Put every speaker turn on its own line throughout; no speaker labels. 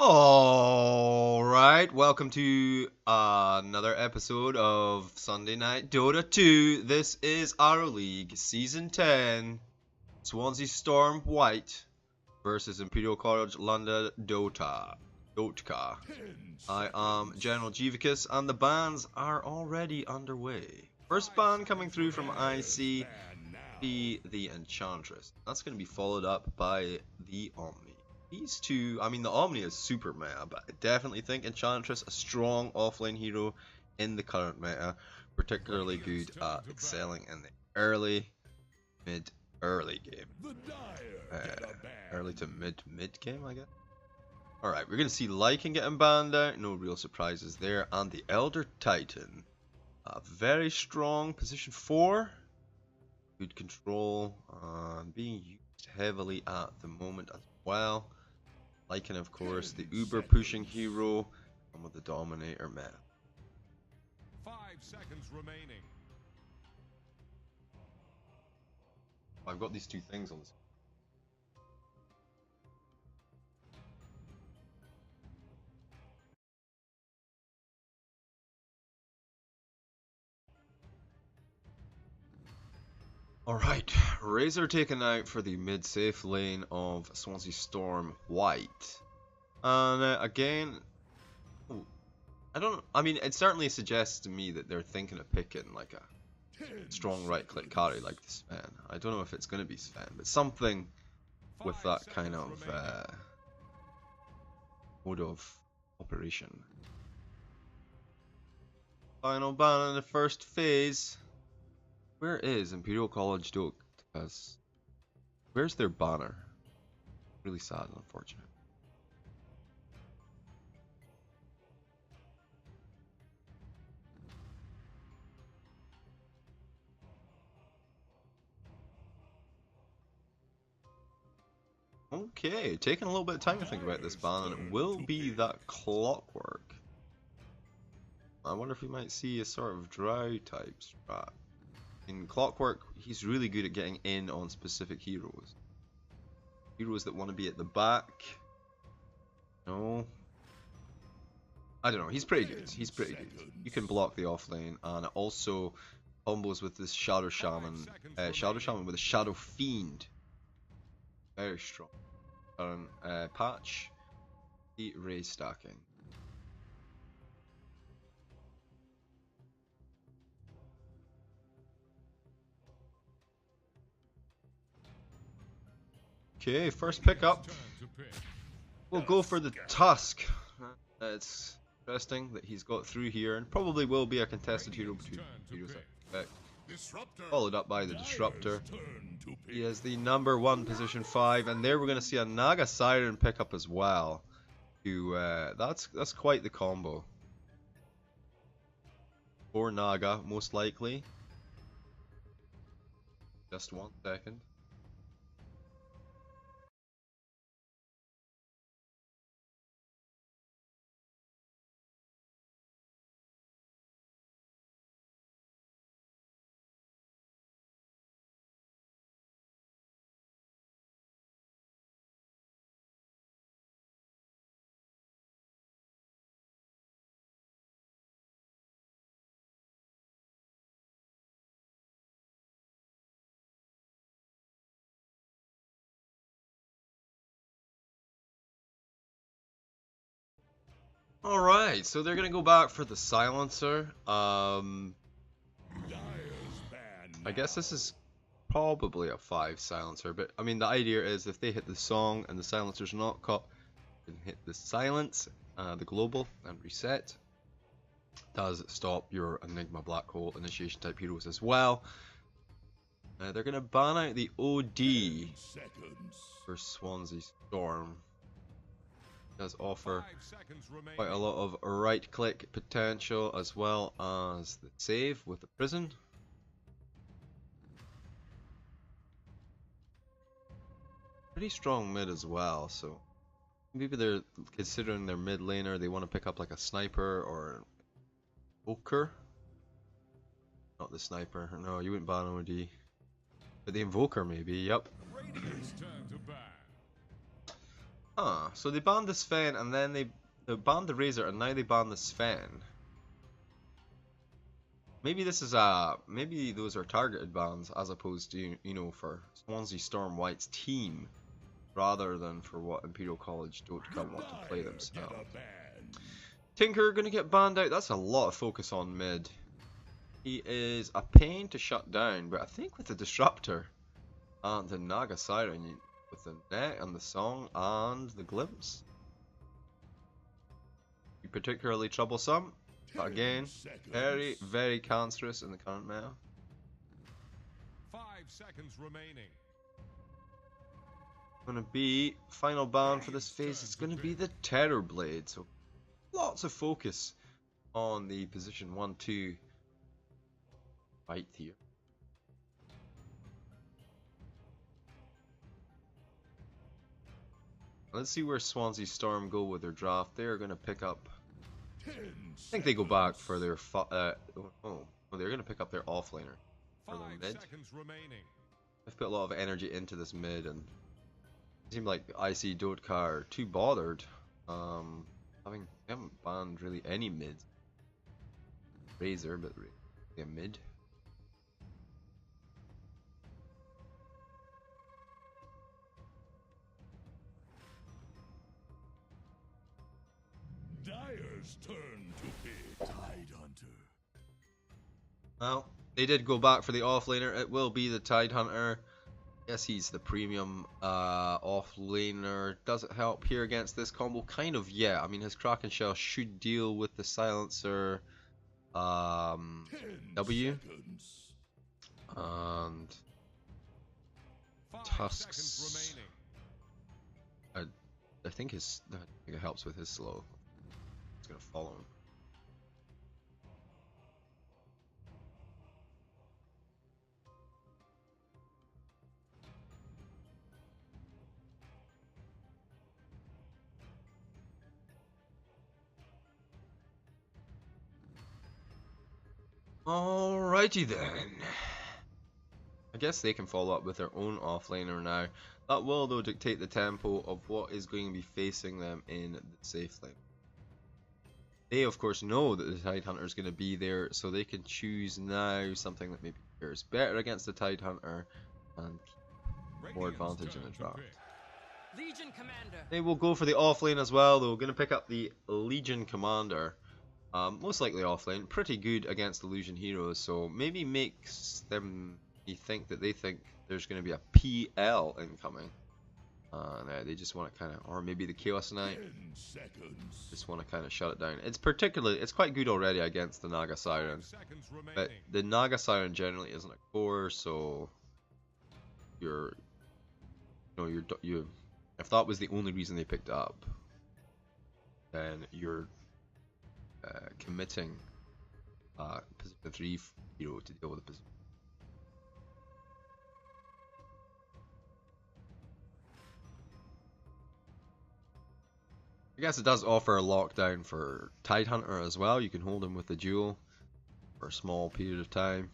Alright, welcome to another episode of Sunday Night Dota 2. This is our league, Season 10, Swansea Storm White versus Imperial College London Dotka. I am General Jivicus and the bans are already underway. First ban coming through from IC, the Enchantress. That's going to be followed up by the Omni. These two, I mean the Omni is super meta, but I definitely think Enchantress, a strong offlane hero in the current meta, particularly good at excelling in the early game. Early to mid game, I guess. Alright, we're going to see Lycan getting banned out, no real surprises there, and the Elder Titan. Very strong, position 4, good control, being used heavily at the moment as well. Lycan, of course, the uber pushing hero, and with the Dominator meta.
5 seconds remaining.
I've got these two things on this. Alright, Razor taken out for the mid-safe lane of Swansea Storm White. And again, I mean, it certainly suggests to me that they're thinking of picking like a strong right-click carry like the Sven. I don't know if it's going to be Sven, but something with that kind of mode of operation. Final ban in the first phase. Where is Imperial College Dotka? Where's their banner? Really sad and unfortunate. Okay, taking a little bit of time to think about this ban, and it will be that Clockwork. I wonder if we might see a sort of Drow type strat. In Clockwork, he's really good at getting in on specific heroes. Heroes that want to be at the back. No. I don't know, he's pretty good. He's pretty good. You can block the offlane, and it also combos with this Shadow Shaman. Shadow Shaman with a Shadow Fiend. Very strong. Patch. The Ray stacking. Okay, first pickup. We'll go for the Tusk. It's interesting that he's got through here and probably will be a contested hero between heroes, I expect. Followed up by the Disruptor. He has the number 1 position 5, and there we're going to see a Naga Siren pickup as well. That's quite the combo. 4 Naga, most likely. Just 1 second. Alright, so they're gonna go back for the silencer. I guess this is probably a 5 silencer, but I mean the idea is if they hit the song and the silencer's not caught, you can hit the silence, the global, and reset. Does stop your Enigma Black Hole initiation type heroes as well. They're gonna ban out the OD for Swansea Storm. Does offer quite a lot of right click potential as well as the save with the prison. Pretty strong mid as well, so maybe they're considering their mid laner, they want to pick up like a sniper or invoker. Not the sniper, no, you wouldn't ban OD. But the invoker maybe, yep. Huh, so they banned the Sven and then they banned the Razor and now they banned the Sven. Maybe this is maybe those are targeted bans as opposed to, you know, for Swansea Storm White's team rather than for what Imperial College Dotka want to play themselves. Tinker gonna get banned out. That's a lot of focus on mid. He is a pain to shut down, but I think with the Disruptor and the Naga Siren, with the net and the song and the glimpse, be particularly troublesome. But again, very, very cancerous in the current meta.
5 seconds remaining.
Gonna be final ban for this phase. It's gonna be the Terror Blade. So lots of focus on the position 1-2 fight here. Let's see where Swansea Storm go with their draft. They're gonna pick up. I think they go back for their they're gonna pick up their offlaner for the mid. They've put a lot of energy into this mid, and it seemed like IC Dotka are too bothered. They haven't banned really any mids. Razor, but yeah, mid.
Dyer's turn to be Tide Hunter.
Well, they did go back for the offlaner. It will be the Tide Hunter. Yes, he's the premium offlaner. Does it help here against this combo? Kind of, yeah. I mean, his Kraken Shell should deal with the Silencer W. And Tusks. I think it helps with his slow. It's gonna follow him. Alrighty then. I guess they can follow up with their own offlaner now. That will though dictate the tempo of what is going to be facing them in the safe lane. They of course know that the Tide Hunter is going to be there, so they can choose now something that maybe fares better against the Tide Hunter and keep more advantage in the draft.
Legion Commander.
They will go for the offlane as well though. Going to pick up the Legion Commander. Most likely offlane, pretty good against the Illusion Heroes, so maybe makes them think that they think there's going to be a PL incoming. They just want to kind of, or maybe the Chaos Knight, just want to kind of shut it down. It's quite good already against the Naga Siren, but the Naga Siren generally isn't a core, so if that was the only reason they picked it up, then you're committing position 3 hero to deal with the position. I guess it does offer a lockdown for Tide Hunter as well. You can hold him with the duel for a small period of time.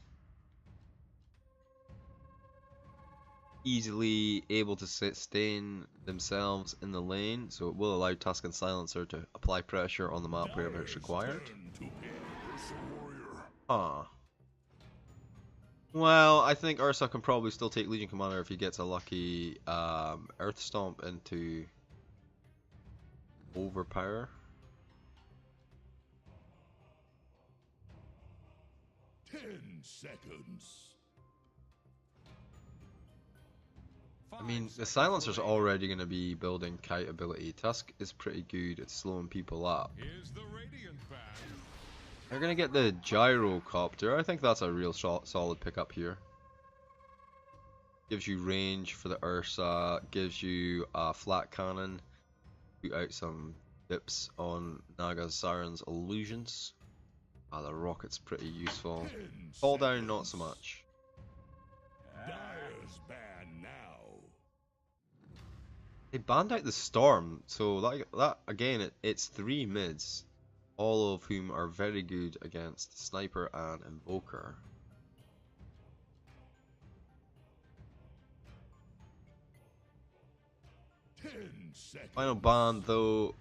Easily able to sustain themselves in the lane, so it will allow Tusk and Silencer to apply pressure on the map wherever it's required. Well, I think Ursa can probably still take Legion Commander if he gets a lucky Earth Stomp into Overpower. I mean, the Silencer's already going to be building kite ability. Tusk is pretty good at slowing people up. They're going to get the Gyrocopter. I think that's a real solid pickup here. Gives you range for the Ursa, gives you a flat cannon, shoot out some dips on Naga Siren's illusions. The rocket's pretty useful. Fall down, not so much. They banned out the Storm, so that again, it's 3 mids, all of whom are very good against Sniper and Invoker.
10 seconds.
Final ban though,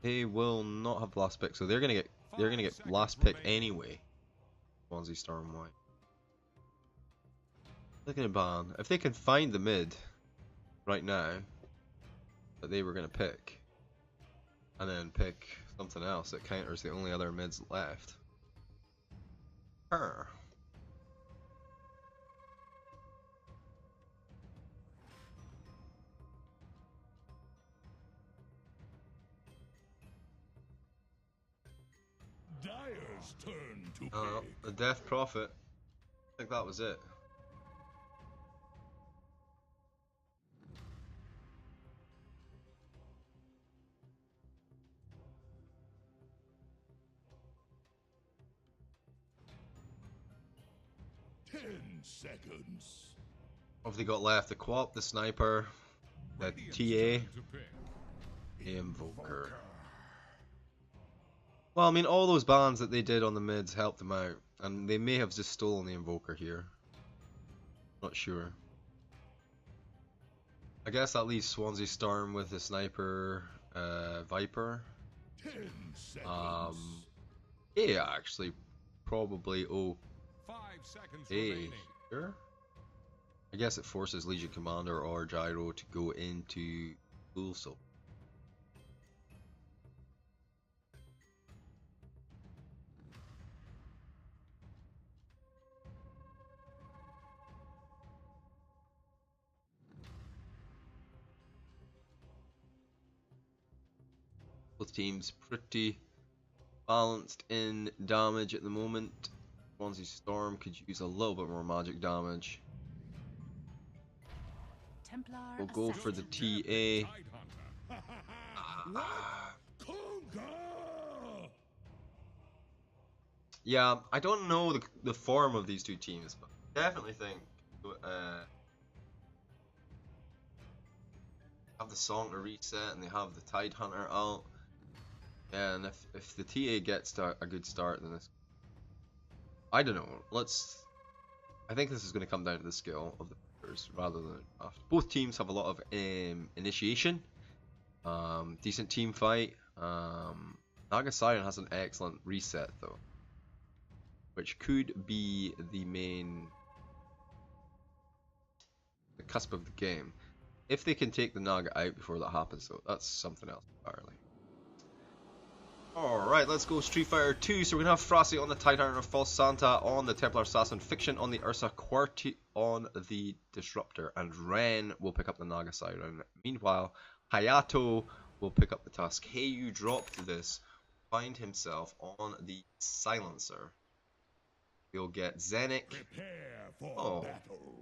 they will not have the last pick, so they're gonna get last pick anyway. Swansea Storm White. They're gonna ban if they can find the mid right now that they were gonna pick, and then pick something else that counters the only other mids left. Her.
Dyer's turn to pick.
The Death Prophet. I think that was it.
Seconds.
What have they got left? The Quap, the Sniper, the TA, the Invoker. Well, I mean, all those bans that they did on the mids helped them out, and they may have just stolen the Invoker here. Not sure. I guess that leaves Swansea Storm with the Sniper, Viper.
10 seconds.
Yeah, actually, probably
5 seconds
okay.
remaining.
Sure. I guess it forces Legion Commander or Gyro to go into Full Soul. Both teams pretty balanced in damage at the moment. Swansea Storm could use a little bit more magic damage.
Templar
We'll go for the TA. Yeah, I don't know the form of these two teams, but definitely think have the song to reset and they have the Tide Hunter out. Yeah, and if the TA gets a good start, then this. I don't know. I think this is going to come down to the skill of the players rather than draft. Both teams have a lot of initiation, decent team fight. Naga Siren has an excellent reset though, which could be the cusp of the game. If they can take the Naga out before that happens though, that's something else entirely. Alright, let's go Street Fighter 2. So we're going to have Frasi on the Tide Hunter, False Santa on the Templar Assassin, Fiction on the Ursa, QWERTY on the Disruptor, and Ren will pick up the Naga Siren. Meanwhile, Hayato will pick up the Tusk. Heiyu dropped this, find himself on the Silencer. We'll get Zenik. Oh,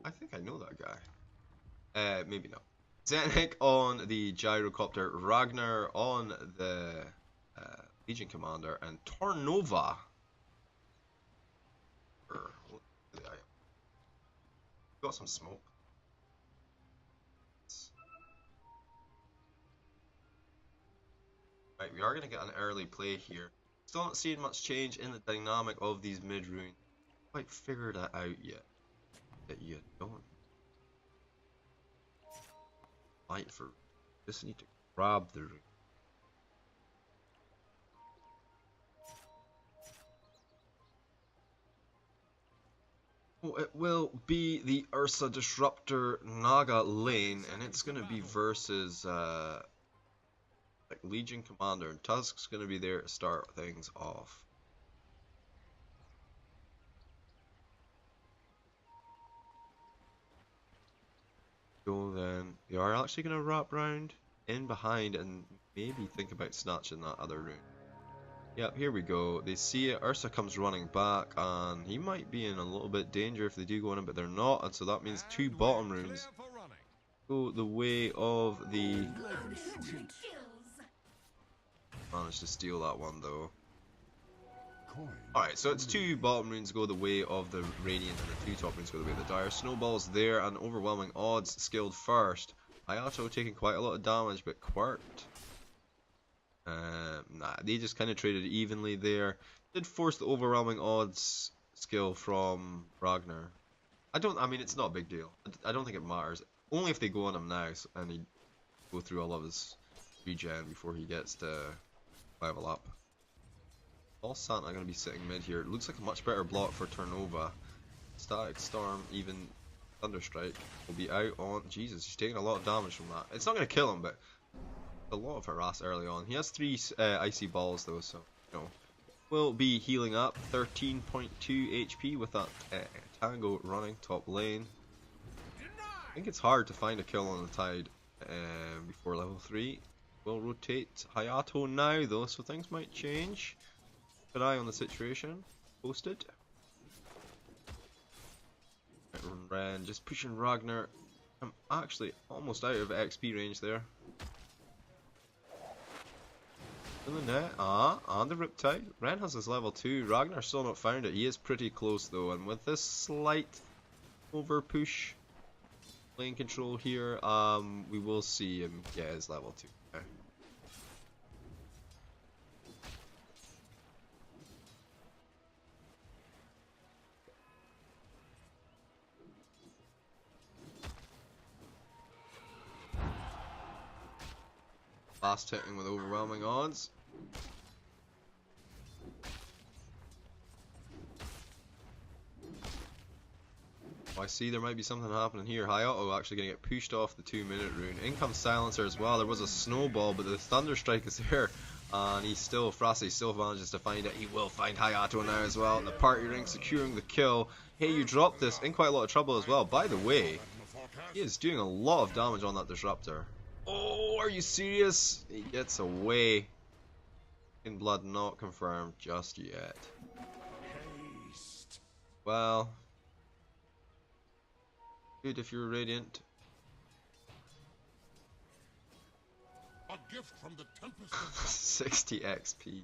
I think I know that guy. Maybe not. Zenik on the Gyrocopter, Ragnar on the Legion Commander, and Tornova. Got some smoke. Right, we are going to get an early play here. Still not seeing much change in the dynamic of these mid runes. Quite figured that out yet. That you don't. Fight for. Just need to grab the rune. Oh, it will be the Ursa Disruptor Naga lane, and it's going to be versus like Legion Commander, and Tusk's going to be there to start things off. So then, they are actually going to wrap round in behind and maybe think about snatching that other rune. Yep, here we go. They see it. Ursa comes running back, and he might be in a little bit danger if they do go on him, but they're not, and so that means two bottom runes go the way of the. Managed to steal that one though. Alright, so it's two bottom runes go the way of the Radiant, and the two top runes go the way of the Dire. Snowballs there, and overwhelming odds skilled first. Hayato taking quite a lot of damage, but QWERT. Nah, they just kind of traded evenly there. Did force the overwhelming odds skill from Ragnar. I mean, it's not a big deal. I don't think it matters. Only if they go on him now, and he go through all of his regen before he gets to level up. All Santa going to be sitting mid here. It looks like a much better block for Turnova. Static Storm, even Thunderstrike will be out on. Jesus, he's taking a lot of damage from that. It's not going to kill him, but a lot of harass early on. He has 3 icy balls though, so you know, will be healing up. 13.2 HP with that Tango running top lane. I think it's hard to find a kill on the Tide before level 3. We'll rotate Hayato now though, so things might change. Keep an eye on the situation. Posted. Ren just pushing Ragnar. I'm actually almost out of XP range there. In the net, and the Riptide. Ren has his level 2. Ragnar's still not found it. He is pretty close though, and with this slight over push lane control here, we will see him get his level 2. Okay. Fast hitting with overwhelming odds. Oh, I see there might be something happening here. Hayato actually going to get pushed off the 2-minute rune. In comes Silencer as well. There was a snowball, but the Thunderstrike is there. And Frasi still manages to find it. He will find Hayato now as well. And the party ring securing the kill. Hey, you dropped this in quite a lot of trouble as well. By the way, he is doing a lot of damage on that Disruptor. Oh, are you serious? He gets away. In blood not confirmed just yet. Well, good if you're Radiant.
A gift from the Tempest.
60 XP.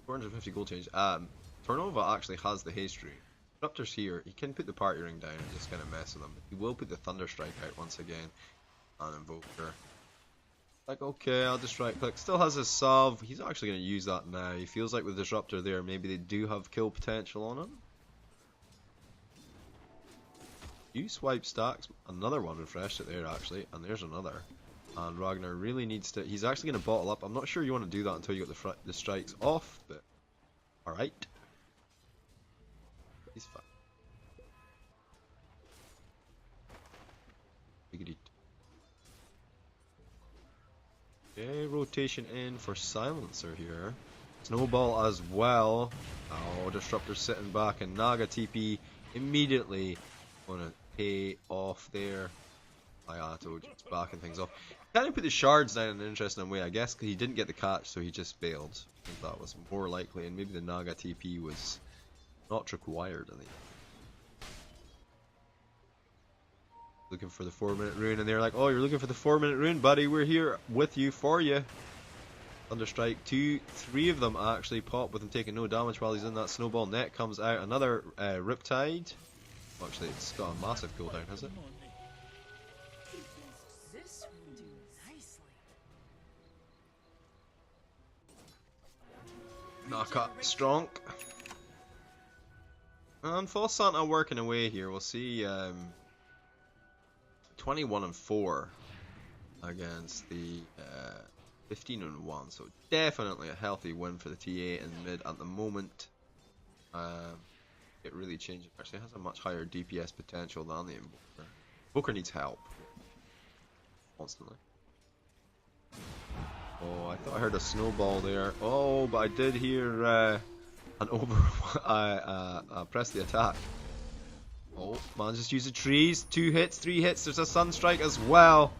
$450 gold change. Turnova actually has the haste rune. Disruptor's here. He can put the party ring down and just kind of mess with them. He will put the Thunderstrike out once again and invoke her. Like, okay, I'll just right click. Still has his salve. He's actually going to use that now. He feels like with Disruptor there, maybe they do have kill potential on him. You swipe stacks. Another one refreshed it there actually, and there's another. And Ragnar really needs to. He's actually going to bottle up. I'm not sure you want to do that until you get the strikes off, but alright. He's fine. Okay, rotation in for Silencer here. Snowball as well. Oh, Disruptor sitting back, and Naga TP immediately gonna pay off there. Hayato just backing things off. Kind of put the shards down in an interesting way, I guess, because he didn't get the catch, so he just bailed. I think that was more likely, and maybe the Naga TP was not required. I think. Looking for the 4-minute rune, and they're like, oh, you're looking for the 4-minute rune, buddy, we're here with you, for you. Thunderstrike, 3 of them actually pop with him taking no damage while he's in that snowball. Net comes out, another Riptide. Actually, it's got a massive cooldown, has it?
This will do nicely.
Knock strong. And False Santa working away here. We'll see 21-4 against the 15-1. So definitely a healthy win for the TA in mid at the moment. It really changed. Actually has a much higher DPS potential than the Invoker. Invoker needs help constantly. Oh, I thought I heard a snowball there. Oh, but I did hear an press the attack. Oh, man, just use the trees. 2 hits, 3 hits. There's a Sunstrike as well.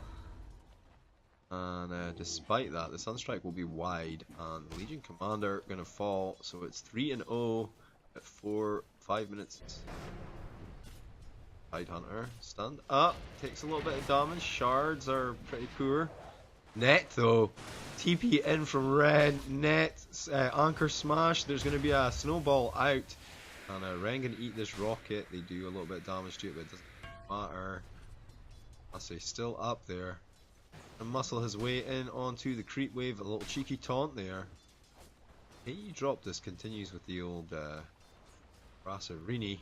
And despite that, the Sunstrike will be wide. And Legion Commander gonna fall. So it's 3-0 at 5 minutes. Tidehunter, stand up. Takes a little bit of damage. Shards are pretty poor. Net though. TP in from red. Net. Anchor smash. There's gonna be a snowball out. And Ren can eat this rocket. They do a little bit of damage to it, but it doesn't matter. I say still up there. And muscle his way in onto the creep wave. A little cheeky taunt there. Hey, you drop this. Continues with the old Rasarini.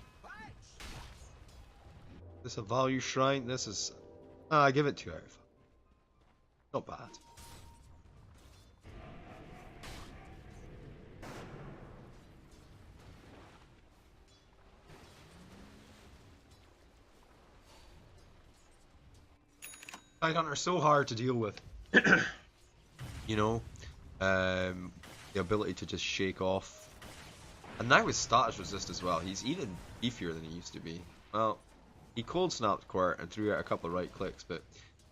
This a value shrine? This is... I give it 2 out of 5. Not bad. Tidehunter are so hard to deal with. You know, the ability to just shake off. And now with status resist as well, he's even beefier than he used to be. Well, he cold snapped Quirt and threw out a couple of right clicks, but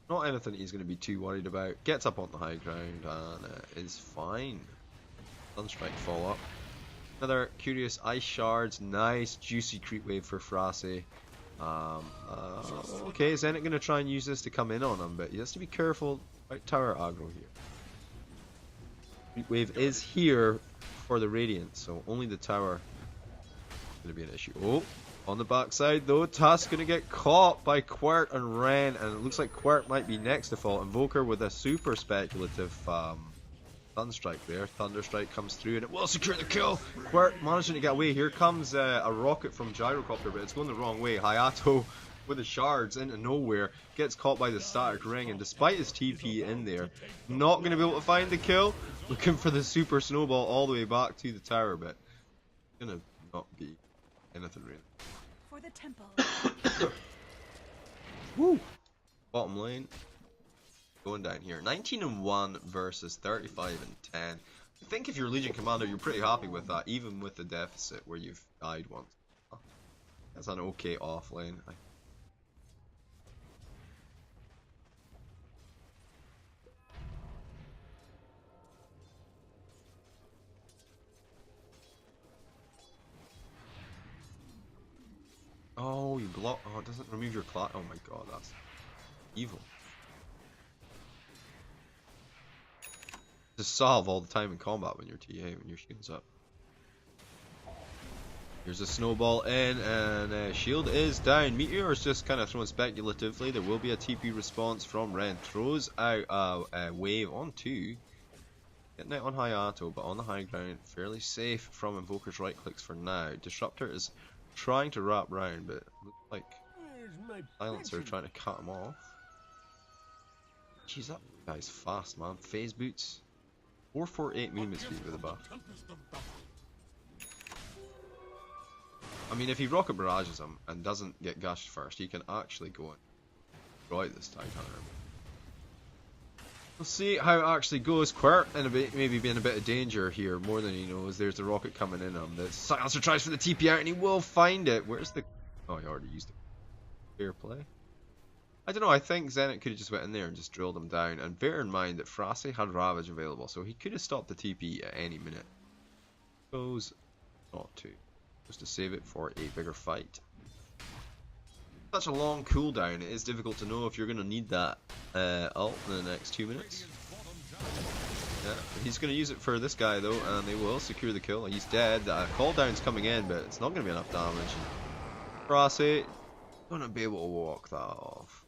not anything he's going to be too worried about. Gets up on the high ground and is fine. Sunstrike fall up. Another curious ice shards. Nice juicy creep wave for Frase. Okay, Zenit going to try and use this to come in on him, but he has to be careful about tower aggro here. Creep wave is here for the Radiant, so only the tower is going to be an issue. Oh, on the backside though, Task's going to get caught by Quirt and Ren, and it looks like Quirt might be next to fall. Invoker with a super speculative Sunstrike there. Thunderstrike comes through and it will secure the kill. Quirt managing to get away. Here comes a rocket from Gyrocopter, but it's going the wrong way. Hayato with the shards into nowhere gets caught by the static ring, and despite his TP in there, not going to be able to find the kill. Looking for the super snowball all the way back to the tower, but going to not be anything really.
For the temple.
Woo! Bottom lane. Going down here. 19-1 versus 35-10. I think if you're Legion Commander, you're pretty happy with that, even with the deficit where you've died once. That's an okay off lane. Oh, you block. Oh, it doesn't remove your class. Oh my god, that's evil. Just solve all the time in combat when you're TA, when your shield's up. Here's a snowball in, and shield is down. Meteor is just kind of thrown speculatively. There will be a TP response from Ren. Throws out a wave on 2. Getting out on Hayato, but on the high ground, fairly safe from Invoker's right clicks for now. Disruptor is trying to wrap round, but it looks like Silencer trying to cut him off. Jeez, that guy's fast, man. Phase boots. 448 movement speed with a buff. I mean, if he rocket barrages him and doesn't get gushed first, he can actually go and destroy this Tidehunter. We'll see how it actually goes. Quirt maybe be in a bit of danger here, more than he knows. There's the rocket coming in on this. Silencer tries for the TP out and he will find it. Where's the... Oh, he already used it. Fair play. I don't know, I think Zenit could have just went in there and just drilled him down. And bear in mind that Frase had Ravage available, so he could have stopped the TP at any minute. Chose not to. Just to save it for a bigger fight. Such a long cooldown, it is difficult to know if you're going to need that ult in the next 2 minutes. Yeah, he's going to use it for this guy though, and they will secure the kill. He's dead. Cooldown's coming in, but it's not going to be enough damage. Frase going to be able to walk that off.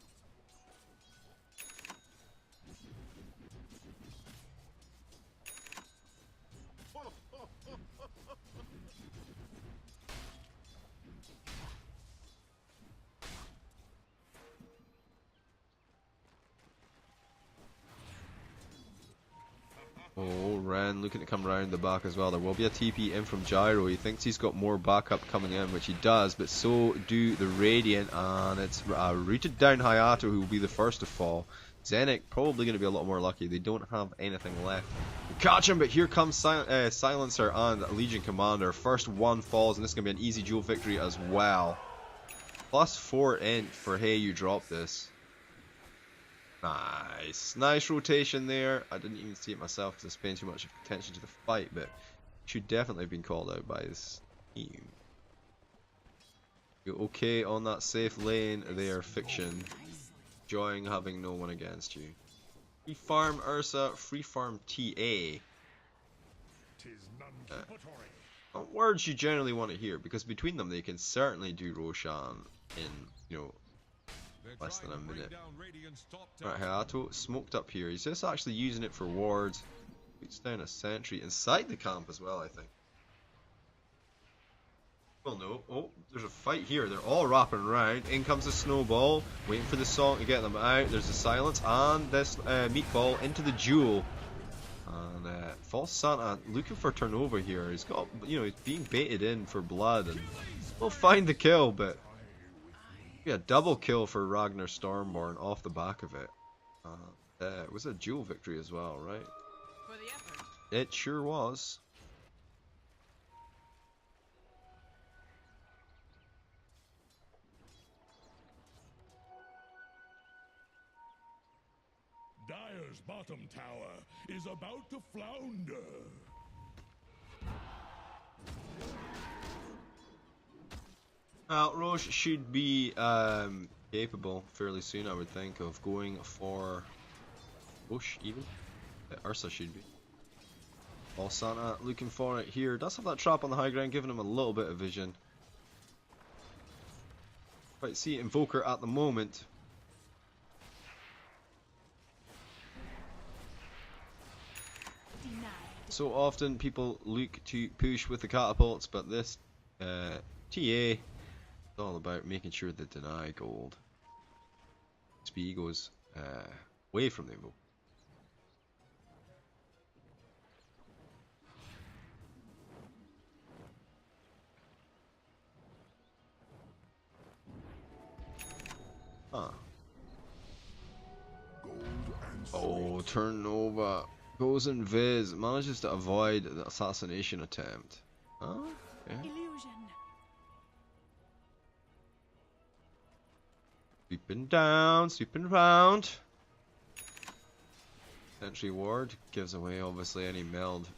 Oh, Ren looking to come around the back as well. There will be a TP in from Gyro. He thinks he's got more backup coming in, which he does, but so do the Radiant, and it's rooted down Hayato, who will be the first to fall. Zenit probably going to be a lot more lucky. They don't have anything left to catch him, but here comes Silencer and Legion Commander. First one falls, and this is going to be an easy duel victory as well. +4 int for hey, you dropped this. Nice. Nice rotation there. I didn't even see it myself because I was paying too much attention to the fight, but should definitely have been called out by this team. You're okay on that safe lane there, Fiction. Enjoying having no one against you. Free farm Ursa, free farm TA. Words you generally want to hear, because between them they can certainly do Roshan in, you know, less than a minute. Right, Hayato smoked up here. He's just actually using it for wards. Puts down a sentry inside the camp as well, I think. Well, no. Oh, there's a fight here. They're all wrapping around. In comes the snowball, waiting for the song to get them out. There's the silence, and this meatball into the duel. And false Santa looking for turnover here. He's got, you know, he's being baited in for blood, and we'll find the kill, but yeah, double kill for Ragnar Stormborn off the back of it. It was a duel victory as well, right?
For the effort.
It sure was.
Dyer's bottom tower is about to flounder.
Roche should be capable fairly soon, I would think, of going for Bush even. Ursa should be. All Santa looking for it here. Does have that trap on the high ground, giving him a little bit of vision. Quite see Invoker at the moment.
Denied.
So often people look to push with the catapults, but this TA is all about making sure they deny gold. XP goes away from the Invoker. Huh. Oh, turnover. Goes invis. Manages to avoid the assassination attempt. Huh? Okay.
Illusion.
Sweeping down, sweeping around. Entry ward gives away obviously any meld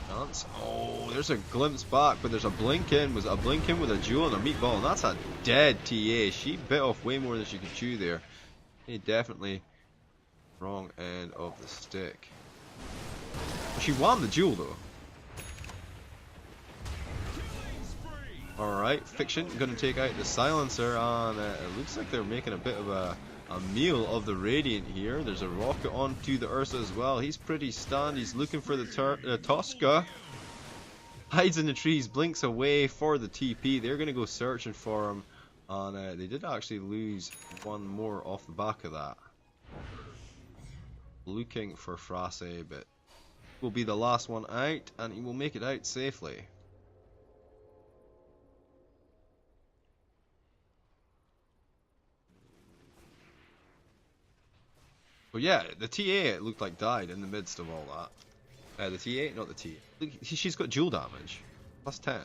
chance. Oh, there's a glimpse back, but there's a blink in. Was it a blink in with a jewel and a meatball? And that's a dead TA. She bit off way more than she could chew there. Hey, definitely wrong end of the stick. She won the duel though. Alright, Fiction gonna take out the silencer, and it looks like they're making a bit of a meal of the Radiant here. There's a rocket onto the Ursa as well. He's pretty stunned. He's looking for the Tosca. Hides in the trees, blinks away for the TP. They're gonna go searching for him, and they did actually lose one more off the back of that. Looking for Frase, but will be the last one out, and he will make it out safely. But yeah, the TA it looked like died in the midst of all that. The TA, not the TA. Look, she's got dual damage. Plus 10.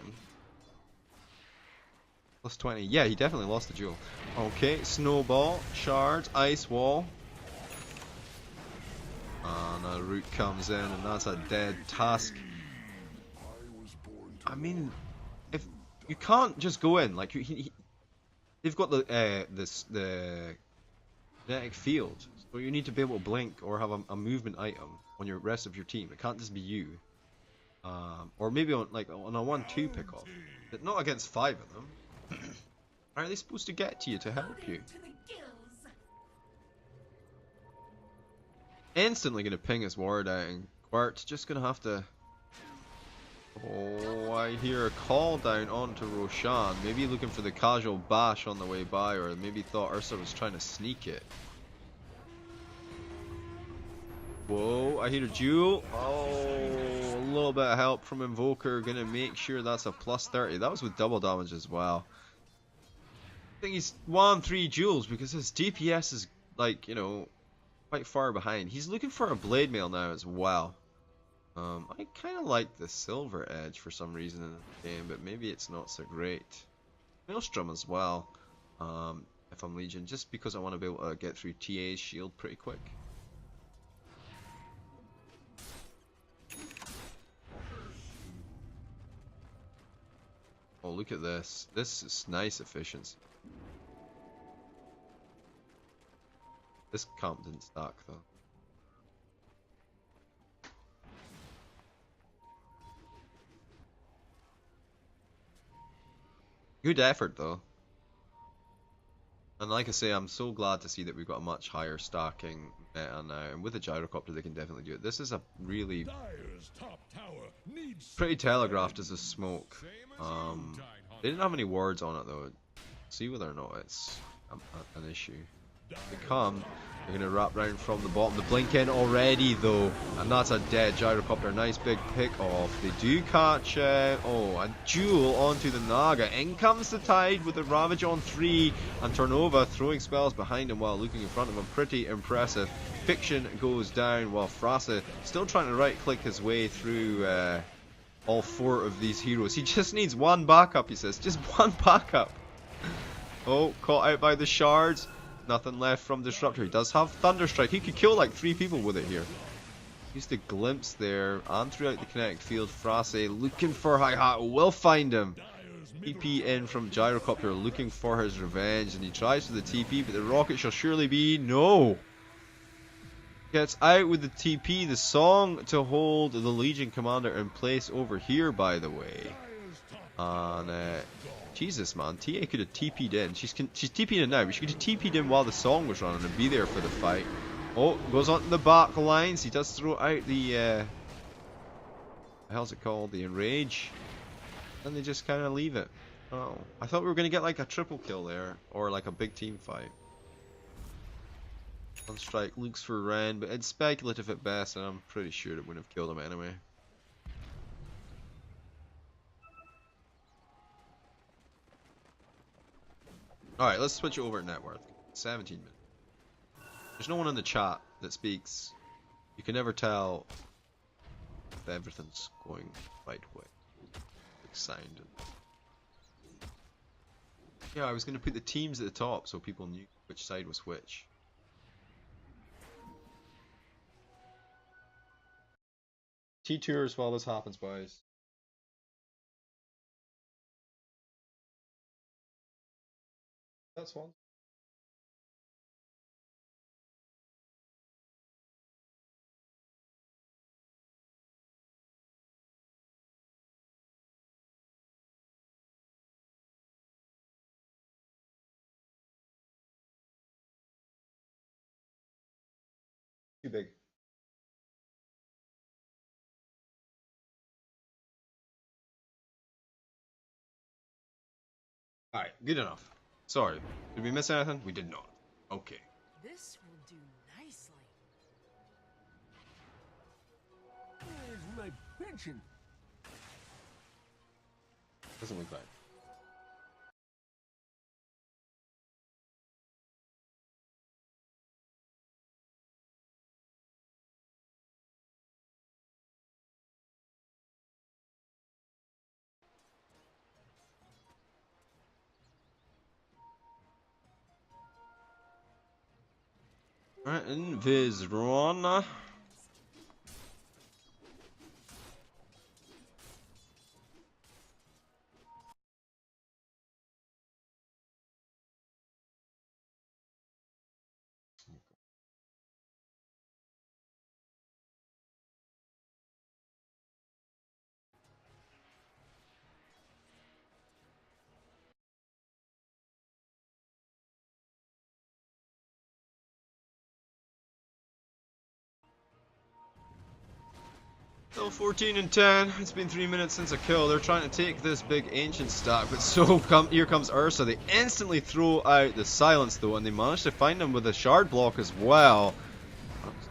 Plus 20. Yeah, he definitely lost the duel. Okay, snowball, shards, ice wall. And a root comes in, and that's a dead task. I mean, if you can't just go in, like they've got the kinetic field, so you need to be able to blink or have a movement item on your rest of your team. It can't just be you, or maybe on like on a 1-2 pickoff, but not against 5 of them. Are they supposed to get to you to help you? Instantly gonna ping his ward out, and Quart's just gonna have to. Oh, I hear a call down onto Roshan. Maybe looking for the casual bash on the way by, or maybe thought Ursa was trying to sneak it. Whoa, I hear a duel. Oh, a little bit of help from Invoker. Gonna make sure that's a plus 30. That was with double damage as well. I think he's won 3 duels because his DPS is like, you know, quite far behind. He's looking for a blade mail now as well. I kind of like the silver edge for some reason in the game, but maybe it's not so great. Maelstrom as well, if I'm Legion, just because I want to be able to get through TA's shield pretty quick. Oh, look at this. This is nice efficiency. This comp didn't stack though. Good effort though. And like I say, I'm so glad to see that we've got a much higher stacking meta now. And with the gyrocopter they can definitely do it. This is a really
Dyer's top tower needs
pretty telegraphed as a smoke. They didn't have any words on it though. See whether or not it's an issue. They come. They're going to wrap round from the bottom. The blink in already though, and that's a dead gyrocopter. Nice big pick off. They do catch a duel onto the Naga. In comes the Tide with the Ravage on 3, and Turnova throwing spells behind him while looking in front of him. Pretty impressive. Fiction goes down while Frasa still trying to right click his way through all 4 of these heroes. He just needs one backup, he says. Just one backup. Oh, caught out by the shards. Nothing left from Disruptor. He does have Thunderstrike. He could kill like 3 people with it here. Used a glimpse there and throughout the kinetic field. Frase looking for Hi-Hat. Will find him. TP in from Gyrocopter looking for his revenge, and he tries for the TP, but the rocket shall surely be no. Gets out with the TP. The song to hold the Legion Commander in place over here, by the way. And Jesus, man, TA could have TP'd in. She's TP'd in now, but she could have TP'd in while the song was running and be there for the fight. Oh, goes on to the back lines. He does throw out the what the hell's it called? The Enrage. And they just kind of leave it. Oh, I thought we were going to get like a triple kill there, or like a big team fight. Sunstrike looks for Ren, but it's speculative at best, and I'm pretty sure it wouldn't have killed him anyway. Alright, let's switch over to net worth. 17 minutes. There's no one in the chat that speaks. You can never tell if everything's going right way. Like sound. Yeah, I was going to put the teams at the top so people knew which side was which. T-tours while this happens, boys. That's one. Too big. Alright, good enough. Sorry. Did we miss anything? We did not. Okay.
This will do nicely.
Where's my pension?
Doesn't look right. Alright, Invisron. Still 14 and 10. It's been 3 minutes since a kill. They're trying to take this big ancient stack, but here comes Ursa. They instantly throw out the silence though, and they manage to find him with a shard block as well.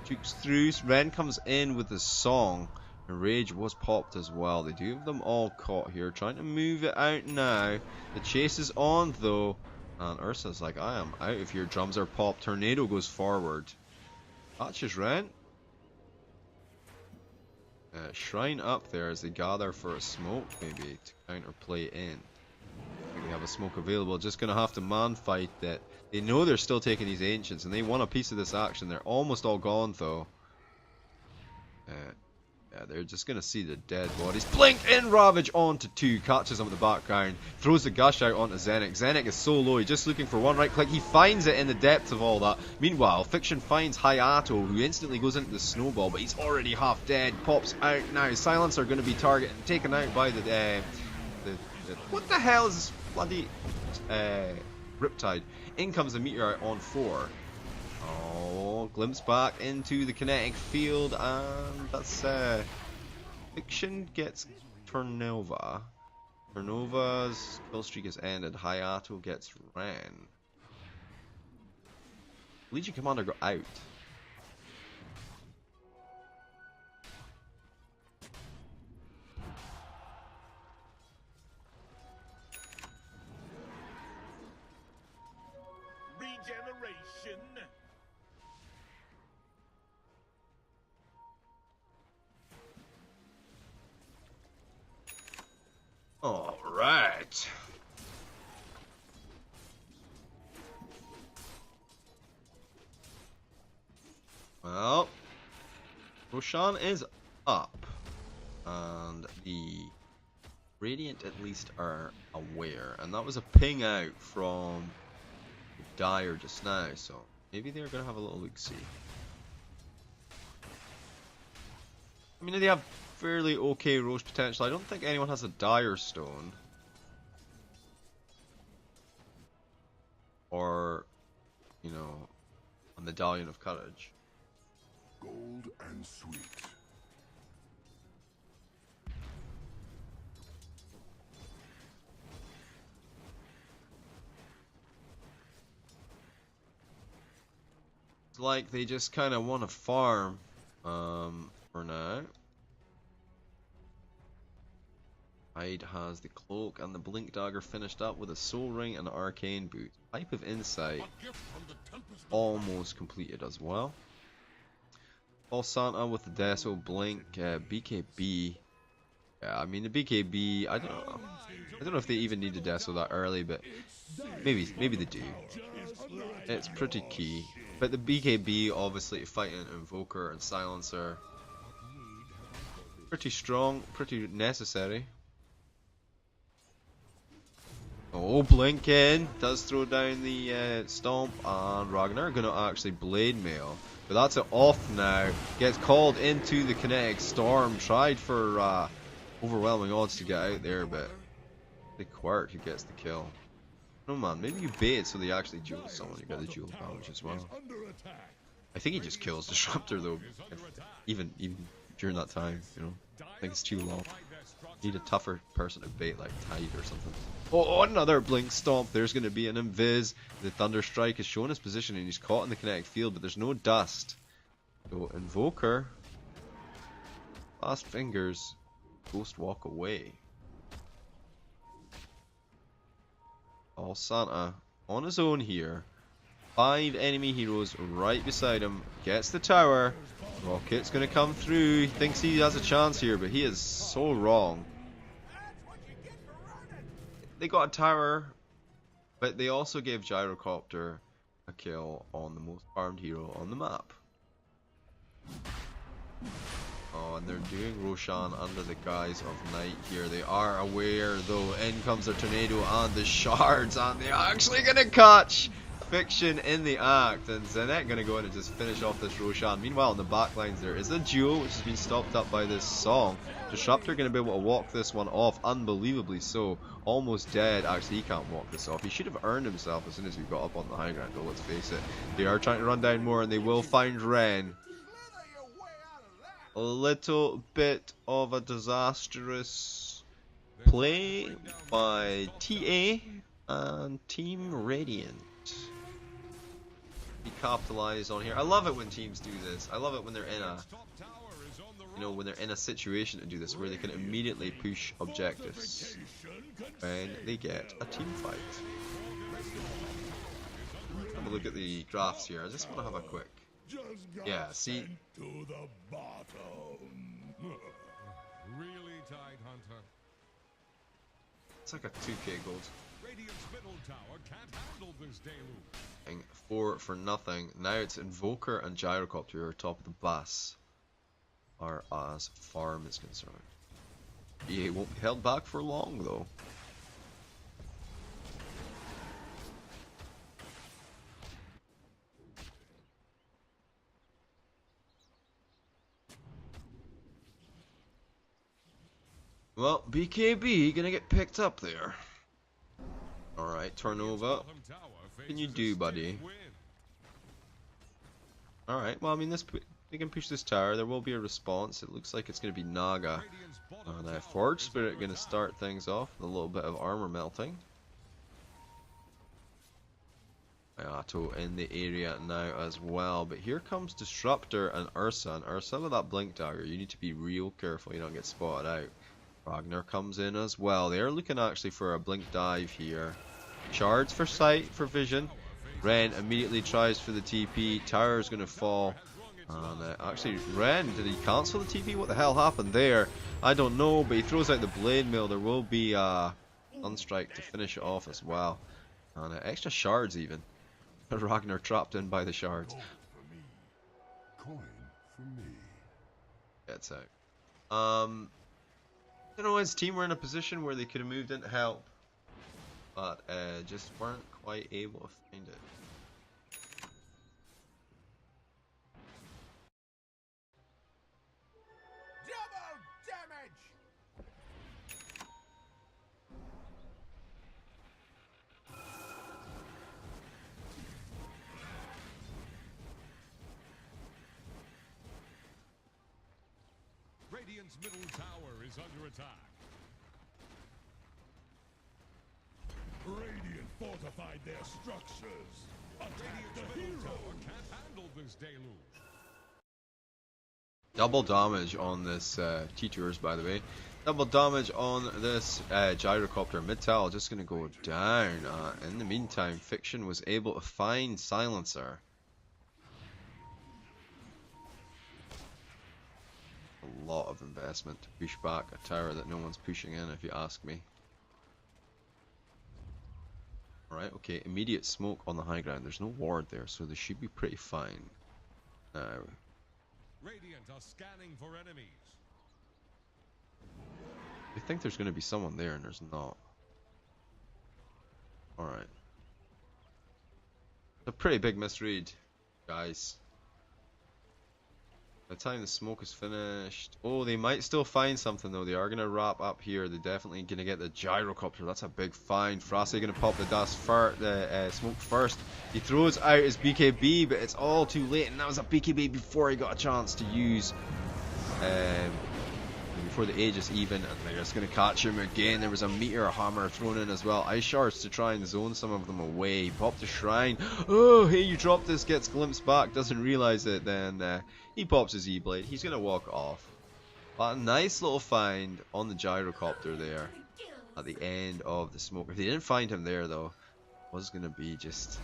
Jukes through. Ren comes in with the song. And Rage was popped as well. They do have them all caught here, trying to move it out now. The chase is on though, and Ursa's like, I am out if your drums are popped. Tornado goes forward. Catches Ren. Shrine up there as they gather for a smoke, maybe to counterplay in. We have a smoke available. Just gonna have to man fight that. They know they're still taking these ancients, and they want a piece of this action. They're almost all gone though. Yeah, they're just gonna see the dead bodies. Blink in Ravage onto 2, catches him in the background, throws the gush out onto Zenik. Zenik is so low, he's just looking for one right click. He finds it in the depth of all that. Meanwhile, Fiction finds Hayato, who instantly goes into the snowball, but he's already half dead. Pops out now. Silencer going to be targeted and taken out by the what the hell is this bloody Riptide? In comes the Meteor on 4. Oh, glimpse back into the kinetic field, and that's Fiction gets Turnova. Ternova's kill streak has ended. Hayato gets ran. Legion Commander got out.
Regeneration.
All right. Well, Roshan is up, and the Radiant at least are aware, and that was a ping out from Dire just now, so maybe they're gonna have a little look-see. I mean, they have fairly okay Roche potential. I don't think anyone has a Dire Stone. Or, you know, a Medallion of Courage.
Gold and sweet.
It's like they just kind of want to farm for now. Hyde has the cloak and the blink dagger finished up with a soul ring and an arcane boot. Pipe of insight almost completed as well. All Santa with the Deso blink, BKB. Yeah, I mean the BKB. I don't know if they even need the Deso that early, but maybe they do. It's pretty key. But the BKB obviously fighting Invoker and Silencer. Pretty strong, pretty necessary. Oh, Blinken does throw down the Stomp, and Ragnar gonna actually Blade Mail. But that's it off now. Gets called into the kinetic storm. Tried for overwhelming odds to get out there, but the Quirk who gets the kill. No man, maybe you bait it so they actually duel someone. You get the duel damage as well. I think he just kills Disruptor though. Even during that time, you know. I think it's too long. Need a tougher person to bait like Tide or something. Oh, another Blink Stomp. There's going to be an Invis. The Thunder Strike has shown his position and he's caught in the kinetic field, but there's no dust. So Invoker. Fast fingers. Ghost walk away. All Santa on his own here. 5 enemy heroes right beside him. Gets the tower. Rocket's going to come through. He thinks he has a chance here, but he is so wrong. They got a tower, but they also gave Gyrocopter a kill on the most farmed hero on the map. Oh, and they're doing Roshan under the guise of night here. They are aware, though. In comes the tornado and the shards, and they're actually going to catch Fiction in the act, and Zenet gonna go in and just finish off this Roshan. Meanwhile, on the backlines there is a duel which has been stopped up by this song. Disruptor gonna be able to walk this one off, unbelievably so. Almost dead. Actually, he can't walk this off. He should have earned himself as soon as he got up on the high ground, though, let's face it. They are trying to run down more, and they will find Ren. A little bit of a disastrous play by TA and Team Radiant. He capitalized on here. I love it when teams do this. I love it when they're in a, when they're in a situation to do this where they can immediately push objectives and they get a team fight. Have a look at the graphs here. I just want to have a quick. Yeah, see.
Really tight, Hunter.
It's like a 2k gold.
Radiant's middle tower can't handle this deluge.
4 for nothing. Now it's Invoker and Gyrocopter who are top of the bus. Or as farm is concerned. EA won't be held back for long though. Well, BKB gonna get picked up there. Alright, turnover. What can you do, buddy? Alright, well, I mean, this They can push this tower. There will be a response. It looks like it's going to be Naga. And Forge Spirit going to start things off with a little bit of armor melting. Ayato in the area now as well. But here comes Disruptor and Ursa. And Ursa with that Blink Dagger. You need to be real careful you don't get spotted out. Ragnar comes in as well. They're looking actually for a Blink Dive here. Shards for sight, for vision. Ren immediately tries for the TP. Tower is going to fall. And actually, Ren, did he cancel the TP? What the hell happened there? I don't know, but he throws out the Blade Mail. There will be Sunstrike to finish it off as well. And extra shards even. Ragnar trapped in by the shards.
Coin for me.
Gets out. You know, his team were in a position where they could have moved in to help. But just weren't quite able to find it.
Radiant's middle tower is under attack.
Radiant fortified their structures.
Radiant's middle tower can't handle this deluge.
Double damage on this T-Tours, by the way. Double damage on this gyrocopter. Mid-tower just going to go down. In the meantime, Fiction was able to find Silencer. A lot of investment to push back a tower that no one's pushing in, if you ask me. Alright, okay, immediate smoke on the high ground. There's no ward there, so they should be pretty fine. Now,
Radiant are scanning for enemies.
I think there's going to be someone there, and there's not. Alright. A pretty big misread, guys. By the time the smoke is finished... Oh, they might still find something though. They are going to wrap up here. They're definitely going to get the gyrocopter. That's a big find. Frase going to pop the smoke first. He throws out his BKB, but it's all too late. And that was a BKB before he got a chance to use... before the Aegis even, and they're just going to catch him again. There was a Meteor Hammer thrown in as well. Ice Shards to try and zone some of them away. Popped the Shrine. Oh, hey, you dropped this. Gets glimpsed back. Doesn't realize it. Then he pops his E-Blade. He's going to walk off. But a nice little find on the gyrocopter there at the end of the smoke. If they didn't find him there, though, it was going to be just...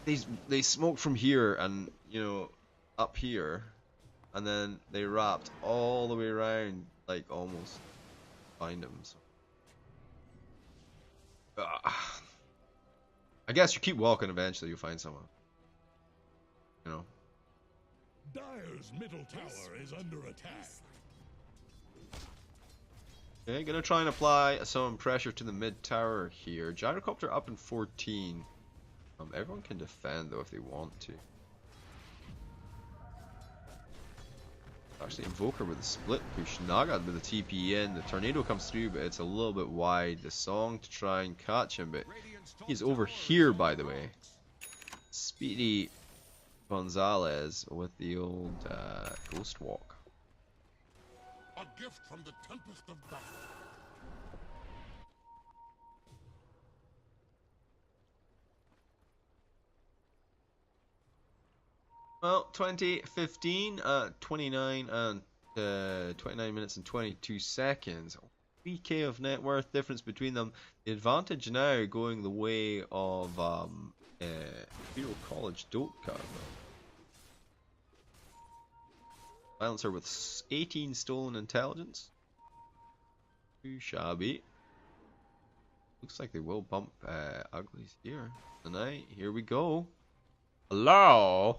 They smoked from here and, you know, up here. And then they wrapped all the way around. Like almost find him. So. I guess you keep walking. Eventually, you'll find someone. You know.
Dire's middle tower is under attack.
Okay, gonna try and apply some pressure to the mid tower here. Gyrocopter up in 14. Everyone can defend though if they want to. Actually, Invoker with a split push. Naga with a TP in. The tornado comes through, but it's a little bit wide. The song to try and catch him, but he's over here, by the way. Speedy Gonzalez with the old Ghost Walk.
A gift from the Tempest of Battle.
Well, 2015, 29 and 29 minutes and 22 seconds. 3k of net worth difference between them. The advantage now going the way of Imperial College Dotka. Silencer with 18 stolen intelligence. Too shabby. Looks like they will bump Uglies here tonight. Here we go. Hello.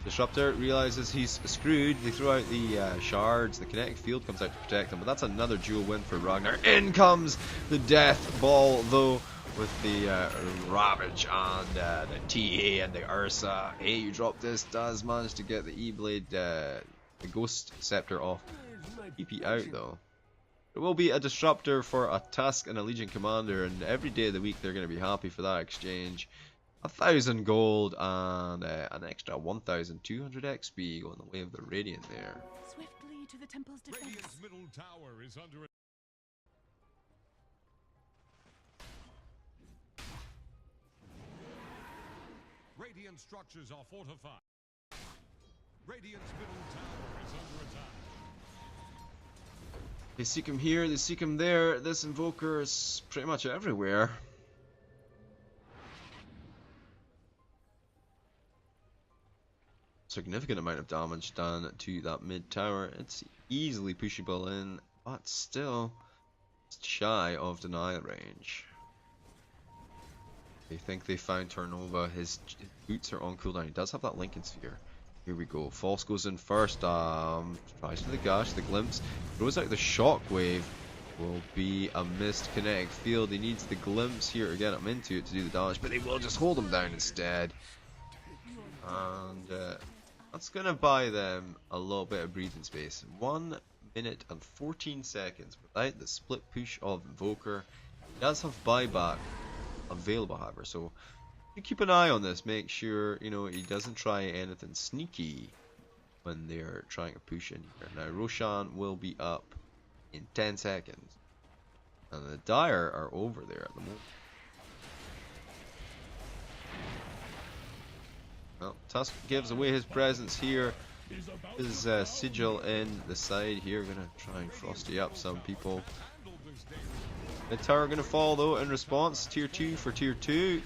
Disruptor realizes he's screwed. They throw out the shards. The kinetic field comes out to protect him, but that's another dual win for Ragnar. In comes the death ball, though, with the Ravage and the TA and the Ursa. Hey, you dropped this. Does manage to get the E-Blade, the Ghost Scepter off. EP out, though. There will be a Disruptor for a Tusk and a Legion Commander, and every day of the week they're going to be happy for that exchange. 1,000 gold and an extra 1,200 XP going the way of the Radiant there.
Swiftly to the temple's defense.
Radiant's middle tower is under attack. Radiant structures are fortified. Radiant's middle tower is under attack.
They seek him here, they seek him there. This Invoker is pretty much everywhere. Significant amount of damage done to that mid tower. It's easily pushable in, but still it's shy of denial range. They think they found Turnova. His boots are on cooldown. He does have that Lincoln Sphere. Here we go. False goes in first. Tries to the gash, the glimpse. Throws out the shockwave. Will be a missed kinetic field. He needs the glimpse here to get him into it to do the damage, but they will just hold him down instead. And that's going to buy them a little bit of breathing space. 1 minute and 14 seconds without the split push of Invoker. He does have buyback available, however, so you keep an eye on this. Make sure, you know, he doesn't try anything sneaky when they're trying to push in here. Now, Roshan will be up in 10 seconds. And the Dire are over there at the moment. Well, Tusk gives away his presence here. His sigil in the side here. Gonna try and frosty up some people. The tower gonna fall though in response. Tier 2 for tier 2.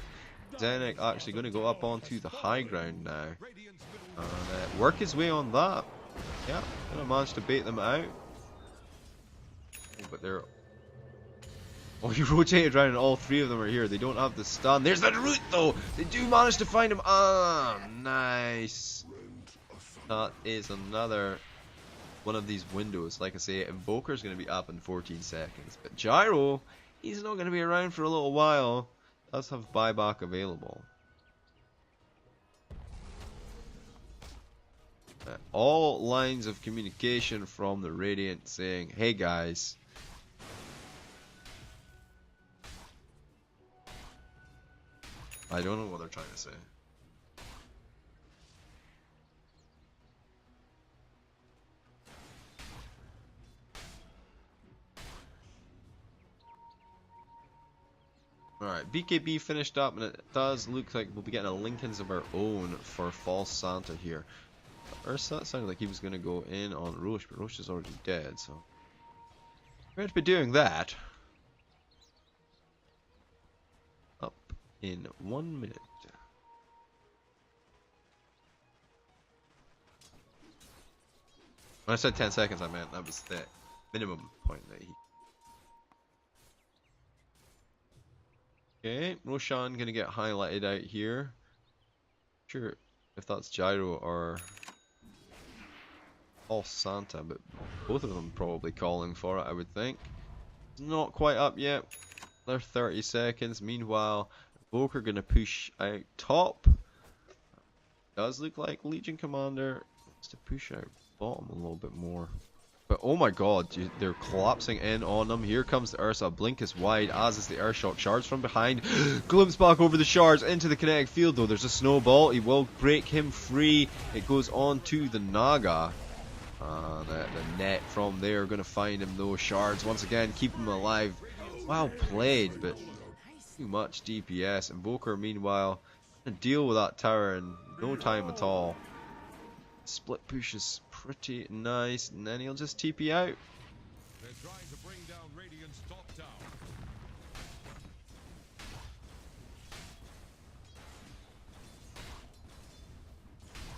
Zenek actually gonna go up onto the high ground now. And work his way on that. Yeah, gonna manage to bait them out. Oh, but they're... Oh, he rotated around and all three of them are here. They don't have the stun. There's the root though! They do manage to find him. Ah, nice. That is another one of these windows. Like I say, Invoker's going to be up in 14 seconds. But Gyro, he's not going to be around for a little while. Does have buyback available. All lines of communication from the Radiant saying, hey guys, I don't know what they're trying to say. Alright, BKB finished up, and it does look like we'll be getting a Lincolns of our own for False Santa here. Ursa sounded like he was going to go in on Roche, but Roche is already dead, so we're going to be doing that. Up in 1 minute. When I said 10 seconds, I meant that was the minimum point that he... Okay, Roshan gonna get highlighted out here. Sure if that's Gyro or False Santa, but both of them probably calling for it, I would think. It's not quite up yet. They're 30 seconds. Meanwhile, Invoker gonna push out top. Does look like Legion Commander wants to push out bottom a little bit more. But oh my god, they're collapsing in on them. Here comes the Ursa. Blink is wide, as is the Earthshock. Shards from behind. Glimpse back over the shards into the kinetic field though. There's a snowball. He will break him free. It goes on to the Naga. The net from there going to find him though. Shards once again keep him alive. Well played, but too much DPS. Invoker meanwhile going to deal with that tower in no time at all. Split push is pretty nice, and then he'll just TP out.
They're trying to bring down Radiant's top tower.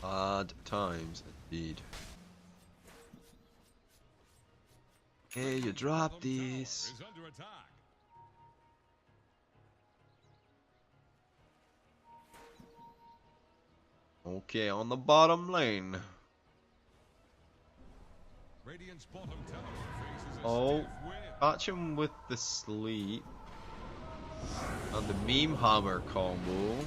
Bad times indeed. Hey, you drop these.
Is under attack.
Okay, on the bottom lane.
Radiant's bottom tower faces a
Oh,
stiff wind.
catch him with the sleep. And the meme hammer combo.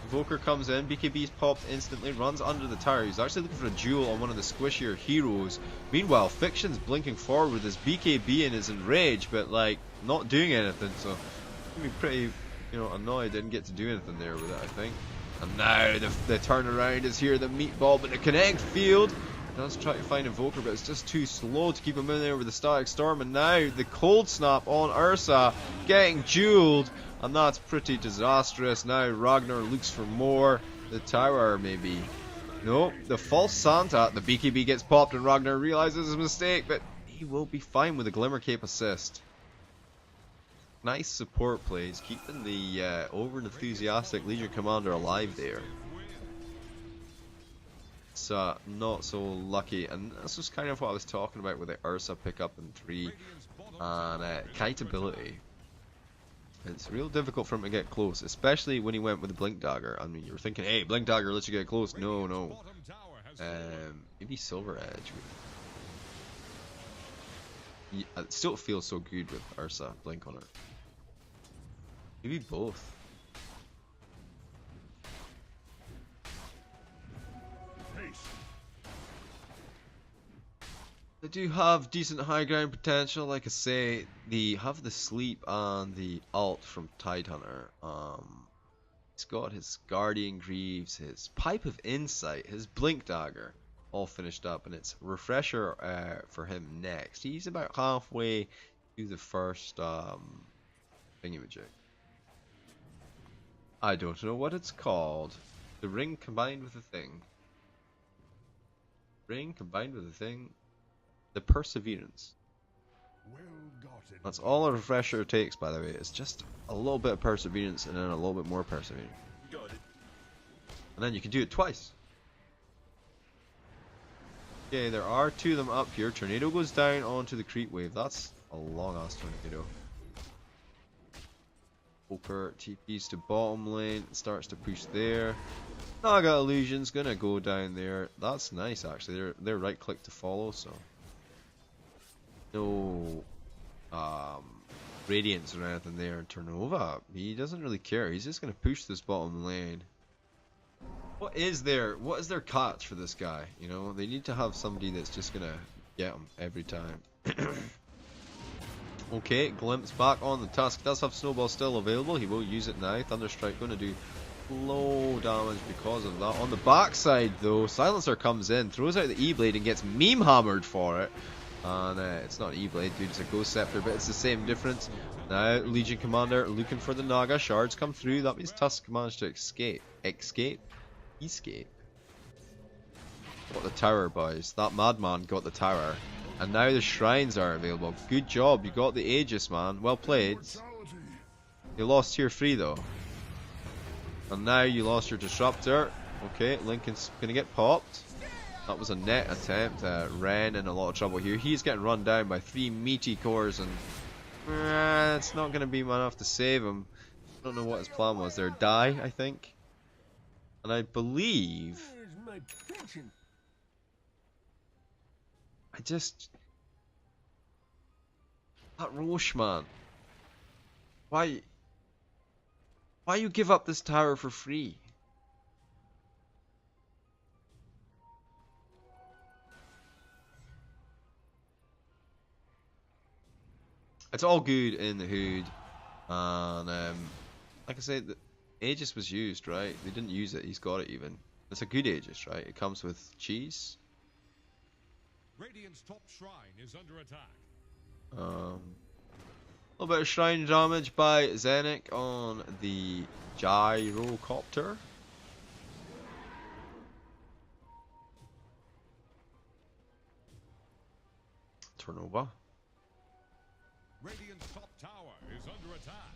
Invoker comes in, BKB's popped instantly, runs under the tower. He's actually looking for a duel on one of the squishier heroes. Meanwhile, Fiction's blinking forward with his BKB and is enraged, but like not doing anything, so it's gonna be pretty you know, annoyed didn't get to do anything there with it, I think. And now the turnaround is here, the meatball, but the connect field does try to find Invoker, but it's just too slow to keep him in there with the Static Storm. And now the Cold Snap on Ursa getting dueled, and that's pretty disastrous. Now Ragnar looks for more. The tower maybe. No, the false Santa, the BKB gets popped and Ragnar realizes his mistake, but he will be fine with a Glimmer Cape assist. Nice support plays, keeping the over-enthusiastic Legion Commander alive there. It's not so lucky, and this was kind of what I was talking about with the Ursa pickup in 3 and kite ability. It's real difficult for him to get close, especially when he went with the Blink Dagger. I mean, you were thinking, hey, Blink Dagger lets you get close. No, no. Maybe Silver Edge. It still feels so good with Ursa Blink on it. Maybe both. They do have decent high ground potential, like I say. They have the sleep and the ult from Tidehunter. He's got his Guardian Greaves, his Pipe of Insight, his Blink Dagger, all finished up, and it's Refresher for him next. He's about halfway to the first thingamajig. I don't know what it's called. The ring combined with the thing. Ring combined with the thing. The Perseverance. That's all a refresher takes, by the way. It's just a little bit of perseverance and then a little bit more perseverance. Got it. And then you can do it twice. Okay, there are 2 of them up here. Tornado goes down onto the creep wave. That's a long ass tornado. Poker TPs to bottom lane, starts to push there. Naga Illusion's gonna go down there. That's nice actually. They're right click to follow, so no Radiance or anything there. Turnova, he doesn't really care. He's just gonna push this bottom lane. What is their catch for this guy? You know, they need to have somebody that's just gonna get him every time. Okay, Glimpse back on the Tusk. Does have Snowball still available. He will use it now. Thunderstrike going to do low damage because of that. On the backside though, Silencer comes in, throws out the E-Blade and gets meme hammered for it. And it's not E-Blade, dude, it's a Ghost Scepter, but it's the same difference. Now Legion Commander looking for the Naga. Shards come through. That means Tusk managed to escape. Escape? Got the tower, boys. That madman got the tower. And now the shrines are available. Good job, you got the Aegis, man. Well played. You lost tier 3 though. And now you lost your Disruptor. Okay, Lincoln's gonna get popped. That was a net attempt. Ren in a lot of trouble here. He's getting run down by 3 meaty cores, and it's not gonna be enough to save him. I don't know what his plan was there. Die, I think. And I believe that Roche, man. Why you give up this tower for free? It's all good in the hood, and like I said, the Aegis was used, right? They didn't use it. He's got it even. It's a good Aegis, right? It comes with cheese.
Radiant's top shrine is under attack.
A little bit of shrine damage by Zenik on the Gyrocopter. Turnover.
Radiant's top tower is under attack.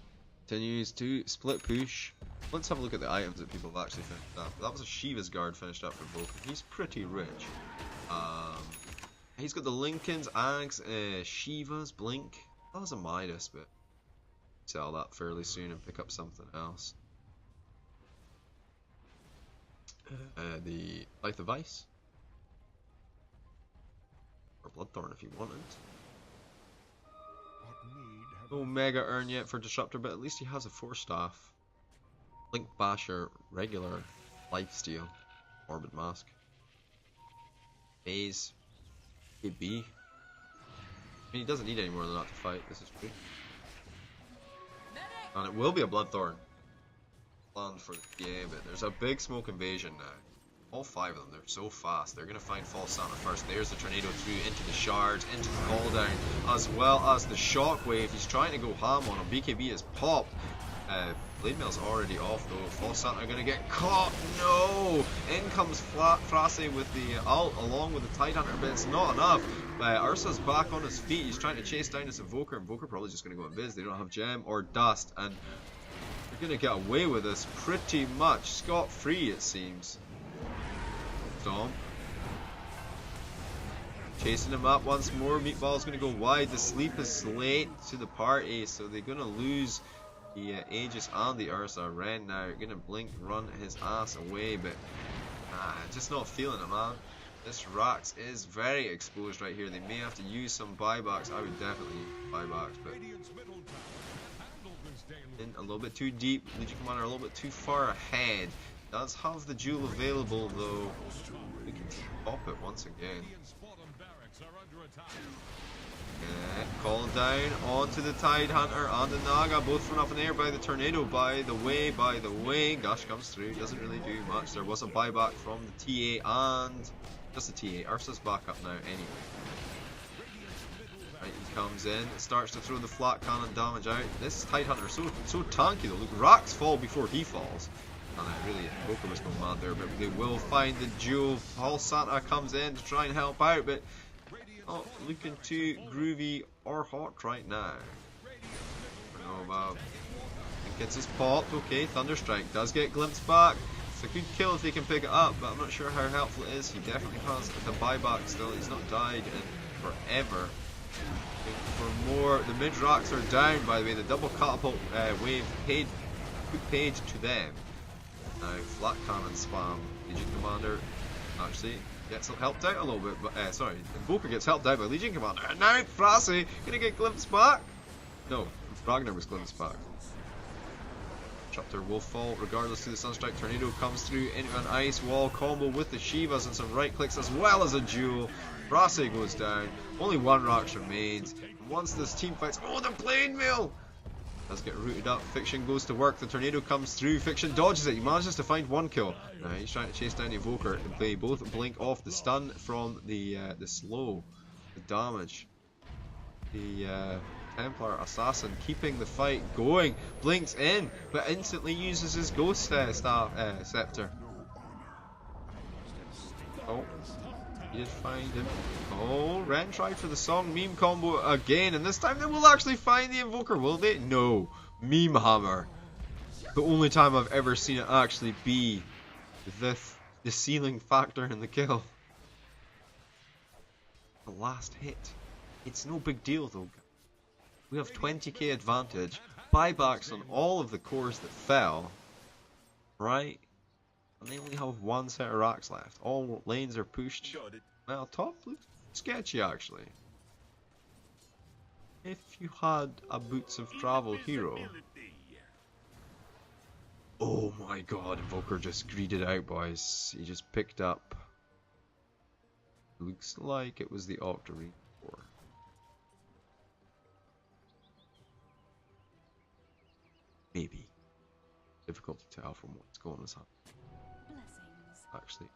Continues to split push. Let's have a look at the items that people have actually finished up. That was a Shiva's Guard finished up for both. He's pretty rich. He's got the Lincoln's, Ags, Shiva's, Blink. That was a Midas, but sell that fairly soon and pick up something else. The Life of Ice. Or Bloodthorn if you want it. No Mega Urn yet for Disruptor, but at least he has a 4-staff. Blink Basher, regular, Lifesteal, Orbit Mask. Phase. AB. I mean, he doesn't need any more than that to fight. This is great. And it will be a Bloodthorn. plan for yeah, but there's a big smoke invasion now. All 5 of them, they're so fast. They're gonna find False Santa first. There's the tornado through into the shards, into the call down, as well as the shockwave. He's trying to go ham on him. BKB is popped. Blade Mail's already off though. False Santa are gonna get caught. No! In comes Frasse with the ult along with the Tidehunter, but it's not enough. Ursa's back on his feet. He's trying to chase down this Invoker. Invoker probably just gonna go invis. They don't have gem or dust, and they're gonna get away with this pretty much scot-free, it seems. Stomp. Chasing him up once more. Meatball's going to go wide. The sleep is late to the party, so they're going to lose the Aegis and the Ursa. Ren now going to blink, run his ass away, but just not feeling it, man. This Rax is very exposed right here. They may have to use some buybacks. I would definitely use buybacks, but in a little bit too deep. Legion Commander a little bit too far ahead. Does have the jewel available though. We can pop it once again. Call down onto the Tidehunter and the Naga, both thrown up in the air by the tornado. By the way, Gush comes through, doesn't really do much. There was a buyback from the TA and just the TA. Ursa's back up now anyway. Right, he comes in, starts to throw the flat cannon damage out. This Tidehunter so tanky though. Look, Rax fall before he falls. And really, Boca was going mad there, but they will find the jewel. False Santa comes in to try and help out, but not looking too groovy or hot right now. I don't know about. I think it's his popped. Okay, Thunderstrike does get glimpsed back. It's a good kill if they can pick it up, but I'm not sure how helpful it is. He definitely has the buyback still. He's not died in forever. For more, the mid racks are down. By the way, the double catapult wave paid to them. Now, flat cannon spam. Legion Commander actually gets helped out a little bit, but sorry, Invoker gets helped out by Legion Commander. And now Frasse gonna get glimpsed back. No, Ragnar was glimpsed back. Disruptor will fall regardless to the Sunstrike. Tornado comes through into an ice wall combo with the Shivas and some right clicks as well as a duel. Frasse goes down. Only 1 Rax remains. And once this team fights, oh, the Blade Mail does get rooted up. Fiction goes to work. The tornado comes through. Fiction dodges it. He manages to find 1 kill. Now he's trying to chase down the Evoker. They both blink off the stun from the slow, the damage. The Templar Assassin keeping the fight going. Blinks in, but instantly uses his Ghost Scepter. Oh, he did find him. Oh, Ren tried for the song meme combo again, and this time they will actually find the Invoker, will they? No. Meme Hammer. The only time I've ever seen it actually be the ceiling factor in the kill. The last hit. It's no big deal though. We have 20k advantage. Buybacks on all of the cores that fell. Right? And they only have 1 set of racks left. All lanes are pushed. Well, top looks sketchy actually. If you had a Boots of Travel hero. Oh my god, Invoker just greeted out, boys. He just picked up. Looks like it was the Octarine core. Maybe. Difficult to tell from what's going on. Actually.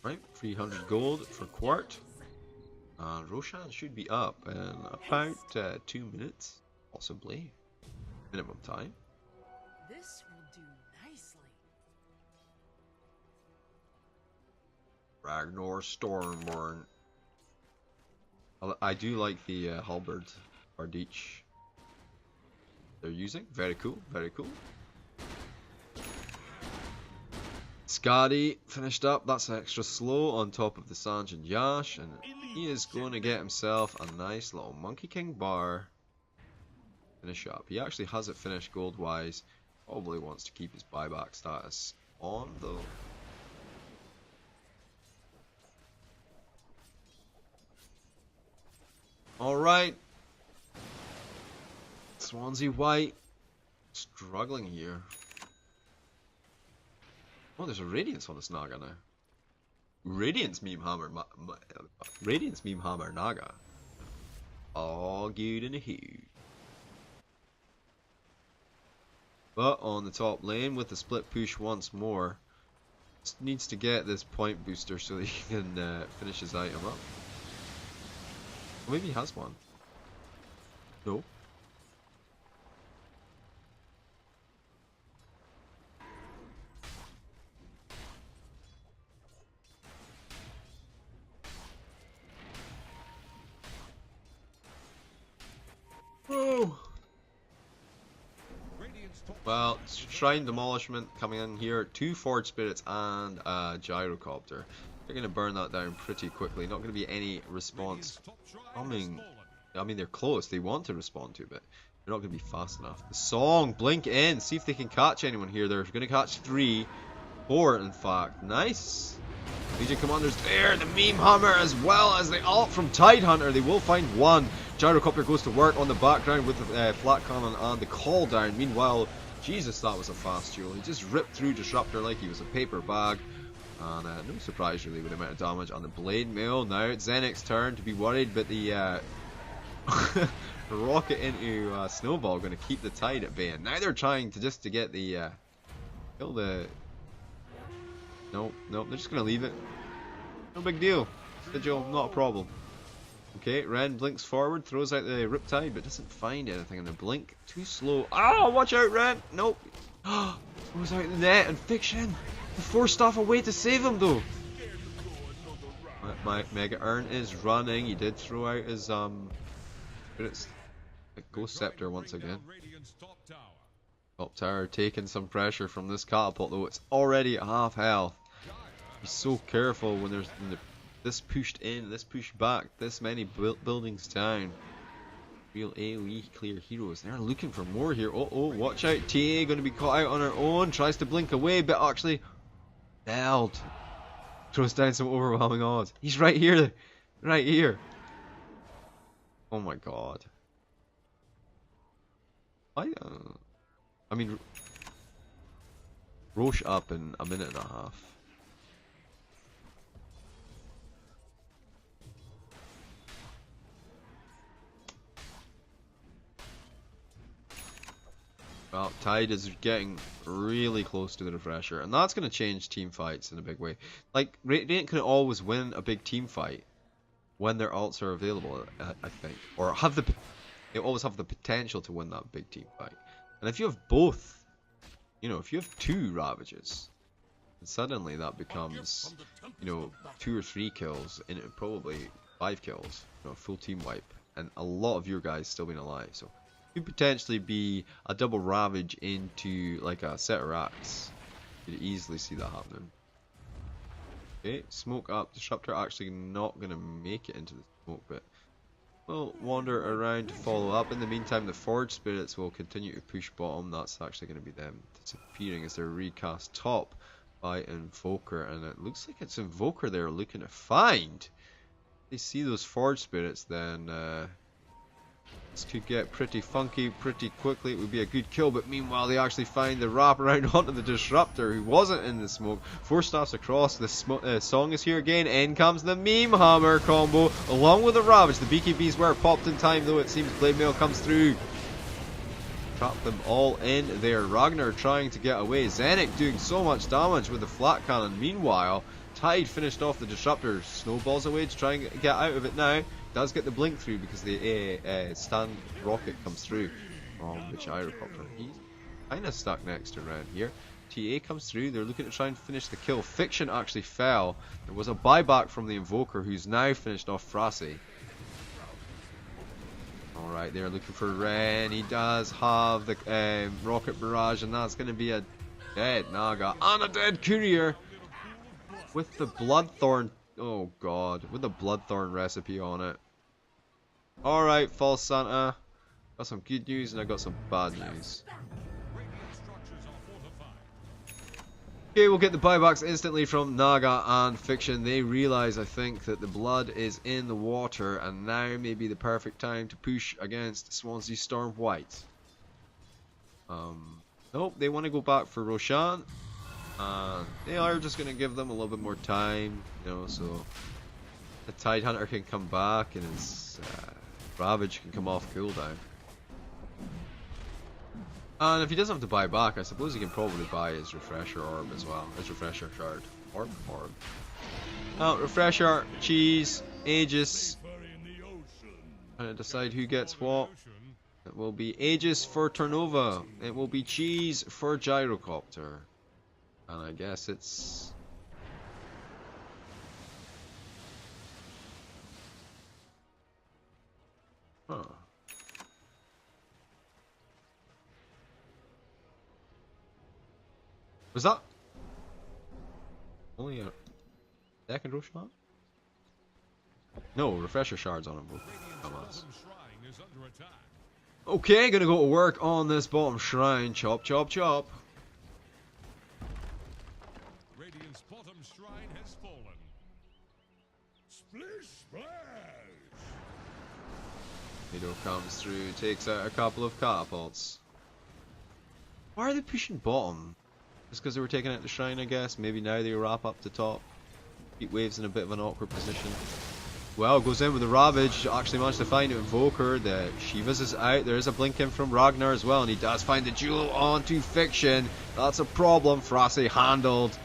Right, 300 gold for Quart. And Roshan should be up in about 2 minutes, possibly. Minimum time.
This will do nicely.
Ragnar Stormborn. I do like the halberd Ardich they're using. Very cool, very cool. Skadi finished up. That's extra slow on top of the Sanj and Yash, and he is going to get himself a nice little Monkey King bar. Finish up. He actually has it finished gold wise. Probably wants to keep his buyback status on though. Alright. Swansea White. Struggling here. Oh, there's a Radiance on this Naga now. Radiance Meme Hammer. Radiance Meme Hammer Naga. All good in a hue. But on the top lane with the split push once more, just needs to get this point booster so that he can finish his item up. Or maybe he has one. No. Oh. Well, Shrine Demolishment coming in here, 2 Forge Spirits and a Gyrocopter. They're going to burn that down pretty quickly, not going to be any response coming. I mean, they're close, they want to respond to it, but they're not going to be fast enough. The Song, blink in, see if they can catch anyone here. They're going to catch 3, 4 in fact. Nice! Legion Commander's there, the Meme Hammer as well as the ult from Tidehunter. They will find one. Gyrocopter goes to work on the background with the Flat Cannon and the call down. Meanwhile, Jesus, that was a fast duel. He just ripped through Disruptor like he was a paper bag. And no surprise really with the amount of damage on the Blade Mail. Now it's Zenix's turn to be worried, but the rocket into Snowball going to keep the Tide at bay. And now they're trying to just to get the kill the. Nope, they're just going to leave it. No big deal. Sigil, not a problem. Okay, Ren blinks forward, throws out the Riptide, but doesn't find anything in the blink. Too slow. Oh, watch out, Ren! Nope. Throws out the net and Fiction. The 4-staff away to save him, though. My Mega Urn is running. He did throw out his it's Ghost Scepter once again. Top tower taking some pressure from this catapult, though it's already at half health. Be so careful when there's this pushed in, this pushed back, this many buildings down. Real AoE clear heroes. They're looking for more here. Oh, watch out. TA going to be caught out on her own. Tries to blink away, but actually nailed. Throws down some overwhelming odds. He's right here. Right here. Oh my god. I mean, Roche up in a minute and a half. Well, Tide is getting really close to the refresher, and that's going to change team fights in a big way. Like, Radiant can always win a big team fight when their ults are available, I think. Or they always have the potential to win that big team fight. And if you have both, you know, if you have 2 Ravages, then suddenly that becomes, you know, 2 or 3 kills, and probably 5 kills, you know, full team wipe. And a lot of your guys still being alive, so could potentially be a double Ravage into like a set of racks. You could easily see that happening. Okay, smoke up. Disruptor actually not going to make it into the smoke, but we'll wander around to follow up. In the meantime, the Forge Spirits will continue to push bottom. That's actually going to be them disappearing as they're recast top by Invoker. And it looks like it's Invoker they're looking to find. If they see those Forge Spirits, then this could get pretty funky pretty quickly. It would be a good kill, but meanwhile they actually find the wraparound onto the Disruptor who wasn't in the smoke. 4 staffs across. The Song is here again. In comes the Meme Hammer combo along with the Ravage. The BKBs were popped in time, though. It seems Blade Mail comes through. Trap them all in there. Ragnar trying to get away. Zenix doing so much damage with the Flat Cannon. Meanwhile, Tide finished off the Disruptor. Snowballs away to try and get out of it now. Does get the blink through because the stand rocket comes through from the Gyrocopter. He's kind of stuck next to around here. TA comes through. They're looking to try and finish the kill. Fiction actually fell. There was a buyback from the Invoker who's now finished off Frassi. Alright, they're looking for Ren. He does have the rocket barrage, and that's going to be a dead Naga and a dead Courier with the Bloodthorn. Oh god, with the Bloodthorn recipe on it. Alright, False Santa. Got some good news and I got some bad news. Okay, we'll get the buybacks instantly from Naga and Fiction. They realise, I think, that the blood is in the water, and now may be the perfect time to push against Swansea Storm White. Nope, they want to go back for Roshan. They are just going to give them a little bit more time, you know, so the Tidehunter can come back and his Ravage can come off cooldown. And if he doesn't have to buy back, I suppose he can probably buy his refresher orb as well. His refresher shard. Orb? Oh, refresher, cheese, Aegis. Trying to decide who gets what. It will be Aegis for Turnova. It will be cheese for Gyrocopter. And I guess it's... Huh. Was that only a second row shot? No, refresher shards on him. Come on. Okay, gonna go to work on this bottom shrine. Chop, chop, chop.
Radiant's bottom shrine has fallen.
Splish splash!
Nito comes through, takes out a couple of catapults. Why are they pushing bottom? Just because they were taking out the shrine, I guess. Maybe now they wrap up the top. Heat Wave's in a bit of an awkward position. Well, goes in with the Ravage. Actually managed to find Invoker. The Shivas is out. There is a blink in from Ragnar as well. And he does find the duel onto Fiction. That's a problem. Frase handled.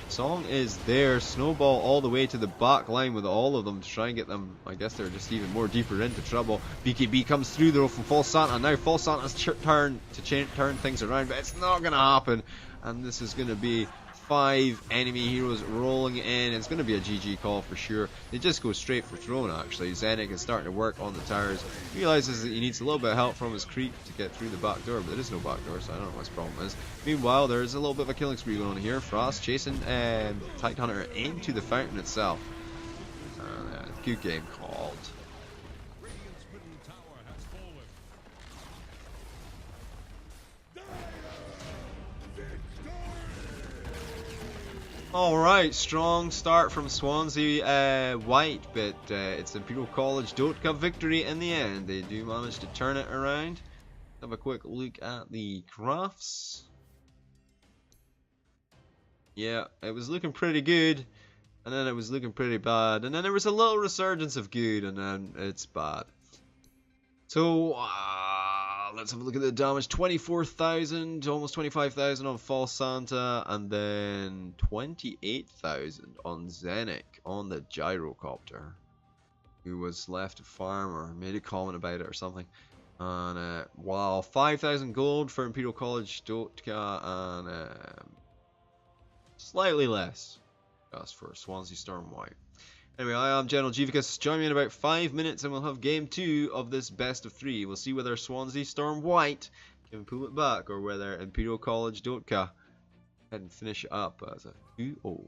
Song is there. Snowball all the way to the back line with all of them to try and get them. I guess they're just even more deeper into trouble. BKB comes through though from False Santa. Now False Santa's turn to turn things around. But it's not going to happen. And this is going to be 5 enemy heroes rolling in. It's going to be a GG call for sure. They just go straight for throne actually. Zenik is starting to work on the towers. Realizes that he needs a little bit of help from his creep to get through the back door, but there is no back door, so I don't know what his problem is. Meanwhile, there's a little bit of a killing spree going on here. Frost chasing Titan Hunter into the fountain itself. Good game called.
Radiant's middle tower has fallen.
Alright, strong start from Swansea White, but it's Imperial College Dotka victory in the end. They do manage to turn it around. Have a quick look at the graphs. Yeah, it was looking pretty good, and then it was looking pretty bad, and then there was a little resurgence of good, and then it's bad. So, let's have a look at the damage. 24,000, almost 25,000 on False Santa, and then 28,000 on Zenik, on the Gyrocopter, who was left to farm or made a comment about it or something. And, wow, 5,000 gold for Imperial College Dotka, and slightly less just for Swansea Storm White. Anyway, I am General Jivicus. Join me in about 5 minutes and we'll have game 2 of this best of 3. We'll see whether Swansea Storm White can pull it back or whether Imperial College Dotka can finish it up as a 2-0.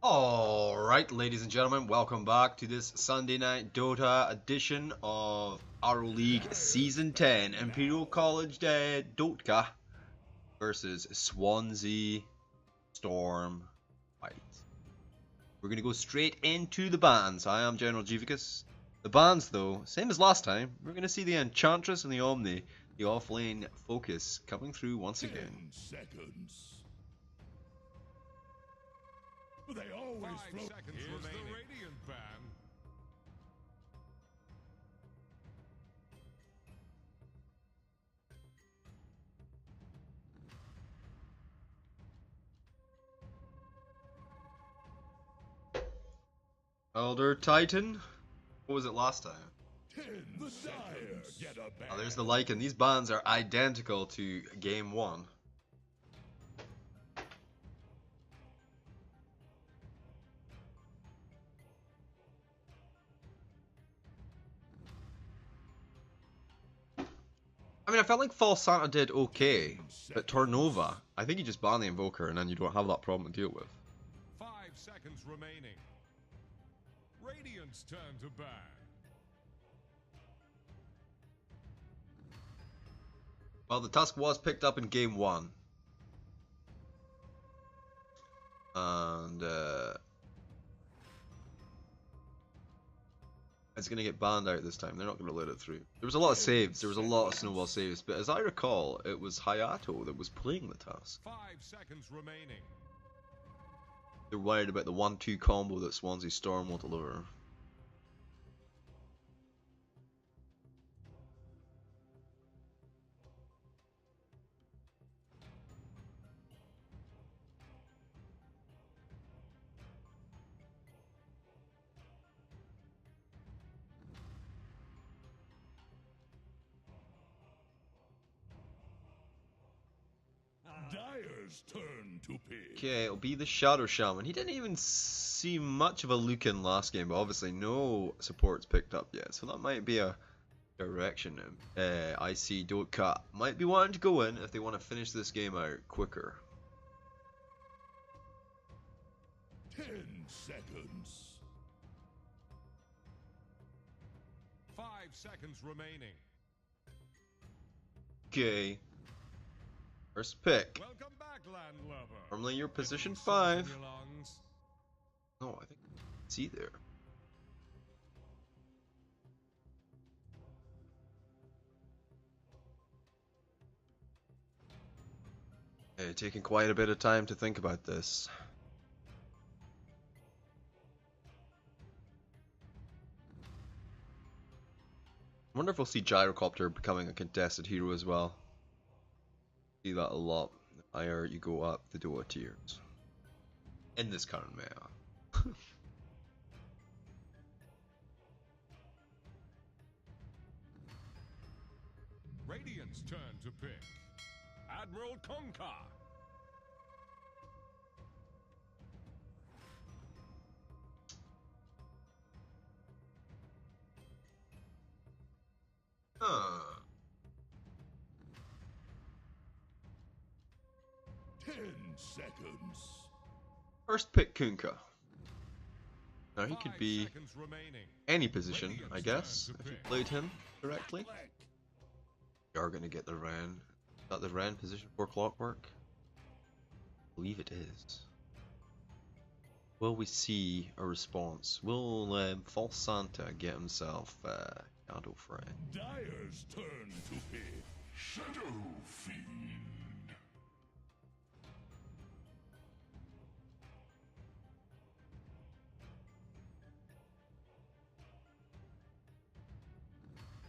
Alright, ladies and gentlemen, welcome back to this Sunday night Dota edition of our League Season 10 Imperial College Dotka versus Swansea Storm White. We're going to go straight into the bans. I am General Jivicus. The bans, though, same as last time. We're going to see the Enchantress and the Omni, the offlane focus, coming through once again.
10 seconds. They always
5
float.
seconds remaining. The Radiant ban.
Elder Titan? What was it last time?
10 the dire get a ban.
Oh, there's the Lycan. These bans are identical to game 1. I mean, I felt like False Santa did okay, but Tornova, I think you just ban the Invoker and then you don't have that problem to deal with.
5 seconds remaining. Radiant's turn to ban.
Well, the Tusk was picked up in game 1. And, it's going to get banned out this time. They're not going to let it through. There was a lot of saves. There was a lot of snowball saves. But as I recall, it was Hayato that was playing the Tusk.
5 seconds remaining.
They're worried about the 1-2 combo that Swansea Storm will deliver.
Dire's turn to pick.
Okay, it'll be the Shadow Shaman. He didn't even see much of a look in last game, but obviously no supports picked up yet, so that might be a direction. I see Dotka might be wanting to go in if they want to finish this game out quicker.
10 seconds.
5 seconds remaining.
Okay. First pick.
Welcome back, landlubber.
Normally you're position
Getting salt in
5.
your lungs.
No, I think it's either. Hey, taking quite a bit of time to think about this. I wonder if we'll see Gyrocopter becoming a contested hero as well. See that a lot. The higher you go up the Dota tiers. In this current meta.
Radiant's turn to pick. Admiral Conker.
Huh.
10 seconds.
First pick Kunkka. Now he
5
could be
seconds remaining.
any position, I
Radiant's
guess,
turn to
if you
pick.
played him correctly. You are gonna get the Ren. Is that the Ren position for Clockwork? I believe it is. Will we see a response? Will False Santa get himself Shadow Friend?
Dire's turn to pick. Shadow Fiend.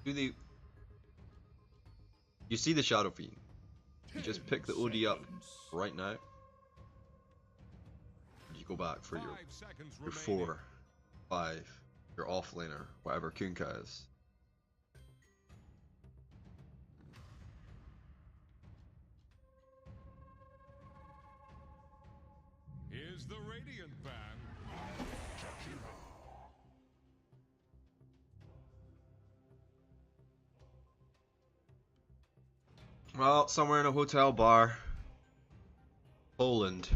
Do they? You see the Shadow Fiend? You just pick the OD up right now. You go back for
5
your
seconds
your
remaining.
4, 5, your offlaner, whatever Kunkka is.
Here's the Radiant ban.
Well, somewhere in a hotel bar. Poland.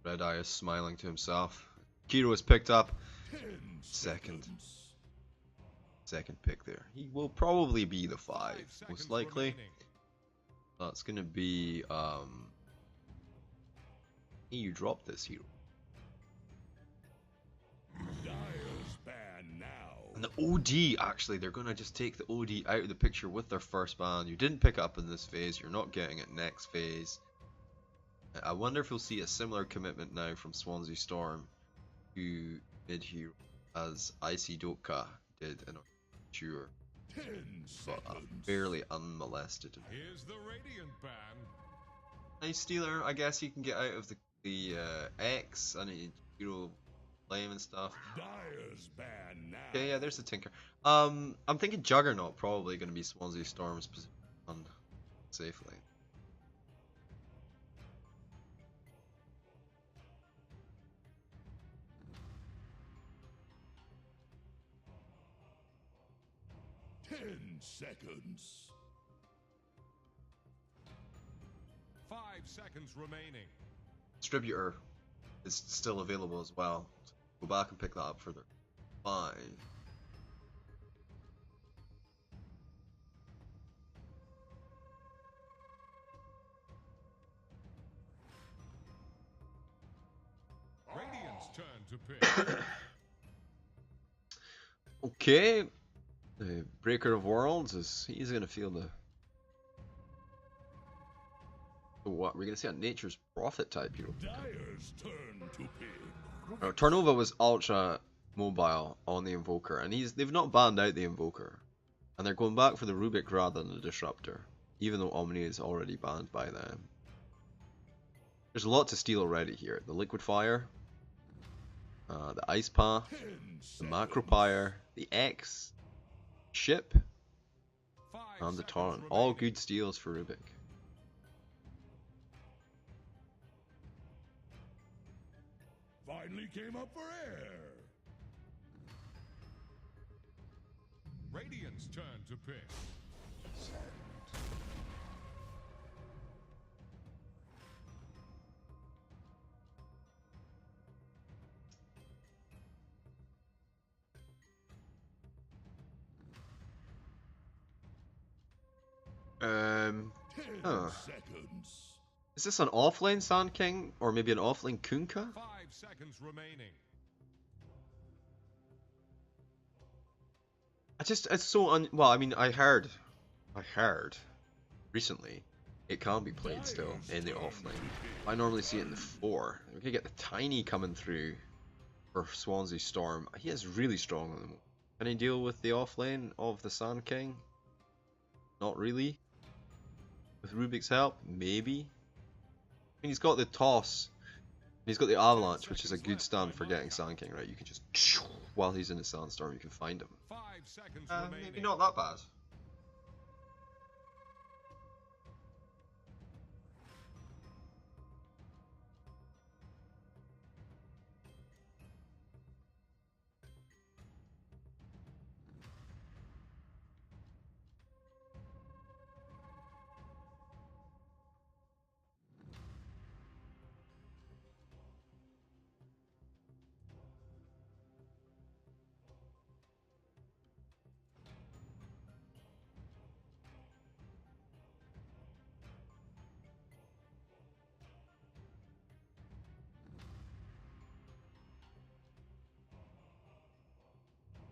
Red Eye is smiling to himself. Kiro is picked up.
10
Second.
seconds.
Second pick there. He will probably be the 5,
5 seconds
most likely.
remaining.
That's gonna be hey, you dropped this hero.
Dire's ban now.
And the OD, actually, they're gonna just take the OD out of the picture with their first ban. You didn't pick up in this phase, you're not getting it next phase. I wonder if we'll see a similar commitment now from Swansea Storm to mid-hero as Icy Dotka did in Sure,
10
but
seconds.
fairly unmolested.
Here's the Radiant ban.
Nice Stealer, I guess you can get out of the X and hero flame and stuff.
Dire's ban now.
Okay, yeah, there's the Tinker. I'm thinking Juggernaut probably going to be Swansea Storm's position on safely.
Seconds.
5 seconds remaining.
Distributor is still available as well. So go back and pick that up for the 5.
Radiant's turn to pick.
Okay, the Breaker of Worlds he's gonna feel the. So what? We're gonna see a Nature's Prophet type hero.
Dire's turn to pick.
Turnover was ultra mobile on the Invoker, and they've not banned out the Invoker, and they're going back for the Rubik rather than the Disruptor, even though Omni is already banned by them. There's a lot to steal already here. The Liquid Fire, the Ice Path,
10
the
seconds.
Macropire, the X, Ship,
5
and the
seconds
Torrent. All
remaining.
good steals for Rubik.
Finally came up for air.
Radiant's turn to pick.
Um,
10
Huh.
seconds.
is this an offlane Sand King or maybe an offlane Kunkka?
5 seconds remaining.
It's so well. I mean, I heard recently it can be played still in the offlane. I normally see it in the 4. We can get the Tiny coming through for Swansea Storm. He is really strong on them. Can he deal with the offlane of the Sand King? Not really. With Rubik's help, maybe. I mean, he's got the toss. And he's got the avalanche, which is a good stand for getting Sand King, right? You can just while he's in the Sandstorm, you can find him.
5 seconds
Maybe
remaining.
not that bad.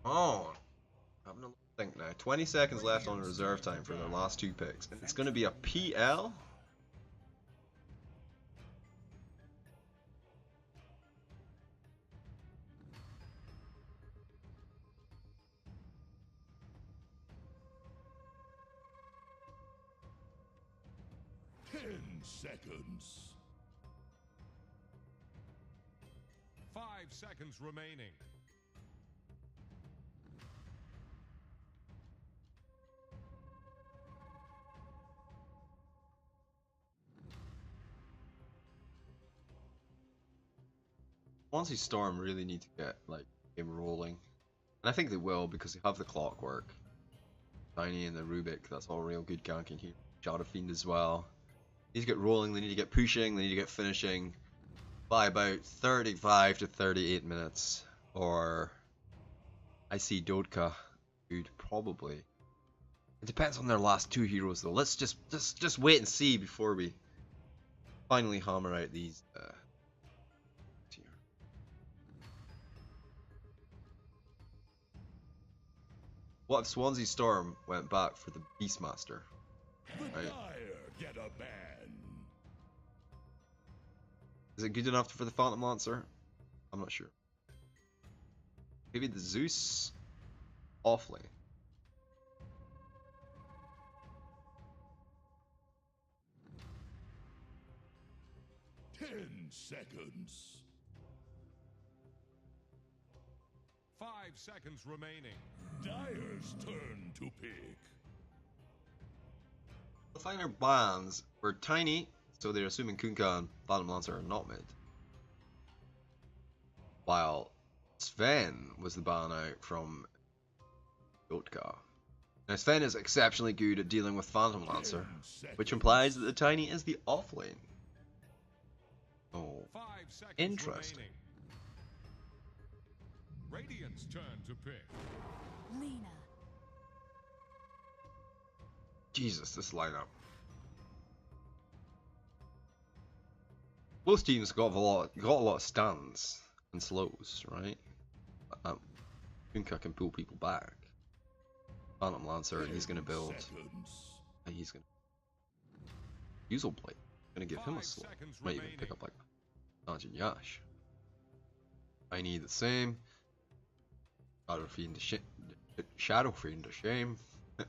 Oh, having a little think now. 20 seconds left on reserve time for their last 2 picks, and it's going to be a PL.
Seconds.
5 seconds remaining.
Swansea Storm really need to get like game rolling, and I think they will because they have the Clockwork, Tiny and the Rubik. That's all real good ganking here. Shadow Fiend as well. They need to get rolling. They need to get pushing. They need to get finishing. by about 35 to 38 minutes. Or I see Dotka, who'd probably. It depends on their last two heroes though. Let's just wait and see before we finally hammer out these. Here. What if Swansea Storm went back for the Beastmaster?
The
Right.
dire get a ban.
Is it good enough for the Phantom Lancer? I'm not sure. Maybe the Zeus offlane.
10 seconds.
5 seconds remaining.
Dire's turn to pick.
The finer bans were tiny, so they're assuming Kunkka and Phantom Lancer are not mid. While Sven was the ban out from Dotka. Now Sven is exceptionally good at dealing with Phantom Lancer, which implies that the tiny is the offlane. Oh,
5 seconds
interesting.
remaining. Radiant's turn to pick.
Lena.
Jesus, this lineup. Both teams got a lot of stands and slows, right? Kunkka can pull people back. Phantom Lancer, he's gonna build. He's gonna Usual Blade. Gonna give him a
5
slow.
seconds
Might even pick up like Najin Yash. I need the same. Shadow Fiend a shame.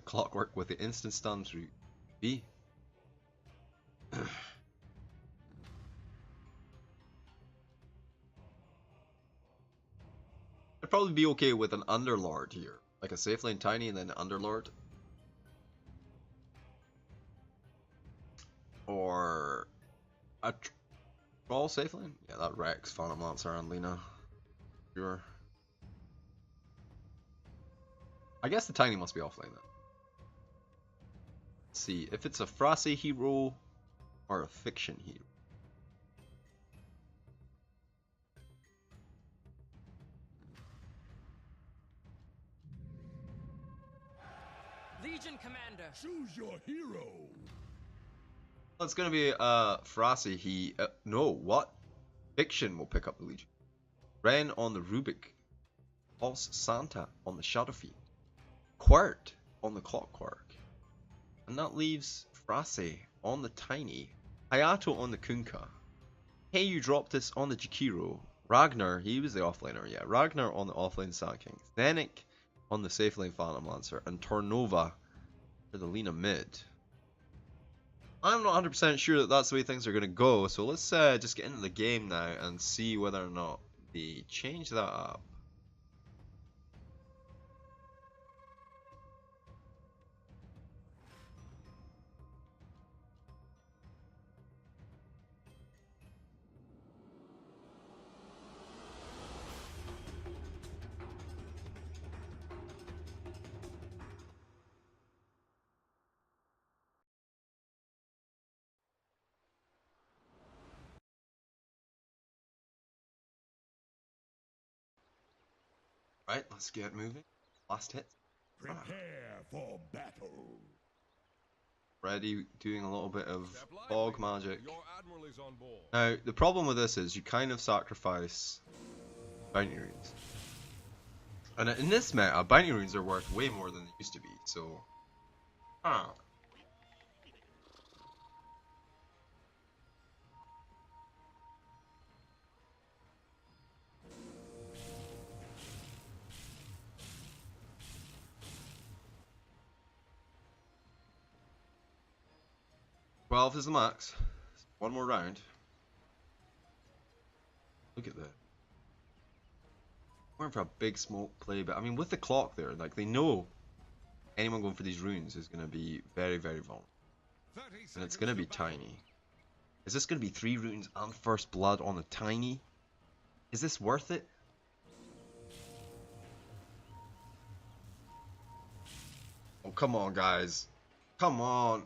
Clockwork with the instant stun through B. I'd probably be okay with an Underlord here. Like a safe lane tiny and then Underlord. Or a Troll safe lane? Yeah, that wrecks Phantom Lancer and Lena. Sure. I guess the tiny must be offlane then. Let's see, if it's a Frase hero or a Fiction hero.
Legion Commander.
Choose your hero.
Well, it's gonna be Frase. No, what? Fiction will pick up the Legion. Ren on the Rubik. False Santa on the Shadow Fiend. Quirt on the Clockwork. And that leaves Frase on the Tiny. Hayato on the Kunkka. Hey, you dropped this on the Jakiro. Ragnar, he was the offlaner, yeah. Ragnar on the offlane Sand King. Thenic on the safe lane Phantom Lancer. And Tornova for the Lena mid. I'm not 100% sure that that's the way things are going to go, so let's just get into the game now and see whether or not they change that up. Right, let's get moving. Last hit.
Prepare for battle.
Ready, doing a little bit of
Step lively.
fog magic.
Your admiral is on board.
Now, the problem with this is you kind of sacrifice bounty runes. And in this meta, bounty runes are worth way more than they used to be, so... Ah. 12 is the max. One more round. Look at that. Going for a big smoke play, but I mean with the clock there, like they know anyone going for these runes is going to be very, very vulnerable. And it's going to be tiny. Is this going to be 3 runes and first blood on the tiny? Is this worth it? Oh, come on, guys. Come on.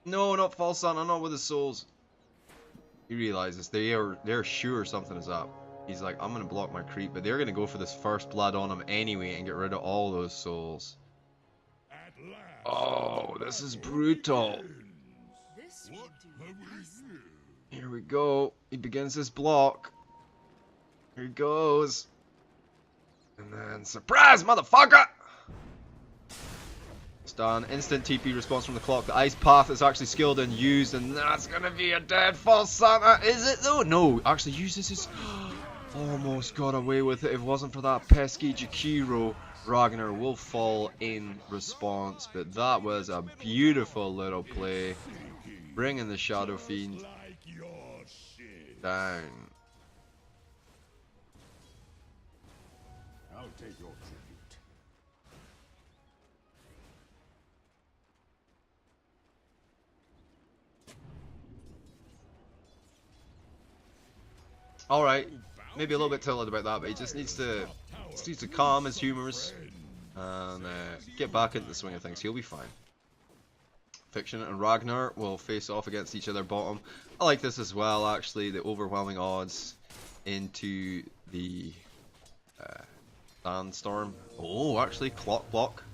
No, not false Santa, not with the souls. He realizes they're sure something is up. He's like, I'm gonna block my creep, but they're gonna go for this first blood on him anyway and get rid of all those souls.
At last,
Oh, this is brutal.
This will do nicely.
Here we go. He begins his block. Here he goes. And then surprise, motherfucker! Stun, instant TP response from the clock. The ice path is actually skilled and used, and that's gonna be a dead false Santa. Is it though? No, actually uses his. Almost got away with it. If it wasn't for that pesky Jakiro, Ragnar will fall in response. But that was a beautiful little play, bringing the Shadow Fiend
like your shit.
down.
I'll take your tribute.
Alright, maybe a little bit tilted about that, but he just needs to calm his humours and get back into the swing of things. He'll be fine. Fiction and Ragnar will face off against each other bottom. I like this as well, actually, the overwhelming odds into the Sandstorm. Oh, actually, Clock Block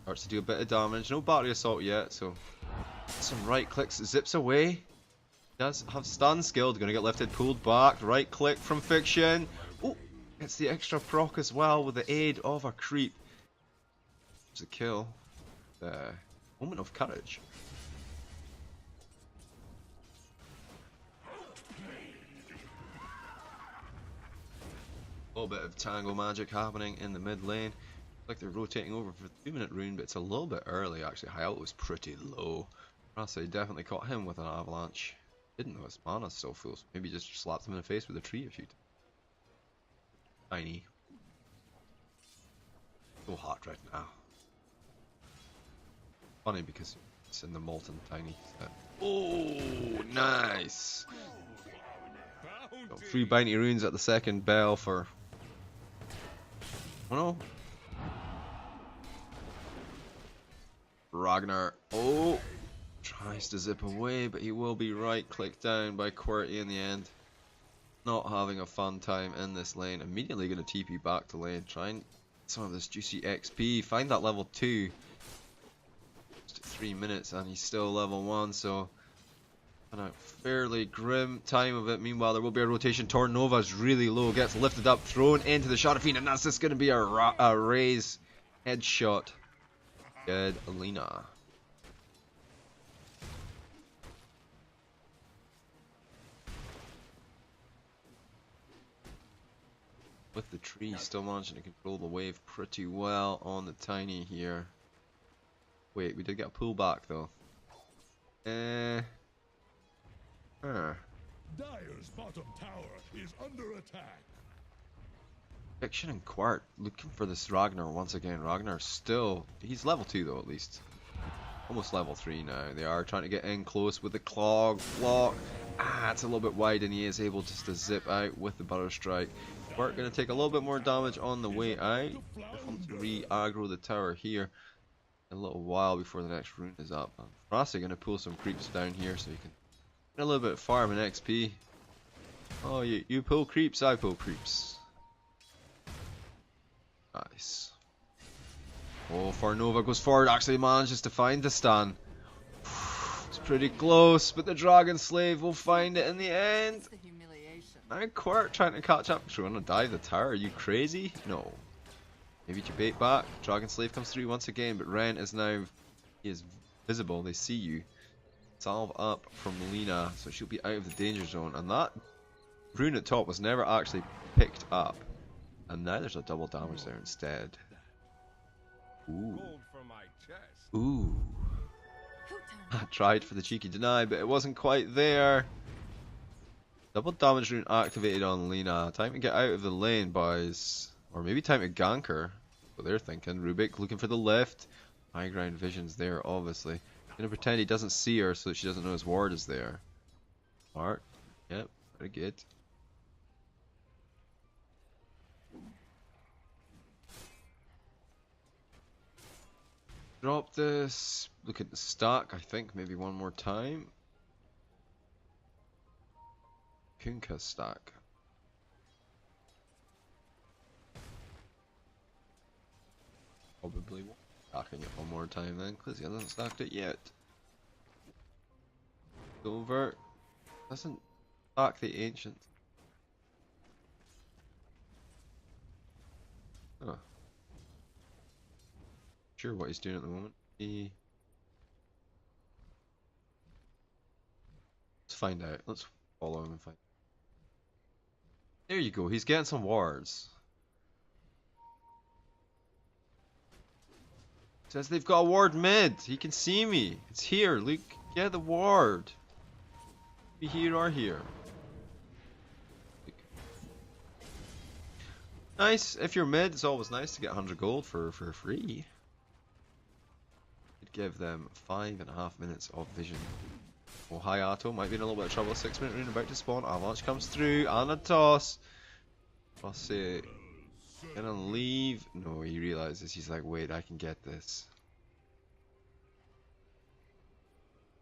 starts to do a bit of damage. No battery assault yet, so some right clicks, zips away. Does have stun skilled, gonna get lifted, pulled back, right click from Fiction. Oh, gets the extra proc as well with the aid of a creep. It's a kill. Moment of courage. A little bit of tango magic happening in the mid lane. Looks like they're rotating over for the 2-minute rune, but it's a little bit early actually. Hayao was pretty low. Rasa definitely caught him with an avalanche. Didn't know his mana's so full, so maybe just slapped him in the face with a tree a few times. Tiny. So hot right now. Funny because it's in the molten tiny set. Oh, nice! Got 3 bounty runes at the second bell for. Oh no! Ragnar. Oh! Tries to zip away, but he will be right clicked down by QWERTY in the end. Not having a fun time in this lane. Immediately going to TP back to lane. Try and get some of this juicy XP. Find that level 2. Just at 3 minutes and he's still level 1, so a fairly grim time of it. Meanwhile, there will be a rotation. Tornova's really low, gets lifted up, thrown into the Shadow Fiend, and that's just going to be a raise headshot. Good, Alina. With the tree, still managing to control the wave pretty well on the tiny here. Wait, we did get a pullback though.
Dyer's bottom tower is under attack.
Fiction and Quart looking for this Ragnar once again. Ragnar still, he's level 2 though at least. Almost level 3 now. They are trying to get in close with the clog block. It's a little bit wide and he is able just to zip out with the Butter Strike. Quart going to take a little bit more damage on the way out. To re-aggro the tower here a little while before the next rune is up. Frosty going to pull some creeps down here so you can get a little bit of farm and XP. Oh, you pull creeps, I pull creeps. Nice. Oh, Farnova goes forward, actually manages to find the stun. It's pretty close, but the Dragon Slave will find it in the end.
It's the humiliation.
Now Quart trying to catch up. Trying to dive the tower. Are you crazy? No. Maybe to bait back. Dragon Slave comes through once again, but Ren is now, he is visible. They see you. Salve up from Lena, so she'll be out of the danger zone. And that rune at top was never actually picked up. And now there's a double damage there instead. Ooh. Ooh. I tried for the cheeky deny, but it wasn't quite there. Double damage rune activated on Lena. Time to get out of the lane, boys. Or maybe time to gank her. What they're thinking. Rubik looking for the lift. High ground vision's there, obviously. Gonna pretend he doesn't see her so that she doesn't know his ward is there. Smart. Yep, very good. Drop this. Look at the stack, I think, maybe one more time. Kunkka stack. Probably stacking it one more time then, because he hasn't stacked it yet. Over. Doesn't stack the ancient. Huh. Sure what he's doing at the moment. Let's find out. Let's follow him and find. There you go. He's getting some wards. Says they've got a ward mid. He can see me. It's here. Luke, get the ward. Be here or here. Nice. If you're mid, it's always nice to get 100 gold for free. Could give them 5.5 minutes of vision. Oh, Hayato might be in a little bit of trouble. 6-minute rune about to spawn. Avalanche comes through and a toss. I'll say, gonna leave. No, he realizes. He's like, wait, I can get this.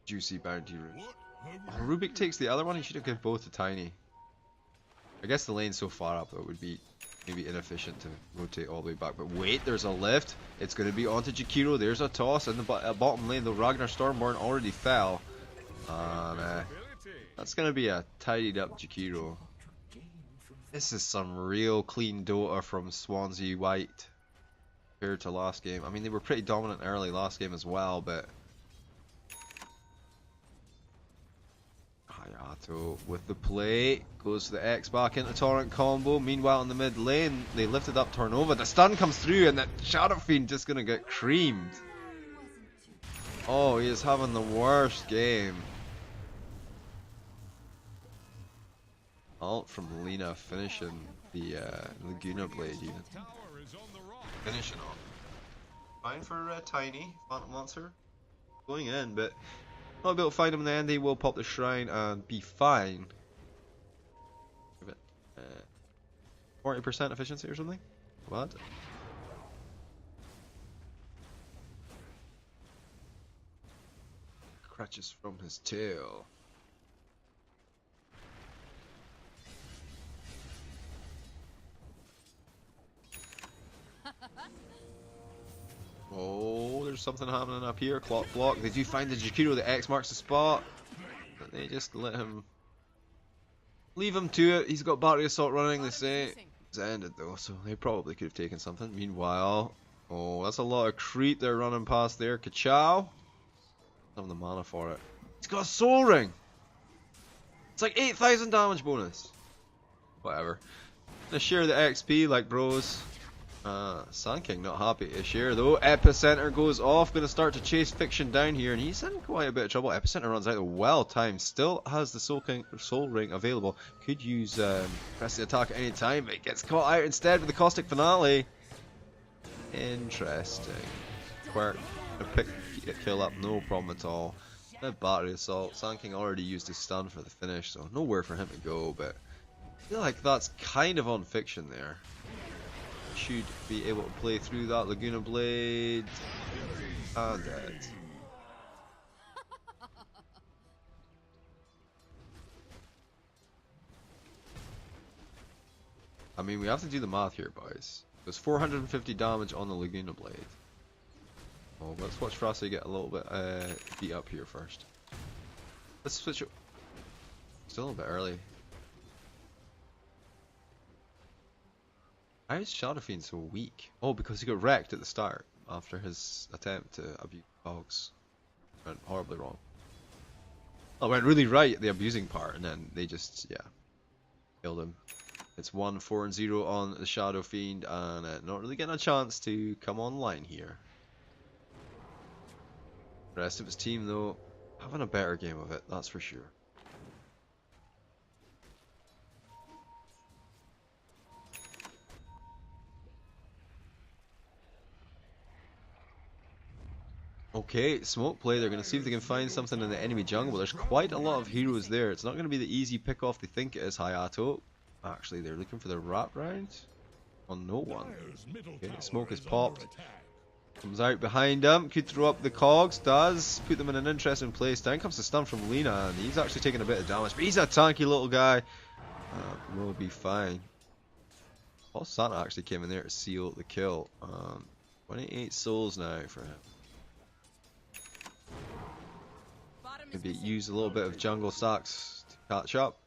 Juicy bounty rune. Oh, Rubik takes the other one. He should have given both to Tiny. I guess the lane's so far up that it would be maybe inefficient to rotate all the way back. But wait, there's a lift. It's going to be onto Jakiro. There's a toss in the bottom lane. The Ragnar Stormborn already fell. And that's going to be a tidied up Jakiro. This is some real clean Dota from Swansea White compared to last game. I mean, they were pretty dominant early last game as well, but Hayato with the play goes to the X back into Torrent combo. Meanwhile, in the mid lane, they lifted up Tornova. The stun comes through, and that Shadow Fiend just gonna get creamed. Oh, he is having the worst game. Ult from Lina finishing the Laguna Blade even. Finishing off. Fine for Tiny, Phantom Lancer. Going in, but not able to find him in the end. He will pop the shrine and be fine. Give it 40% efficiency or something. What? Crutches from his tail. Oh, there's something happening up here. Clock block. They do find the Jakiro. The X marks the spot. But they just let him. Leave him to it. He's got battery assault running. They say it's ended though, so they probably could have taken something. Meanwhile, oh, that's a lot of creep they're running past there. Kachow. Have the mana for it. He's got a soul ring. It's like 8,000 damage bonus. Whatever. Gonna share the XP like bros. Sun King not happy to share though. Epicenter goes off, gonna start to chase Fiction down here, and he's in quite a bit of trouble. Epicenter runs out well timed, still has the soul ring available. Could use press the attack at any time, but it gets caught out instead with the caustic finale. Interesting. Quirk gonna pick the kill up, no problem at all. No battery assault. Sun King already used his stun for the finish, so nowhere for him to go, but I feel like that's kind of on Fiction there. Should be able to play through that Laguna Blade and dead. I mean, we have to do the math here, boys. There's 450 damage on the Laguna Blade. Oh, let's watch Frosty get a little bit beat up here first. Let's switch it. Still a bit early. How is Shadow Fiend so weak? Oh, because he got wrecked at the start after his attempt to abuse dogs. Went horribly wrong. Oh, went really right at the abusing part, and then they just, yeah, killed him. It's 1-4-0 on the Shadow Fiend, and not really getting a chance to come online here. The rest of his team, though, having a better game of it, that's for sure. Okay, smoke play. They're going to see if they can find something in the enemy jungle. There's quite a lot of heroes there. It's not going to be the easy pick off they think it is, Hayato. Actually, they're looking for the wrap round on no one. Okay, smoke is popped. Comes out behind him. Could throw up the cogs. Does put them in an interesting place. Down comes the stun from Lina, and he's actually taking a bit of damage. But he's a tanky little guy. We'll be fine. Paul Santa actually came in there to seal the kill. 28 souls now for him. Maybe use a little bit of jungle stacks to catch up.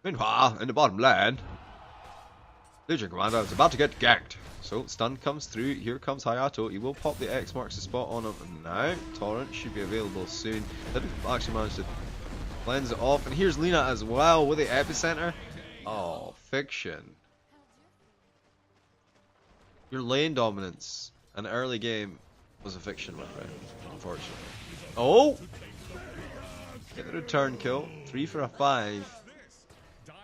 Meanwhile, in the bottom lane, Legion Commander is about to get ganked. So, stun comes through. Here comes Hayato. He will pop the X marks the spot on him now. Torrent should be available soon. Didn't actually manage to cleanse it off. And here's Lina as well with the epicenter. Oh, fiction. Your lane dominance in the early game was a fiction, my friend. Unfortunately. Oh! Get the return kill. 3 for a 5.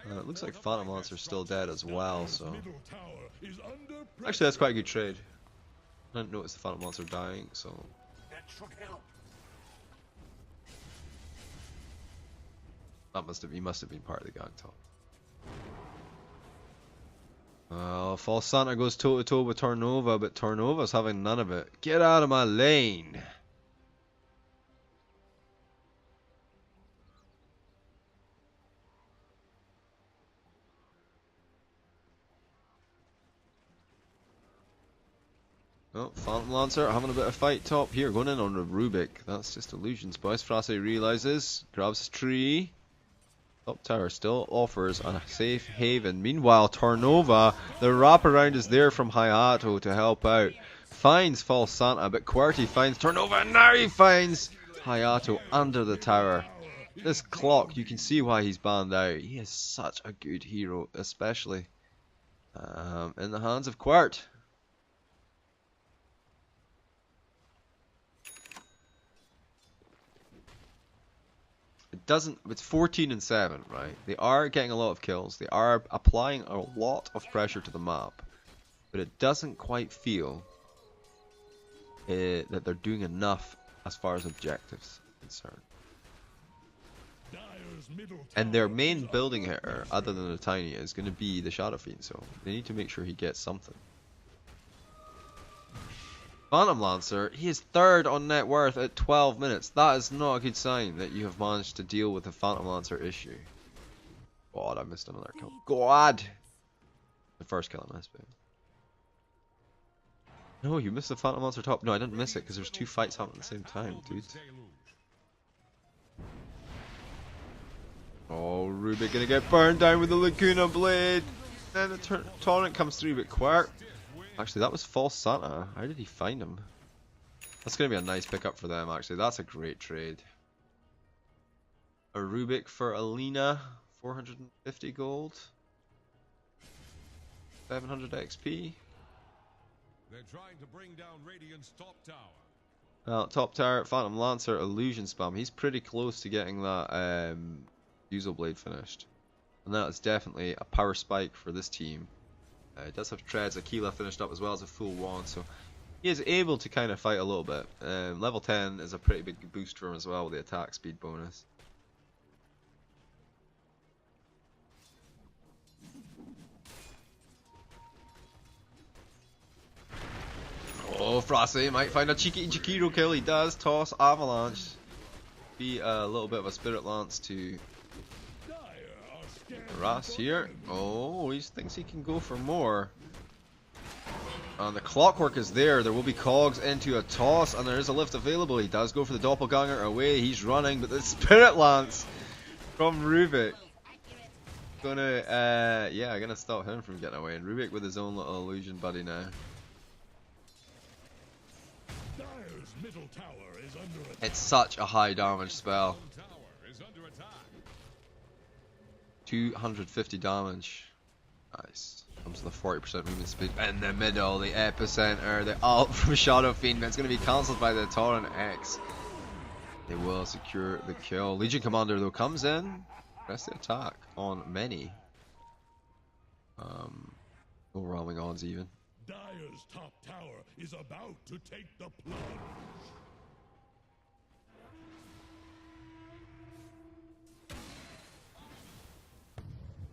It looks like Phantom Lancer's still dead as well, so... Actually, that's quite a good trade. I didn't notice the Phantom Lancer dying, so... He must have been part of the gang top. False Santa goes toe to toe with Tornova, but Tornova's having none of it. Get out of my lane! Oh, Phantom Lancer having a bit of fight top here, going in on the Rubik. That's just illusions, boys. Frase realizes, grabs his tree. Top tower still offers a safe haven. Meanwhile, Tornova, the wraparound is there from Hayato to help out. Finds False Santa, but QWERTY finds Tornova, and now he finds Hayato under the tower. This clock, you can see why he's banned out. He is such a good hero, especially in the hands of QWERTY. It's 14 and 7, right? They are getting a lot of kills. They are applying a lot of pressure to the map, but it doesn't quite feel that they're doing enough as far as objectives are concerned. And their main building hitter, other than the Tiny, is going to be the Shadow Fiend, so they need to make sure he gets something. Phantom Lancer, he is third on net worth at 12 minutes. That is not a good sign that you have managed to deal with the Phantom Lancer issue. God, I missed another kill. God! The first kill I missed, babe. No, you missed the Phantom Lancer top. No, I didn't miss it because there's 2 fights happening at the same time, dude. Oh, Rubik gonna get burned down with the Lacuna Blade. Then the Torrent comes through, but QWERTY. Actually, that was False Santa. How did he find him? That's going to be a nice pickup for them, actually. That's a great trade. A Rubik for Alina. 450 gold. 700 XP.
They're trying to bring down Radiant's top tower.
Well, top tower, Phantom Lancer, Illusion Spam. He's pretty close to getting that Fusel Blade finished. And that is definitely a power spike for this team. It does have treads. Aquila finished up as well as a full wand, so he is able to kind of fight a little bit. Level 10 is a pretty big boost for him as well with the attack speed bonus. Oh, Frase might find a cheeky Jakiro kill. He does toss Avalanche. Be a little bit of a Spirit Lance to Ras here. Oh, he thinks he can go for more. And the clockwork is there. There will be cogs into a toss, and there is a lift available. He does go for the doppelganger away. He's running, but the Spirit Lance from Rubik gonna stop him from getting away. And Rubik with his own little illusion buddy now. It's such a high damage spell. 250 damage. Nice. Comes with a 40% movement speed. In the middle, the epicenter, the ult from Shadow Fiend. That's going to be cancelled by the Torrent X. They will secure the kill. Legion Commander, though, comes in. Press the attack on many. Overwhelming odds, even.
Dire's top tower is about to take the plunge.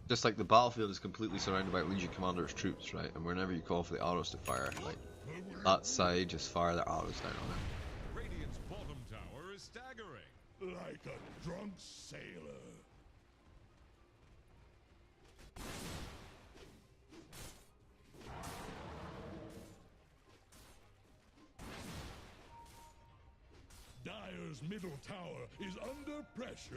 Just like the battlefield is completely surrounded by Legion Commander's troops, right? And whenever you call for the arrows to fire, like, that side, just fire their arrows down on it.
Radiant's bottom tower is staggering.
Like a drunk sailor. Dire's middle tower is under pressure.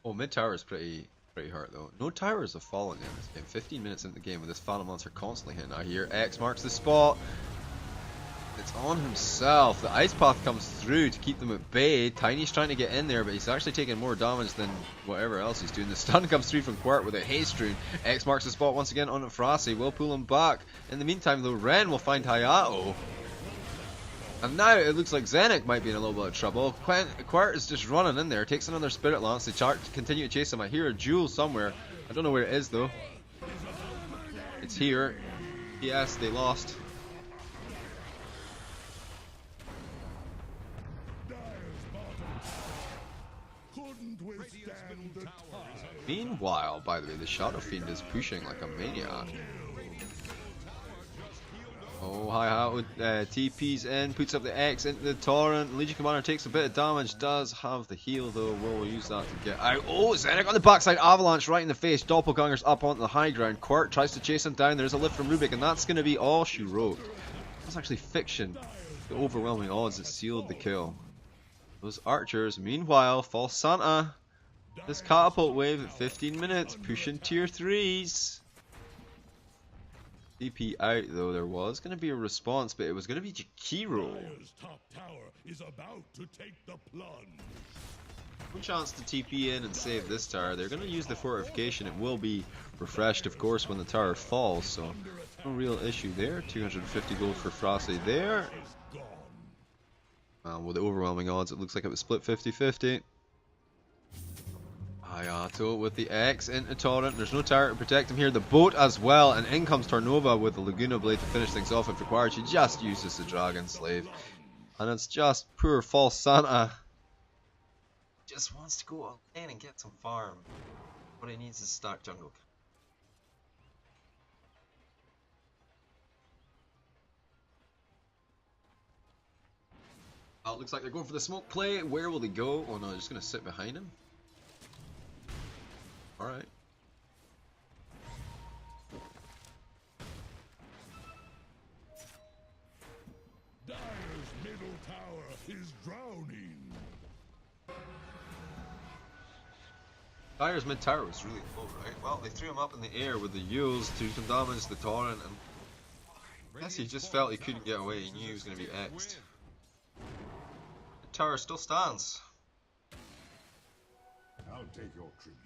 Oh, mid tower is pretty hurt though. No towers have fallen in this game. 15 minutes into the game with this Phantom Monster constantly hitting. I hear X marks the spot. It's on himself. The ice path comes through to keep them at bay. Tiny's trying to get in there, but he's actually taking more damage than whatever else he's doing. The stun comes through from Quart with a haste rune. X marks the spot once again on Frasi. Will pull him back. In the meantime, though, Ren will find Hayato. And now it looks like Zenek might be in a little bit of trouble. Quart is just running in there, takes another Spirit Lance. They continue to chase him. I hear a jewel somewhere. I don't know where it is though. It's here. Yes, they lost. Meanwhile, by the way, the Shadow Fiend is pushing like a maniac. Oh, Hayato TP's in, puts up the X into the Torrent. Legion Commander takes a bit of damage, does have the heal though. Will use that to get out. Oh, Zenek on the backside, Avalanche right in the face. Doppelganger's up onto the high ground. Quart tries to chase him down. There's a lift from Rubik, and that's going to be all she wrote. That's actually fiction. The overwhelming odds that sealed the kill. Those archers, meanwhile, False Santa. This catapult wave at 15 minutes, pushing tier 3s. DP out though, there was going to be a response, but it was going to be Jakiro.
Dire's top tower is about to take the plunge.
No chance to TP in and save this tower. They're going to use the fortification. It will be refreshed, of course, when the tower falls, so no real issue there. 250 gold for Frasi there. With the overwhelming odds, it looks like it was split 50-50. Hayato with the X into Torrent. There's no tower to protect him here. The boat as well, and in comes Tarnova with the Laguna Blade to finish things off if required. She just uses the Dragon Slave, and it's just poor False Santa. Just wants to go all in and get some farm. What he needs is stack jungle. Oh, it looks like they're going for the smoke play. Where will they go? Oh no, they're just going to sit behind him. Alright.
Dire's middle tower is drowning.
Dire's mid tower was really low, right? Well, they threw him up in the air with the Yules to do some damage to the Torrent, and I guess he just felt he couldn't get away. He knew he was going to be X'd. The tower still stands.
I'll take your tribute.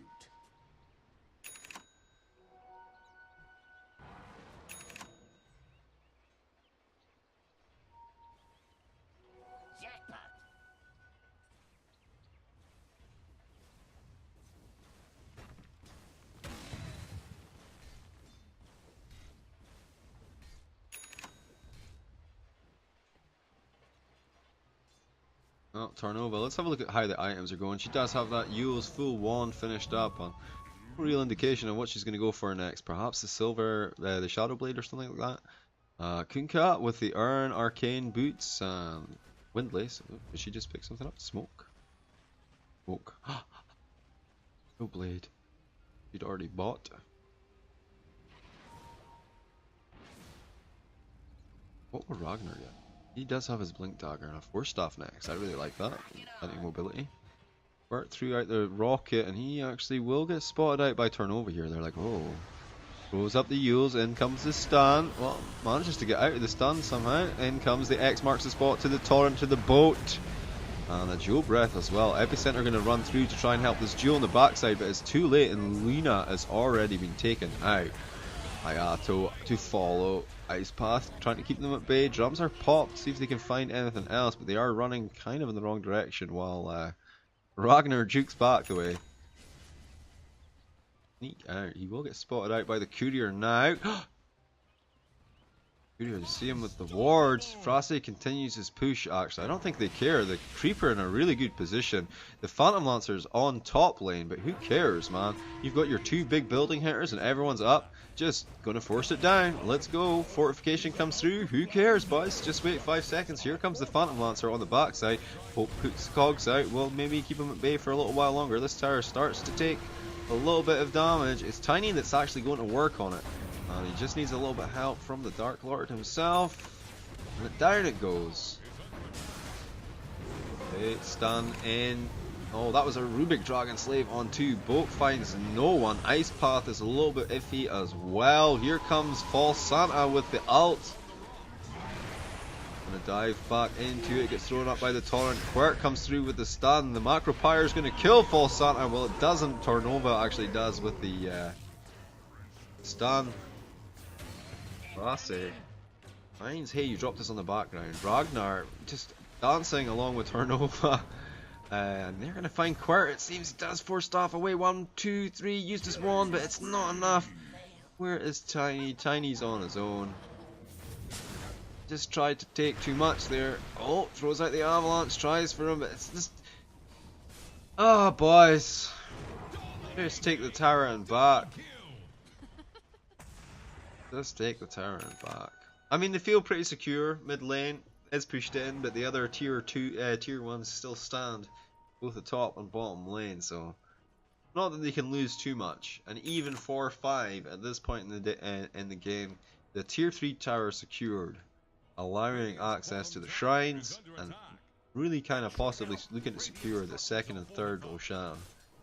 Oh, Tarnova. Let's have a look at how the items are going. She does have that Yule's full wand finished up on. No real indication of what she's going to go for next. Perhaps the silver, the Shadow Blade or something like that. Kunkka with the Urn, Arcane Boots, Windlace. Did she just pick something up? Smoke. Smoke. No blade. She'd already bought. What were Ragnar yet? He does have his Blink Dagger and a Force Staff next. I really like that. Adding mobility. Bert threw out the rocket and he actually will get spotted out by Tarnova here. They're like, oh. Throws up the Yules, in comes the stun. Well, manages to get out of the stun somehow. In comes the X marks the spot to the Torrent, to the boat. And a Jewel Breath as well. Epicenter going to run through to try and help this Jewel on the backside, but it's too late and Luna has already been taken out. Hayato to follow. Ice Path trying to keep them at bay. Drums are popped, see if they can find anything else, but they are running kind of in the wrong direction while Ragnar jukes back the way. Sneak out. He will get spotted out by the courier now. You see him with the wards. Frase continues his push, actually. I don't think they care. The Creeper in a really good position. The Phantom Lancer's on top lane, but who cares, man? You've got your two big building hitters and everyone's up. Just gonna force it down. Let's go. Fortification comes through. Who cares, boys? Just wait 5 seconds. Here comes the Phantom Lancer on the backside. Pope puts cogs out. Well, maybe keep him at bay for a little while longer. This tower starts to take a little bit of damage. It's Tiny that's actually going to work on it. And he just needs a little bit of help from the Dark Lord himself. And down it goes. Okay, stand in. Oh, that was a Rubik Dragon Slave on 2. Boat finds no one. Ice Path is a little bit iffy as well. Here comes False Santa with the ult. Gonna dive back into it. Gets thrown up by the Torrent. Quirk comes through with the stun. The Macro Pyre is gonna kill False Santa. Well, it doesn't. Tornova actually does with the stun. Frase finds, hey, you dropped this on the background. Ragnar just dancing along with Tornova. And they're going to find Quirk. It seems he does 4 staff away. 1, 2, 3. Used his wand, but it's not enough. Where is Tiny? Tiny's on his own. Just tried to take too much there. Oh, throws out the avalanche. Tries for him, but it's just... Oh, boys. Just take the tower and back. Just take the tower and back. I mean, they feel pretty secure. Mid lane is pushed in, but the other tier 1s still stand, both the top and bottom lane. So, not that they can lose too much. And even 4-5 at this point in the game, the tier 3 tower is secured, allowing access to the shrines and really kind of possibly looking to secure the 2nd and 3rd Roshan.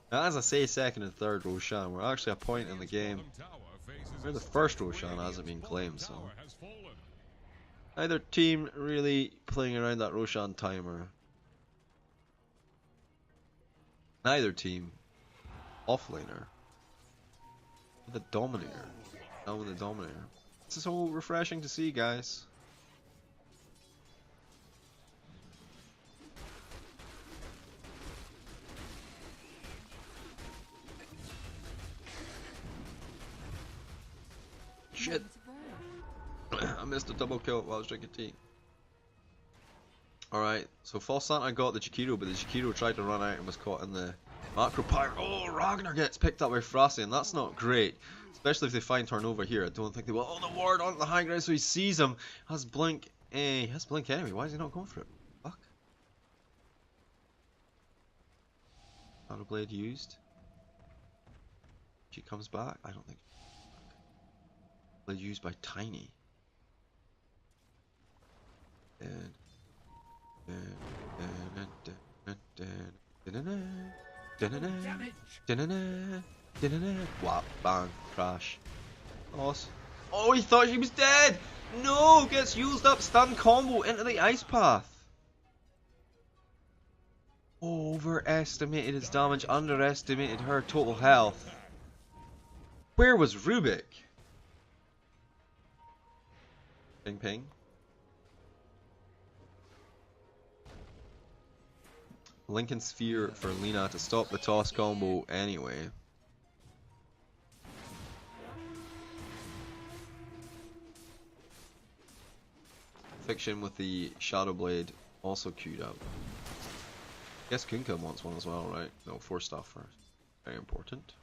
Now, as I say, 2nd and 3rd Roshan, we're actually a point in the game where the 1st Roshan hasn't been claimed, so neither team really playing around that Roshan timer. Neither team offlaner with a Dominator. Now with a Dominator. This is so refreshing to see, guys. Shit. I missed a double kill while I was drinking tea. Alright, so False Santa got the Chikiro, but the Chikiro tried to run out and was caught in the Macro Pyre. Oh, Ragnar gets picked up by Frase, and that's not great. Especially if they find Tornova here. I don't think they will. Oh, the ward on the high ground, so he sees him. Has Blink. He has Blink anyway. Why is he not going for it? Fuck. Shadow Blade used. She comes back. I don't think. Blade used by Tiny. Whap, bang, crash. Loss. Oh, he thought he was dead! No! Gets used up, stun combo into the ice path. Overestimated his damage, underestimated her total health. Where was Rubik? Ping ping. Lincoln Sphere for Lina to stop the toss combo anyway. Fiction with the Shadow Blade also queued up. Guess Kunkka wants one as well, right? No, 4 stuff first. Very important.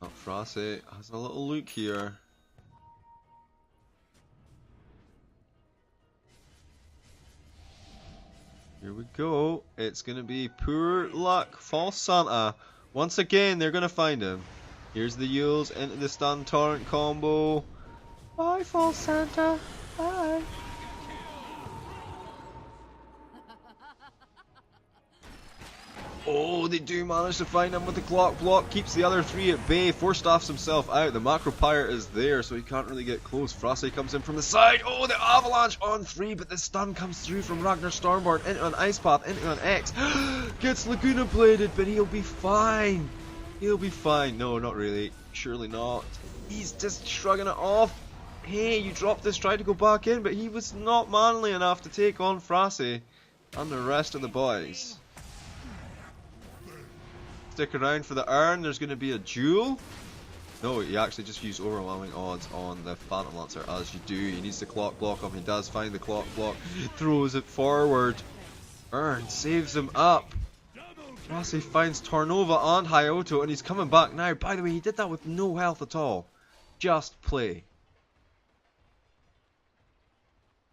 Oh, Frase has a little look here. Here we go. It's gonna be poor luck. False Santa. Once again, they're gonna find him. Here's the Yules into the stun torrent combo. Bye, False Santa. Bye. Oh, they do manage to find him with the clock block. Keeps the other 3 at bay. 4-staffs himself out. The Macro Pyre is there, so he can't really get close. Frase comes in from the side. Oh, the avalanche on 3, but the stun comes through from Ragnar Stormborn into an Ice Path, into an X. Gets Laguna bladed, but he'll be fine. He'll be fine. No, not really. Surely not. He's just shrugging it off. Hey, you dropped this, tried to go back in, but he was not manly enough to take on Frase and the rest of the boys. Stick around for the urn. There's going to be a duel. No, he actually just used overwhelming odds on the Phantom Lancer, as you do. He needs the clock block him. He does find the clock block. Throws it forward. Urn saves him up. Rossi finds Tornova and Hyoto, and he's coming back now. By the way, he did that with no health at all. Just play.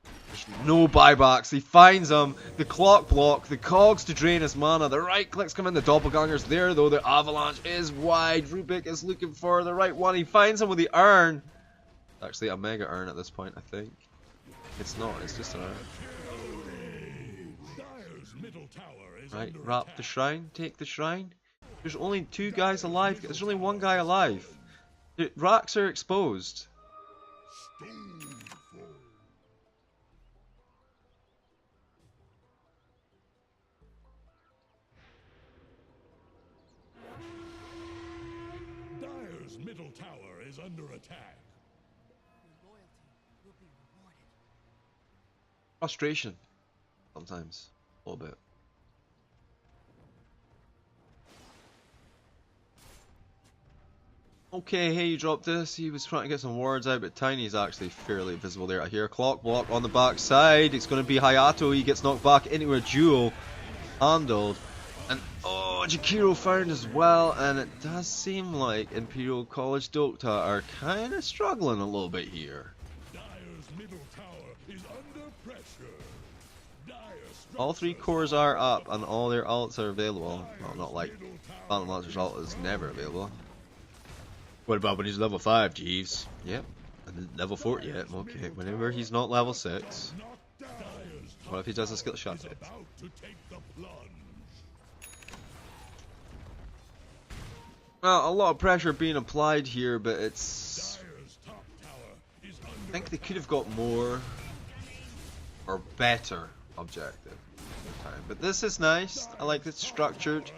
There's no buybacks. He finds him. The clock block. The cogs to drain his mana. The right clicks come in. The doppelganger's there though. The avalanche is wide. Rubik is looking for the right one. He finds him with the urn. Actually, a mega urn at this point, I think. It's not. It's just an urn. Right, wrap the shrine. Take the shrine. There's only 2 guys alive. There's only 1 guy alive. The racks are exposed.
Dire's middle tower is under attack.
Your loyalty will be rewarded.
Frustration. Sometimes. A little bit. Okay, hey, you dropped this. He was trying to get some words out, but Tiny's actually fairly visible there. I hear a clock block on the back side. It's going to be Hayato. He gets knocked back into a duel. Handled. And, oh, Jakiro found as well. And it does seem like Imperial College Dota are kind of struggling a little bit here.
Dire's middle tower is under pressure.
All 3 cores are up, and all their ults are available. Well, not like Phantom Lancer's ult is never available. What about when he's level 5, Jeeves? Yep. And level 4 yet. Okay, whenever he's not level 6. What if he does a skill shot hit? Well, a lot of pressure being applied here, but it's... I think they could have got more or better objective time. But this is nice. I like it structured.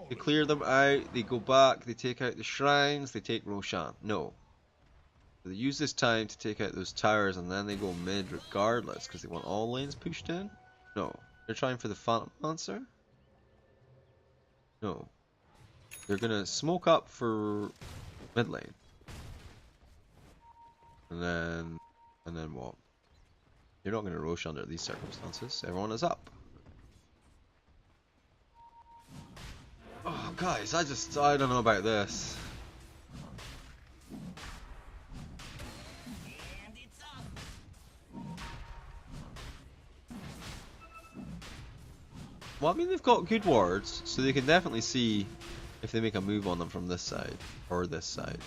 They clear them out, they go back, they take out the shrines, they take Roshan. No. They use this time to take out those towers and then they go mid regardless because they want all lanes pushed in? No. They're trying for the Phantom Lancer? No. They're gonna smoke up for mid lane. And then what? You're not gonna Roshan under these circumstances. Everyone is up. Oh, guys, I don't know about this. Well, I mean, they've got good wards, so they can definitely see if they make a move on them from this side, or this side.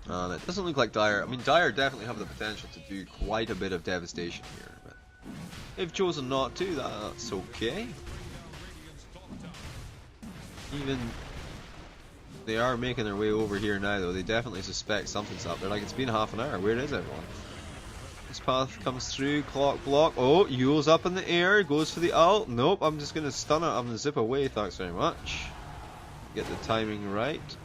And it doesn't look like Dire. I mean, Dire definitely have the potential to do quite a bit of devastation here, but they've chosen not to, that's okay. Even they are making their way over here now though, they definitely suspect something's up. They're like, it's been half an hour, where is everyone? This path comes through, clock block, oh, Yule's up in the air, goes for the ult, nope, I'm just gonna stun it, I'm gonna zip away, thanks very much. Get the timing right.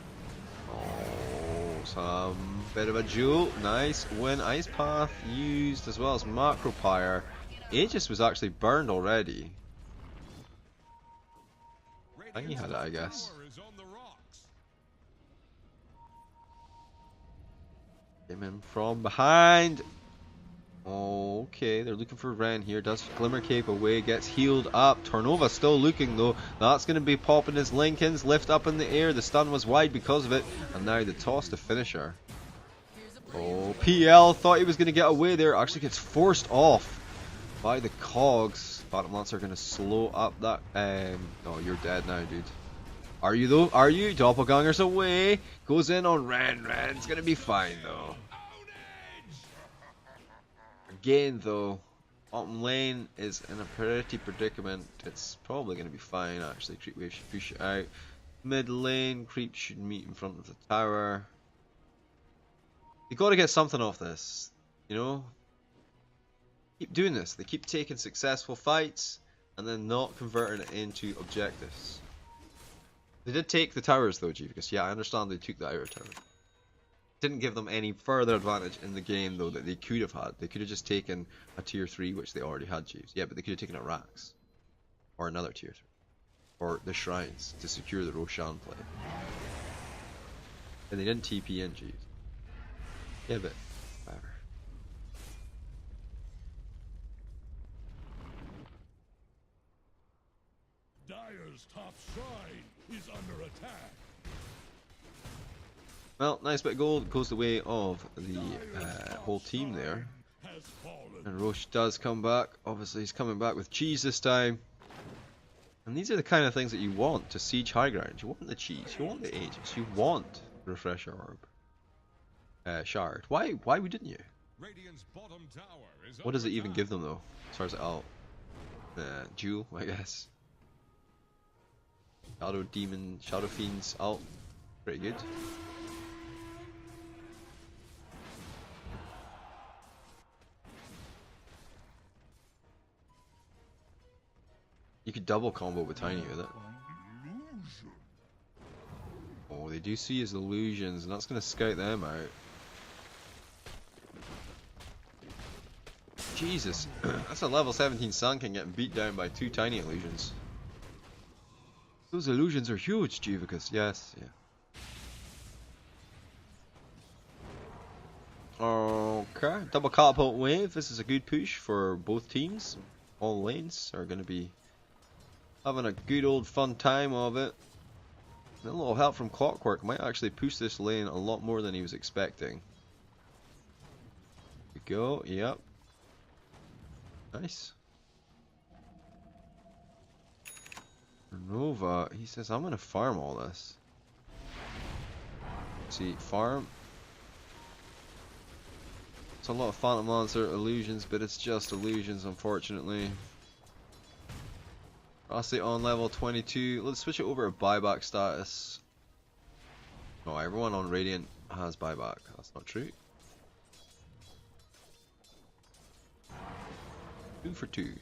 Oh, some bit of a duel, nice win, ice path used as well as macro pyre. Aegis was actually burned already. I think he had it, I guess. Came in from behind. Okay, they're looking for Ren here. Does Glimmer Cape away, gets healed up. Tornova still looking though. That's going to be popping his Lincolns. Lift up in the air. The stun was wide because of it. And now the toss to finish her. Oh, PL thought he was going to get away there. Actually gets forced off by the cogs. Phantom Lancer are going to slow up that. No, you're dead now, dude. Are you though? Are you? Doppelganger's away. Goes in on Ren. Ren's going to be fine though. Again though, bottom lane is in a pretty predicament. It's probably going to be fine actually. Creep wave should push it out. Mid lane, creep should meet in front of the tower. You got to get something off this, you know. Keep doing this. They keep taking successful fights and then not converting it into objectives. They did take the towers though, Jeeves. Yeah, I understand they took the outer tower. Didn't give them any further advantage in the game though that they could have had. They could have just taken a tier 3, which they already had, Jeeves. Yeah, but they could have taken a Rax. Or another tier 3. Or the shrines to secure the Roshan play. And they didn't TP in, jeez. Yeah, but whatever.
Dire's top shrine is under attack.
Well, nice bit of gold goes the way of the whole team there.
Has fallen.
And Roche does come back. Obviously, he's coming back with cheese this time. And these are the kind of things that you want to siege high ground. You want the cheese, you want the ages, you want the refresher orb. Shard. Why didn't you?
Radiant's bottom tower is
What does it
under
even
attack.
give them though? As far as ult. Jewel, I guess. Shadow Fiend's ult. Pretty good. You could double combo with Tiny with it. Oh, they do see his illusions, and that's going to scout them out. Jesus, that's a level 17 Sun King getting beat down by 2 tiny illusions. Those illusions are huge, Jivicus. Yes, yeah. Okay, double catapult wave. This is a good push for both teams. All lanes are going to be having a good old fun time of it. And a little help from Clockwork might actually push this lane a lot more than he was expecting. Here we go, yep. Nice. Nova, he says, I'm gonna farm all this. See, farm. It's a lot of Phantom Lancer illusions, but it's just illusions, unfortunately. Rossi on level 22. Let's switch it over to buyback status. Oh, everyone on Radiant has buyback. That's not true. 2 for 2.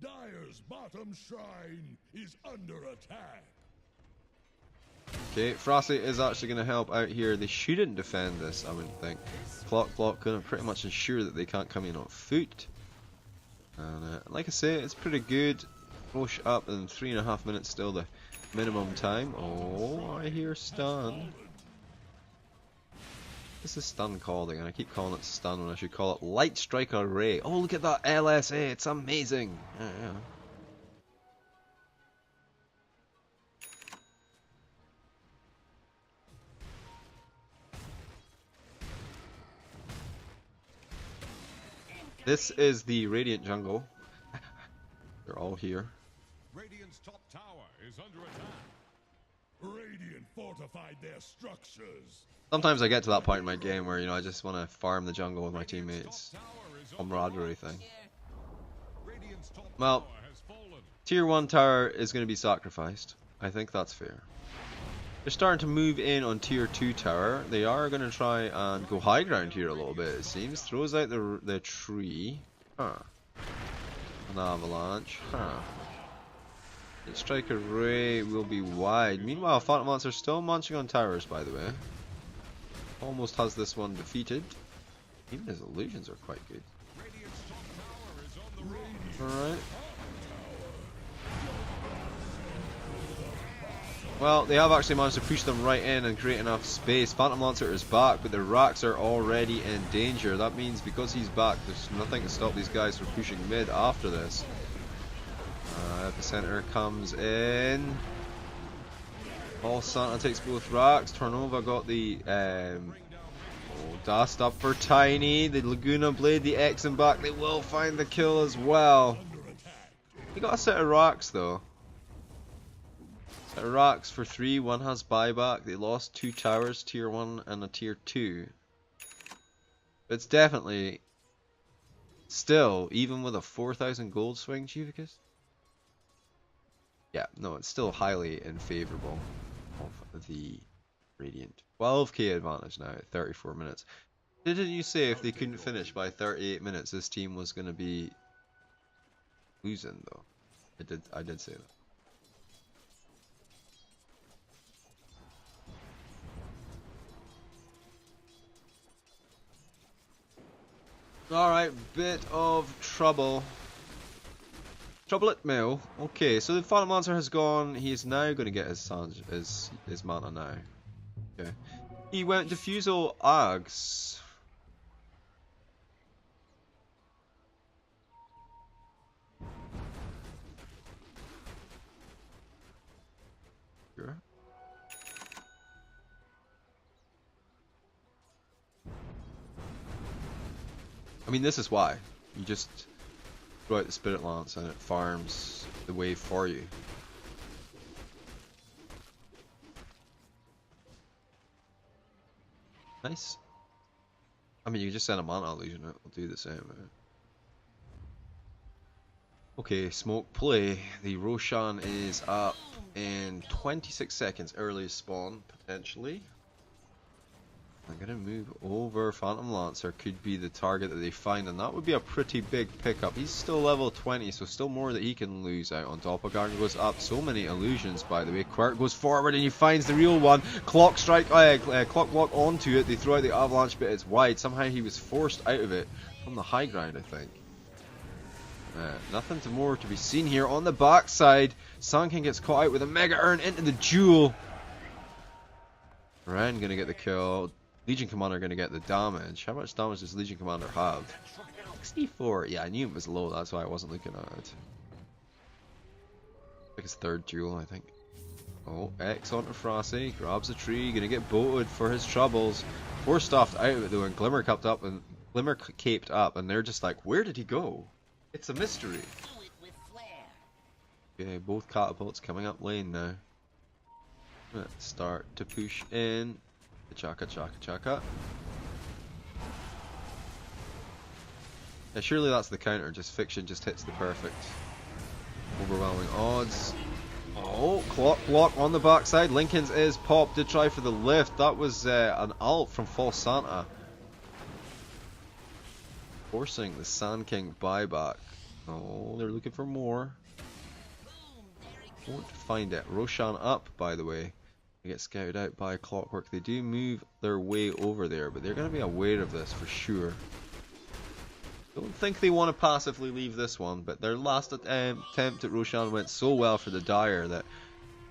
Dire's bottom shrine is under attack.
Okay, Frosty is actually going to help out here. They shouldn't defend this, I wouldn't think. Clock block going to pretty much ensure that they can't come in on foot. And like I say, it's pretty good. Push up in 3.5 minutes still the minimum time. Oh, I hear stun. This is stun called again. I keep calling it stun when I should call it light strike array. Oh, look at that LSA. It's amazing. Yeah. This is the Radiant jungle. They're all here.
Radiant's top tower is under attack.
Radiant fortified their structures.
Sometimes I get to that point in my game where, you know, I just want to farm the jungle with my teammates. Camaraderie thing.
Radiant's top
Well,
tower has fallen.
Tier 1 tower is going to be sacrificed. I think that's fair. They're starting to move in on Tier 2 tower. They are going to try and go high ground here a little bit, it seems. Throws out the tree. Huh. An avalanche. Huh. The strike array will be wide. Meanwhile, Phantom Lancer still munching on towers, by the way. Almost has this one defeated. Even his illusions are quite good.
Radiant's top tower is on the run.
Alright. Well, they have actually managed to push them right in and create enough space. Phantom Lancer is back, but the racks are already in danger. That means because he's back, there's nothing to stop these guys from pushing mid after this. Epicenter comes in. All Santa takes both racks. Tornova got the dust up for Tiny. The Laguna Blade, the X and back. They will find the kill as well. He got a set of racks though. Set of racks for 3. One has buyback. They lost 2 towers, tier 1 and a tier 2. It's definitely still, even with a 4,000 gold swing, Chivicus. Yeah, no, it's still highly in favourable of the Radiant. 12k advantage now at 34 minutes. Didn't you say if they couldn't finish by 38 minutes, this team was going to be losing, though? I did say that. Alright, bit of trouble Trouble at Mill. Okay, so the Phantom Lancer has gone. He is now going to get his mana now. Okay. He went Diffusal Ags. Sure. I mean, this is why. You just throw out the Spirit Lance and it farms the wave for you. Nice. I mean, you just send a mana illusion, it will do the same. Right? Okay, smoke play. The Roshan is up in 26 seconds. Earliest spawn, potentially. I'm gonna move over. Phantom Lancer could be the target that they find, and that would be a pretty big pickup. He's still level 20, so still more that he can lose out on Doppelganger. Goes up. So many illusions, by the way. Quirk goes forward and he finds the real one. Clock strike, clock block onto it. They throw out the avalanche, but it's wide. Somehow he was forced out of it from the high ground, I think. Nothing more to be seen here on the backside. Sun King gets caught out with a Mega Urn into the duel. Ren gonna get the kill. Legion Commander gonna get the damage. How much damage does Legion Commander have? 64. Yeah, I knew it was low, that's why I wasn't looking at it. Like his third duel, I think. Oh, X onto Frosty, grabs a tree, gonna get boated for his troubles. Four stuffed out of it though, and Glimmer caped up, and they're just like, where did he go? It's a mystery. Okay, both catapults coming up lane now. Let's start to push in. Chaka chaka chaka. Yeah, surely that's the counter. Just Fiction just hits the perfect. Overwhelming odds. Oh, clock block on the backside. Lincoln's is popped to try for the lift. That was an ult from False Santa. Forcing the Sand King buyback. Oh, they're looking for more. Won't find it. Roshan up, by the way. They get scouted out by Clockwork. They do move their way over there, but they're going to be aware of this for sure. Don't think they want to passively leave this one, but their last attempt at Roshan went so well for the Dire that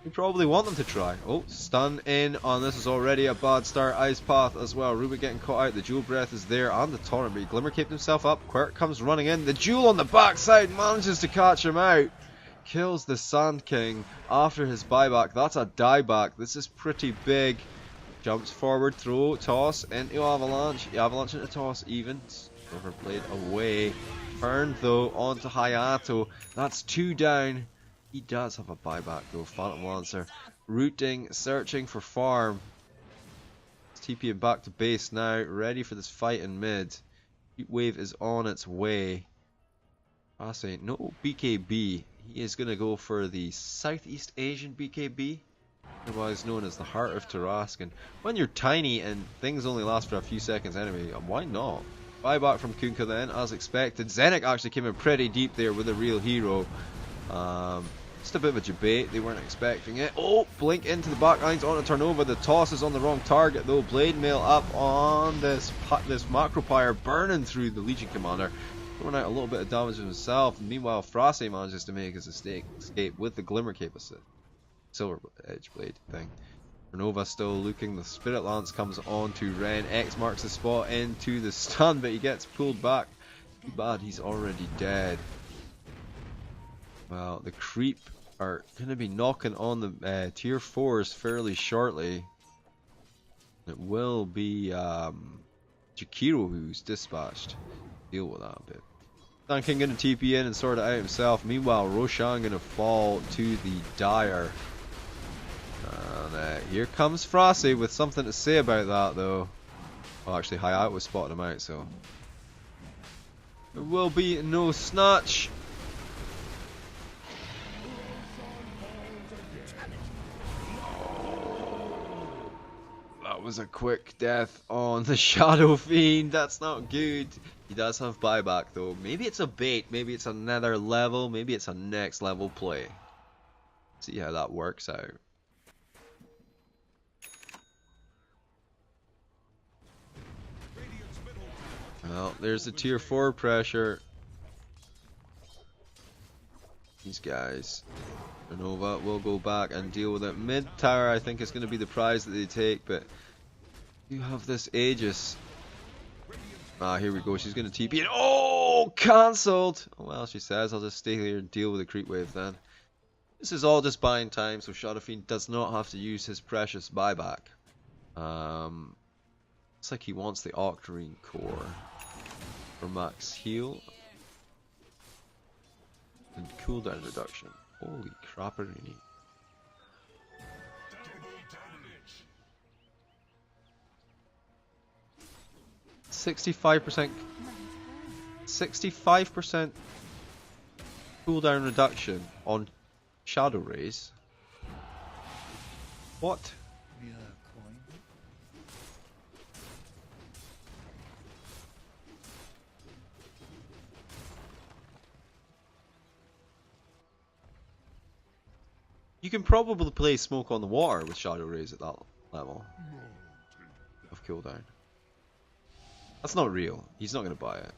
we probably want them to try. Oh, stun in on this is already a bad start. Ice Path as well. Rubik getting caught out. The Jewel Breath is there and the Torrent, but Glimmer kept himself up. Quirk comes running in. The Jewel on the backside manages to catch him out. Kills the Sand King after his buyback. That's a dieback. This is pretty big. Jumps forward, throw, toss into Avalanche. Avalanche into toss, even. Overplayed away. Turned though onto Hayato. That's 2 down. He does have a buyback though. Phantom Lancer rooting, searching for farm. TPing back to base now. Ready for this fight in mid. Heat Wave is on its way. I say no BKB. He is going to go for the Southeast Asian BKB, otherwise known as the Heart of Tarascan. When you're tiny and things only last for a few seconds anyway, why not? Buyback from Kunkka then, as expected. Zenik actually came in pretty deep there with a real hero. Just a bit of a debate, they weren't expecting it. Oh, blink into the backlines on a turnover. The toss is on the wrong target though. Blade Mail up on this Macropyre, burning through the Legion Commander. Throwing out a little bit of damage himself. Meanwhile, Frase manages to make his escape with the Glimmer Cape assist. Silver Edge Blade thing. Renova still looking. The Spirit Lance comes on to Ren. X marks the spot into the stun, but he gets pulled back. Too bad he's already dead. Well, the creep are going to be knocking on the tier 4s fairly shortly. It will be Jakiro who's dispatched. Deal with that a bit. Sun King going to TP in and sort it out himself. Meanwhile, Roshan going to fall to the Dire. And here comes Frase with something to say about that though. Well, actually, Hayato was spotting him out, so there will be no snatch. That was a quick death on the Shadow Fiend. That's not good. He does have buyback though. Maybe it's a bait. Maybe it's another level. Maybe it's a next level play. See how that works out. Well, there's the tier 4 pressure. these guys. Nova will go back and deal with it. Mid tower, I think, is going to be the prize that they take, but you have this Aegis. Ah, here we go. She's going to TP and oh, cancelled. Oh, well, she says, I'll just stay here and deal with the creep wave then. This is all just buying time, so Shadow Fiend does not have to use his precious buyback. Looks like he wants the Octarine Core for max heal and cooldown reduction. Holy crapperini. 65% cooldown reduction on Shadow Rays. What? You can probably play Smoke on the Water with Shadow Rays at that level of cooldown. That's not real. He's not going to buy it.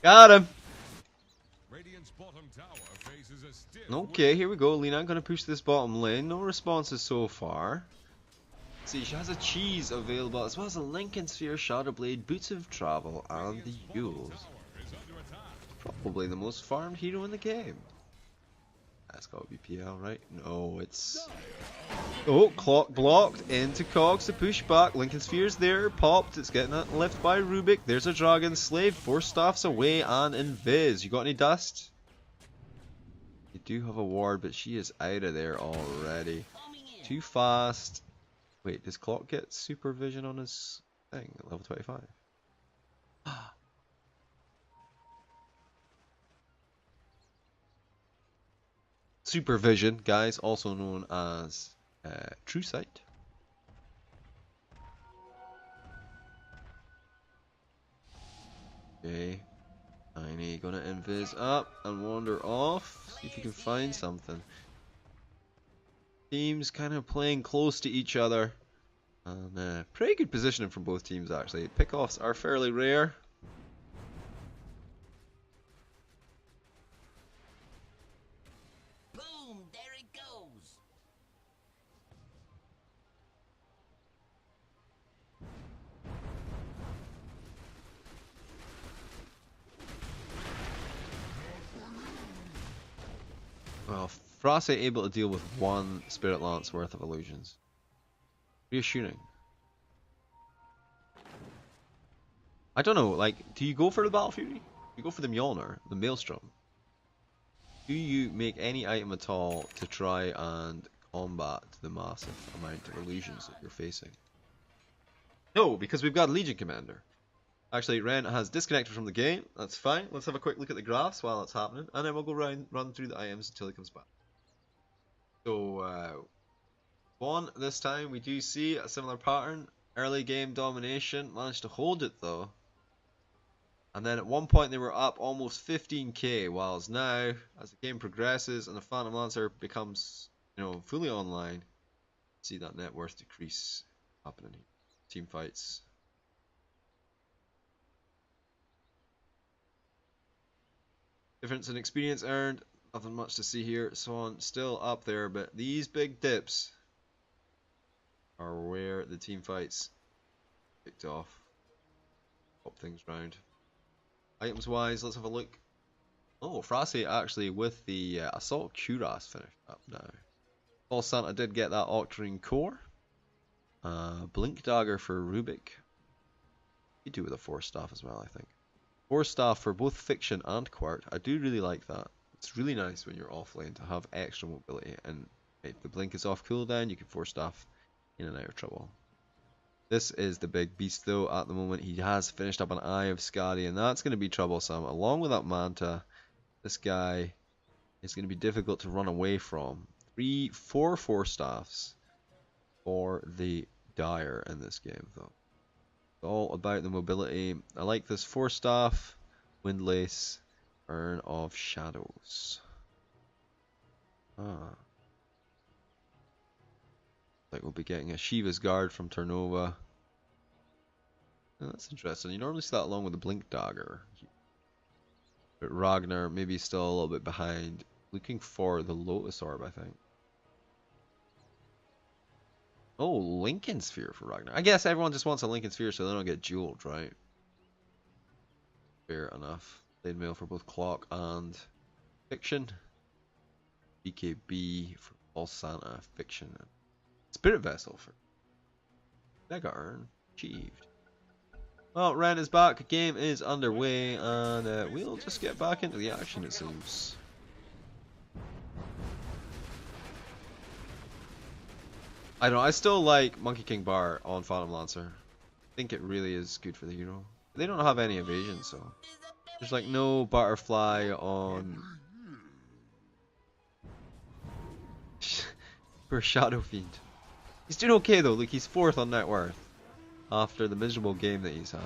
Got him.
Radiant's bottom tower faces a stiff
Okay, here we go. Lina going to push this bottom lane. No responses so far. See, she has a cheese available as well as a Lincoln Sphere, Shadow Blade, Boots of Travel, and the Yules. Probably the most farmed hero in the game. That's got to be PL, right? No, it's... Oh, clock blocked into Cogs to push back. Lincoln Sphere's there, popped. It's getting that lift by Rubik. There's a Dragon Slave. 4 staffs away and invis. You got any dust? You do have a ward, but she is out of there already. Too fast. Wait, does Clock get supervision on his thing at level 25? Supervision, guys, also known as True Sight. Okay, Tiny gonna invis up and wander off. See if you can find something. Teams kind of playing close to each other. And pretty good positioning from both teams actually. Pickoffs are fairly rare.
Boom! There it goes.
Well, Frase able to deal with 1 Spirit Lance worth of illusions. Reassuring. I don't know, like, do you go for the Battle Fury? Do you go for the Mjolnir, the Maelstrom? Do you make any item at all to try and combat the massive amount of illusions that you're facing? No, because we've got Legion Commander. Actually, Ren has disconnected from the game. That's fine. Let's have a quick look at the graphs while that's happening, and then we'll go run through the items until he comes back. So, 1 this time, we do see a similar pattern. Early game domination, managed to hold it though. And then at one point they were up almost 15k, whilst now, as the game progresses and the Phantom Lancer becomes, you know, fully online, see that net worth decrease happening here. Team fights. Difference in experience earned, nothing much to see here. Swan still up there, but these big dips are where the team fights kicked off. Pop things round. Items wise, let's have a look. Oh, Frase actually with the Assault Cuirass finished up now. False Santa did get that Octarine Core. Blink Dagger for Rubik. You do with a 4 staff as well, I think. 4 staff for both Fiction and Quart. I do really like that. It's really nice when you're offlane to have extra mobility, and if the blink is off cooldown, you can 4 staff in and out of trouble. This is the big beast though at the moment. He has finished up an Eye of Skadi, and that's going to be troublesome. Along with that Manta, this guy is going to be difficult to run away from. 4 staffs for the Dire in this game though. It's all about the mobility. I like this 4 staff, Windlace, Urn of Shadows. Ah. Like we'll be getting a Shiva's Guard from Turnova. Oh, that's interesting. You normally see that along with the Blink Dagger. But Ragnar maybe still a little bit behind. Looking for the Lotus Orb, I think. Oh, Lincoln Sphere for Ragnar. I guess everyone just wants a Lincoln Sphere so they don't get jeweled, right? Fair enough. Blade Mail for both Clock and Fiction. BKB for All Santa, Fiction. Spirit Vessel for Mega Earn. Achieved. Well, Ren is back. Game is underway, and we'll just get back into the action, it seems. I don't know, I still like Monkey King Bar on Phantom Lancer. I think it really is good for the hero. They don't have any evasion, so there's like no butterfly on for Shadow Fiend. He's doing okay though, look, he's 4th on net worth after the miserable game that he's had.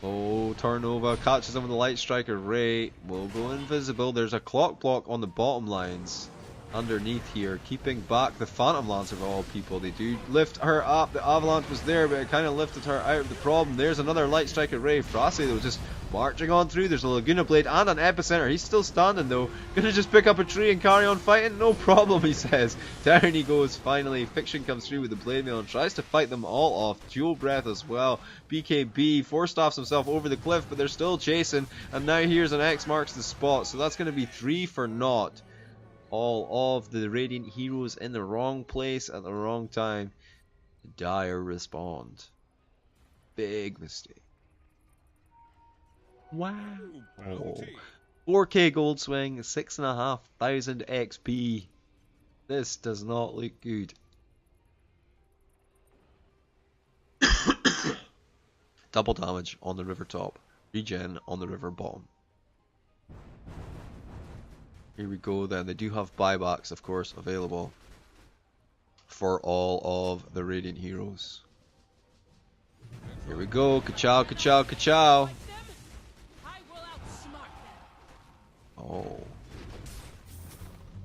Oh, Turnova catches him with the Light Striker Ray. Will go invisible. There's a clock block on the bottom lines underneath here, keeping back the Phantom Lancer of all people. They do lift her up. The Avalanche was there, but it kind of lifted her out of the problem. There's another Light Striker Ray. Frase though just marching on through. There's a Laguna Blade and an Epicenter. He's still standing though. Gonna just pick up a tree and carry on fighting. No problem, he says. Down he goes finally. Fiction comes through with the Blade Mail and tries to fight them all off. Dual Breath as well. BKB force-staffs himself over the cliff, but they're still chasing. And now here's an X marks the spot. So that's going to be 3 for naught. All of the Radiant heroes in the wrong place at the wrong time. Dire respond. Big mistake. Wow. Oh. 4k gold swing, 6,500 XP. This does not look good. Double damage on the river top. Regen on the river bottom. Here we go then. They do have buybacks, of course, available for all of the Radiant heroes. Here we go. Ka-chow, ka-chow, ka-chow. Oh.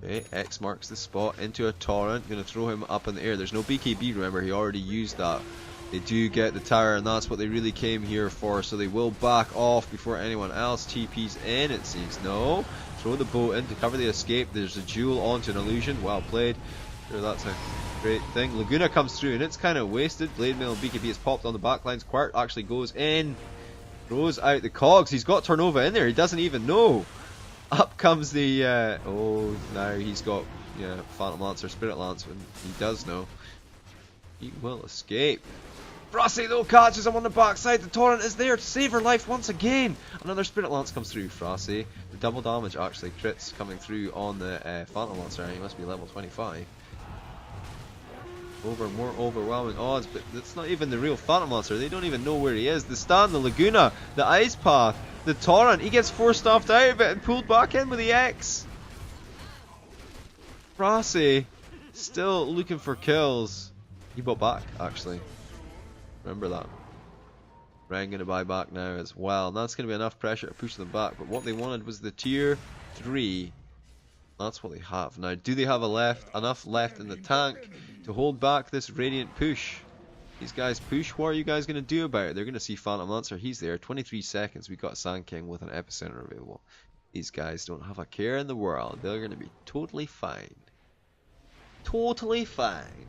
Okay, X marks the spot into a torrent. Gonna throw him up in the air. There's no BKB, remember, he already used that. They do get the tower, and that's what they really came here for, so they will back off before anyone else TP's in, it seems. No. Throw the boat in to cover the escape. There's a duel onto an illusion. Well played. Sure, that's a great thing. Laguna comes through, and it's kind of wasted. Blade Mail and BKB is popped on the backlines. Quart actually goes in. Throws out the cogs. He's got Turnova in there. He doesn't even know. Up comes the... oh, now he's got Phantom Lance or Spirit Lance when he does know. He will escape. Frosty though catches him on the backside. The torrent is there to save her life once again. Another Spirit Lance comes through. Frosty. The double damage actually crits coming through on the Phantom Lancer. He must be level 25. More overwhelming odds, but that's not even the real Phantom Lancer. They don't even know where he is. The stand, the Laguna, the Ice Path, the torrent. He gets force-staffed out of it and pulled back in with the X. Frosty still looking for kills. He bought back actually. Remember that. Ren gonna buy back now as well. And that's gonna be enough pressure to push them back. But what they wanted was the tier 3. That's what they have. Now, do they have enough left in the tank to hold back this Radiant push? These guys push. What are you guys gonna do about it? They're gonna see Phantom Lancer. He's there. 23 seconds. We got Sand King with an Epicenter available. These guys don't have a care in the world. They're gonna be totally fine. Totally fine.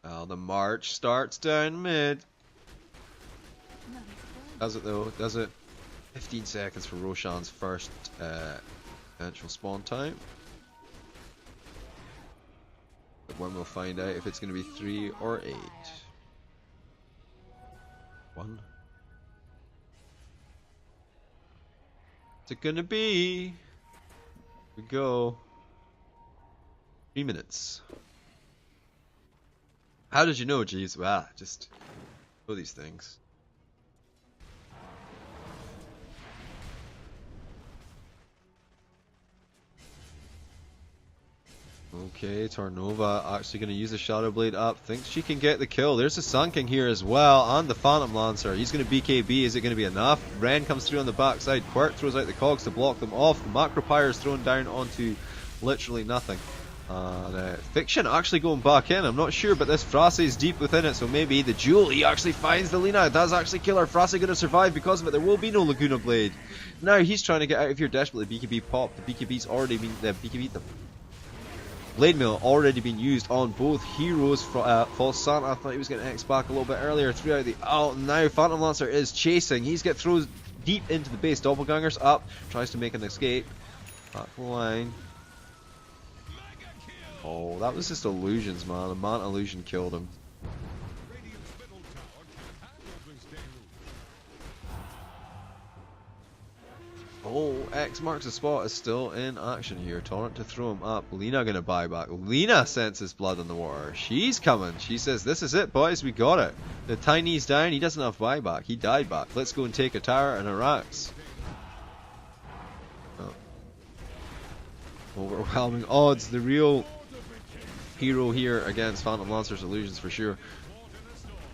Well, the march starts down mid. Does it though? Does it? 15 seconds for Roshan's first eventual spawn time. But when we'll find out if it's going to be 3 or 8. 1. What's it going to be? Here we go. 3 minutes. How did you know, jeez? Well, just know these things. Okay, Tornova actually going to use the Shadow Blade up. Thinks she can get the kill. There's the Sun King here as well, and the Phantom Lancer. He's going to BKB. Is it going to be enough? Ren comes through on the backside. Quirk throws out the cogs to block them off. The Macro Pyre is thrown down onto literally nothing. Fiction actually going back in. I'm not sure, but this Frase is deep within it, so maybe the Jewel, he actually finds the Lina. It does actually kill her. Frase going to survive because of it. There will be no Laguna Blade. Now he's trying to get out of here desperately. BKB popped. The BKB's already been... the Blade Mail already been used on both heroes. False Santa, I thought he was getting X back a little bit earlier. Threw out the ult. Now Phantom Lancer is chasing. He's get thrown deep into the base. Doppelganger's up. Tries to make an escape. Back the line. Oh, that was just illusions, man. A man illusion killed him.
Radiant's middle tower can't handle this deluge.
Oh, X marks the spot is still in action here. Torrent to throw him up. Lina gonna buy back. Lina senses blood in the water. She's coming. She says, this is it, boys. We got it. The Tiny's down. He doesn't have buyback. He died back. Let's go and take a tower and a Rax. Oh. Overwhelming odds. The real hero here against Phantom Lancer's illusions for sure.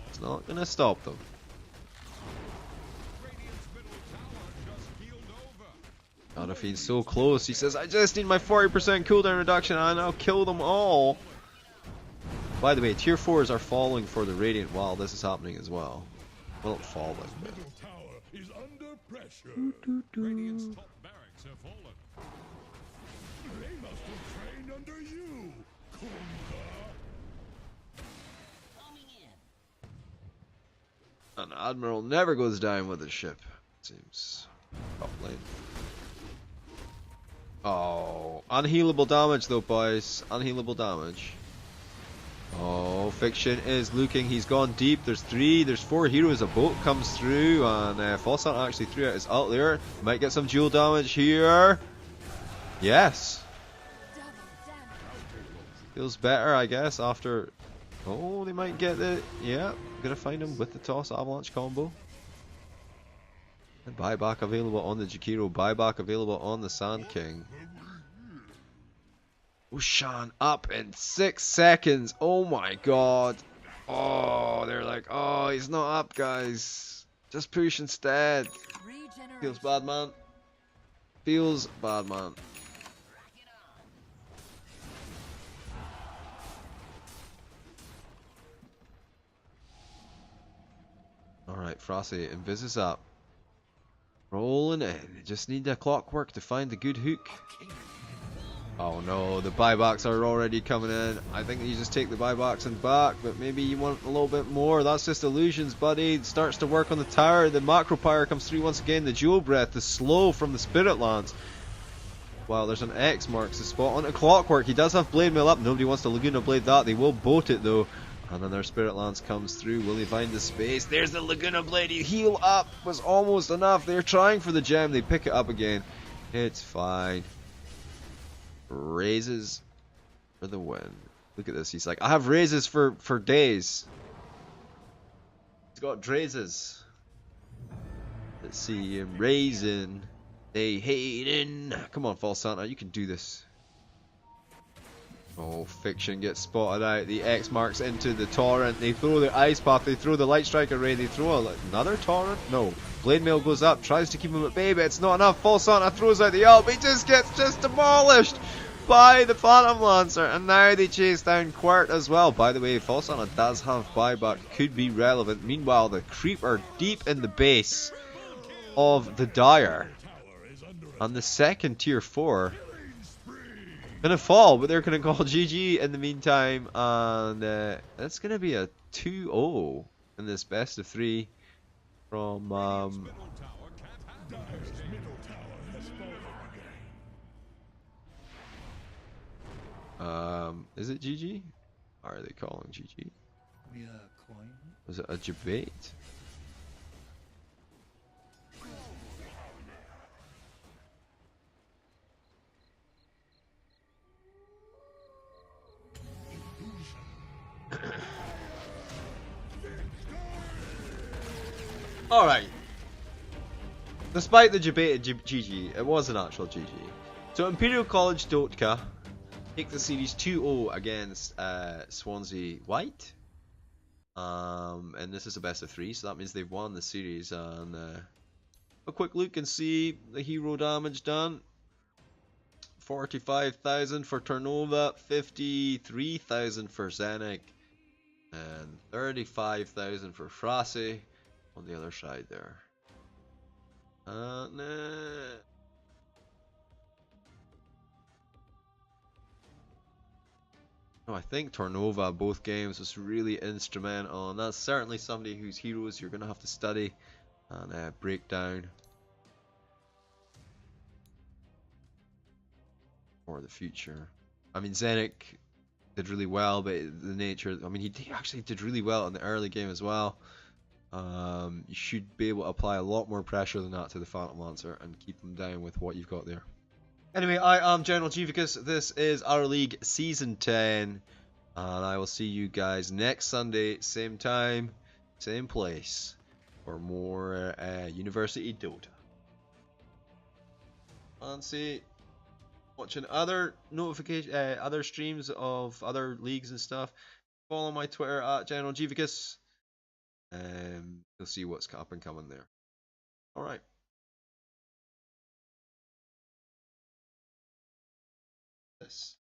It's not gonna stop them. Anafine's so close. He says, I just need my 40% cooldown reduction and I'll kill them all. By the way, tier 4s are falling for the Radiant while this is happening as well. Well, not falling, but...
Middle tower is under pressure.
Radiant's top barracks have fallen.
They must have trained under you, Kunga.
Coming in.
An Admiral never goes down with his ship, it seems. Top lane. Oh, unhealable damage though, boys. Unhealable damage. Oh, Fiction is looking. He's gone deep. There's 4 heroes. A boat comes through, and Falsant actually threw out his ult there. Might get some dual damage here. Yes. Feels better, I guess, after... Oh, they might get the... Yeah, gonna find him with the Toss Avalanche combo. And buyback available on the Jakiro. Buyback available on the Sand King. Ushan up in 6 seconds. Oh my god. Oh, they're like, oh, he's not up, guys. Just push instead. Feels bad, man. Feels bad, man. Alright, Frosty, Invis is up. Rolling in. Just need the clockwork to find the good hook. Oh no, the buybacks are already coming in. I think you just take the buybacks and back, but maybe you want a little bit more. That's just illusions, buddy. It starts to work on the tower. The Macro Pyre comes through once again. The Jewel Breath, the slow from the Spirit Lance. Wow, there's an X marks the spot on a clockwork. He does have Blade Mail up. Nobody wants to Laguna Blade that. They will boat it though. And then their Spirit Lance comes through. Will he find the space? There's the Laguna Blade. He heal up was almost enough. They're trying for the gem. They pick it up again. It's fine. Raises for the win. Look at this. He's like, I have raises for days. He's got raises. Let's see him raising. They hating. Come on, False Santa. You can do this. Oh, Fiction gets spotted out. The X marks into the Torrent. They throw the Ice Path. They throw the Light Strike Array. They throw another Torrent? No. Blade Mail goes up. Tries to keep him at bay, but it's not enough. False Santa throws out the ult. He just gets demolished by the Phantom Lancer. And now they chase down Quirt as well. By the way, False Santa does have buyback. Could be relevant. Meanwhile, the Creep are deep in the base of the Dire. And the second tier 4 gonna fall, but they're gonna call GG in the meantime, and it's gonna be a 2-0 in this best of 3 from
Dyer's middle tower has fallen again.
Is it GG? Or are they calling GG? Was it a debate? Alright. Despite the debate at GG, it was an actual GG. So Imperial College Dotka take the series 2-0 against Swansea White. And this is a best of 3, so that means they've won the series. And a quick look and see the hero damage done. 45,000 for Turnova, 53,000 for Zenek, and 35,000 for Frase on the other side there. Nah. Oh, I think Turnova both games was really instrumental, and that's certainly somebody whose heroes you're going to have to study and break down for the future. I mean, Zenek did really well, but the nature, I mean, he actually did really well in the early game as well. You should be able to apply a lot more pressure than that to the Phantom Lancer and keep him down with what you've got there. Anyway, I am General Jivicus. This is our league season 10, and I will see you guys next Sunday, same time, same place, for more University Dota. And see, watching other other streams of other leagues and stuff. Follow my Twitter at General Jivicus. You'll see what's up and coming there. All right. This.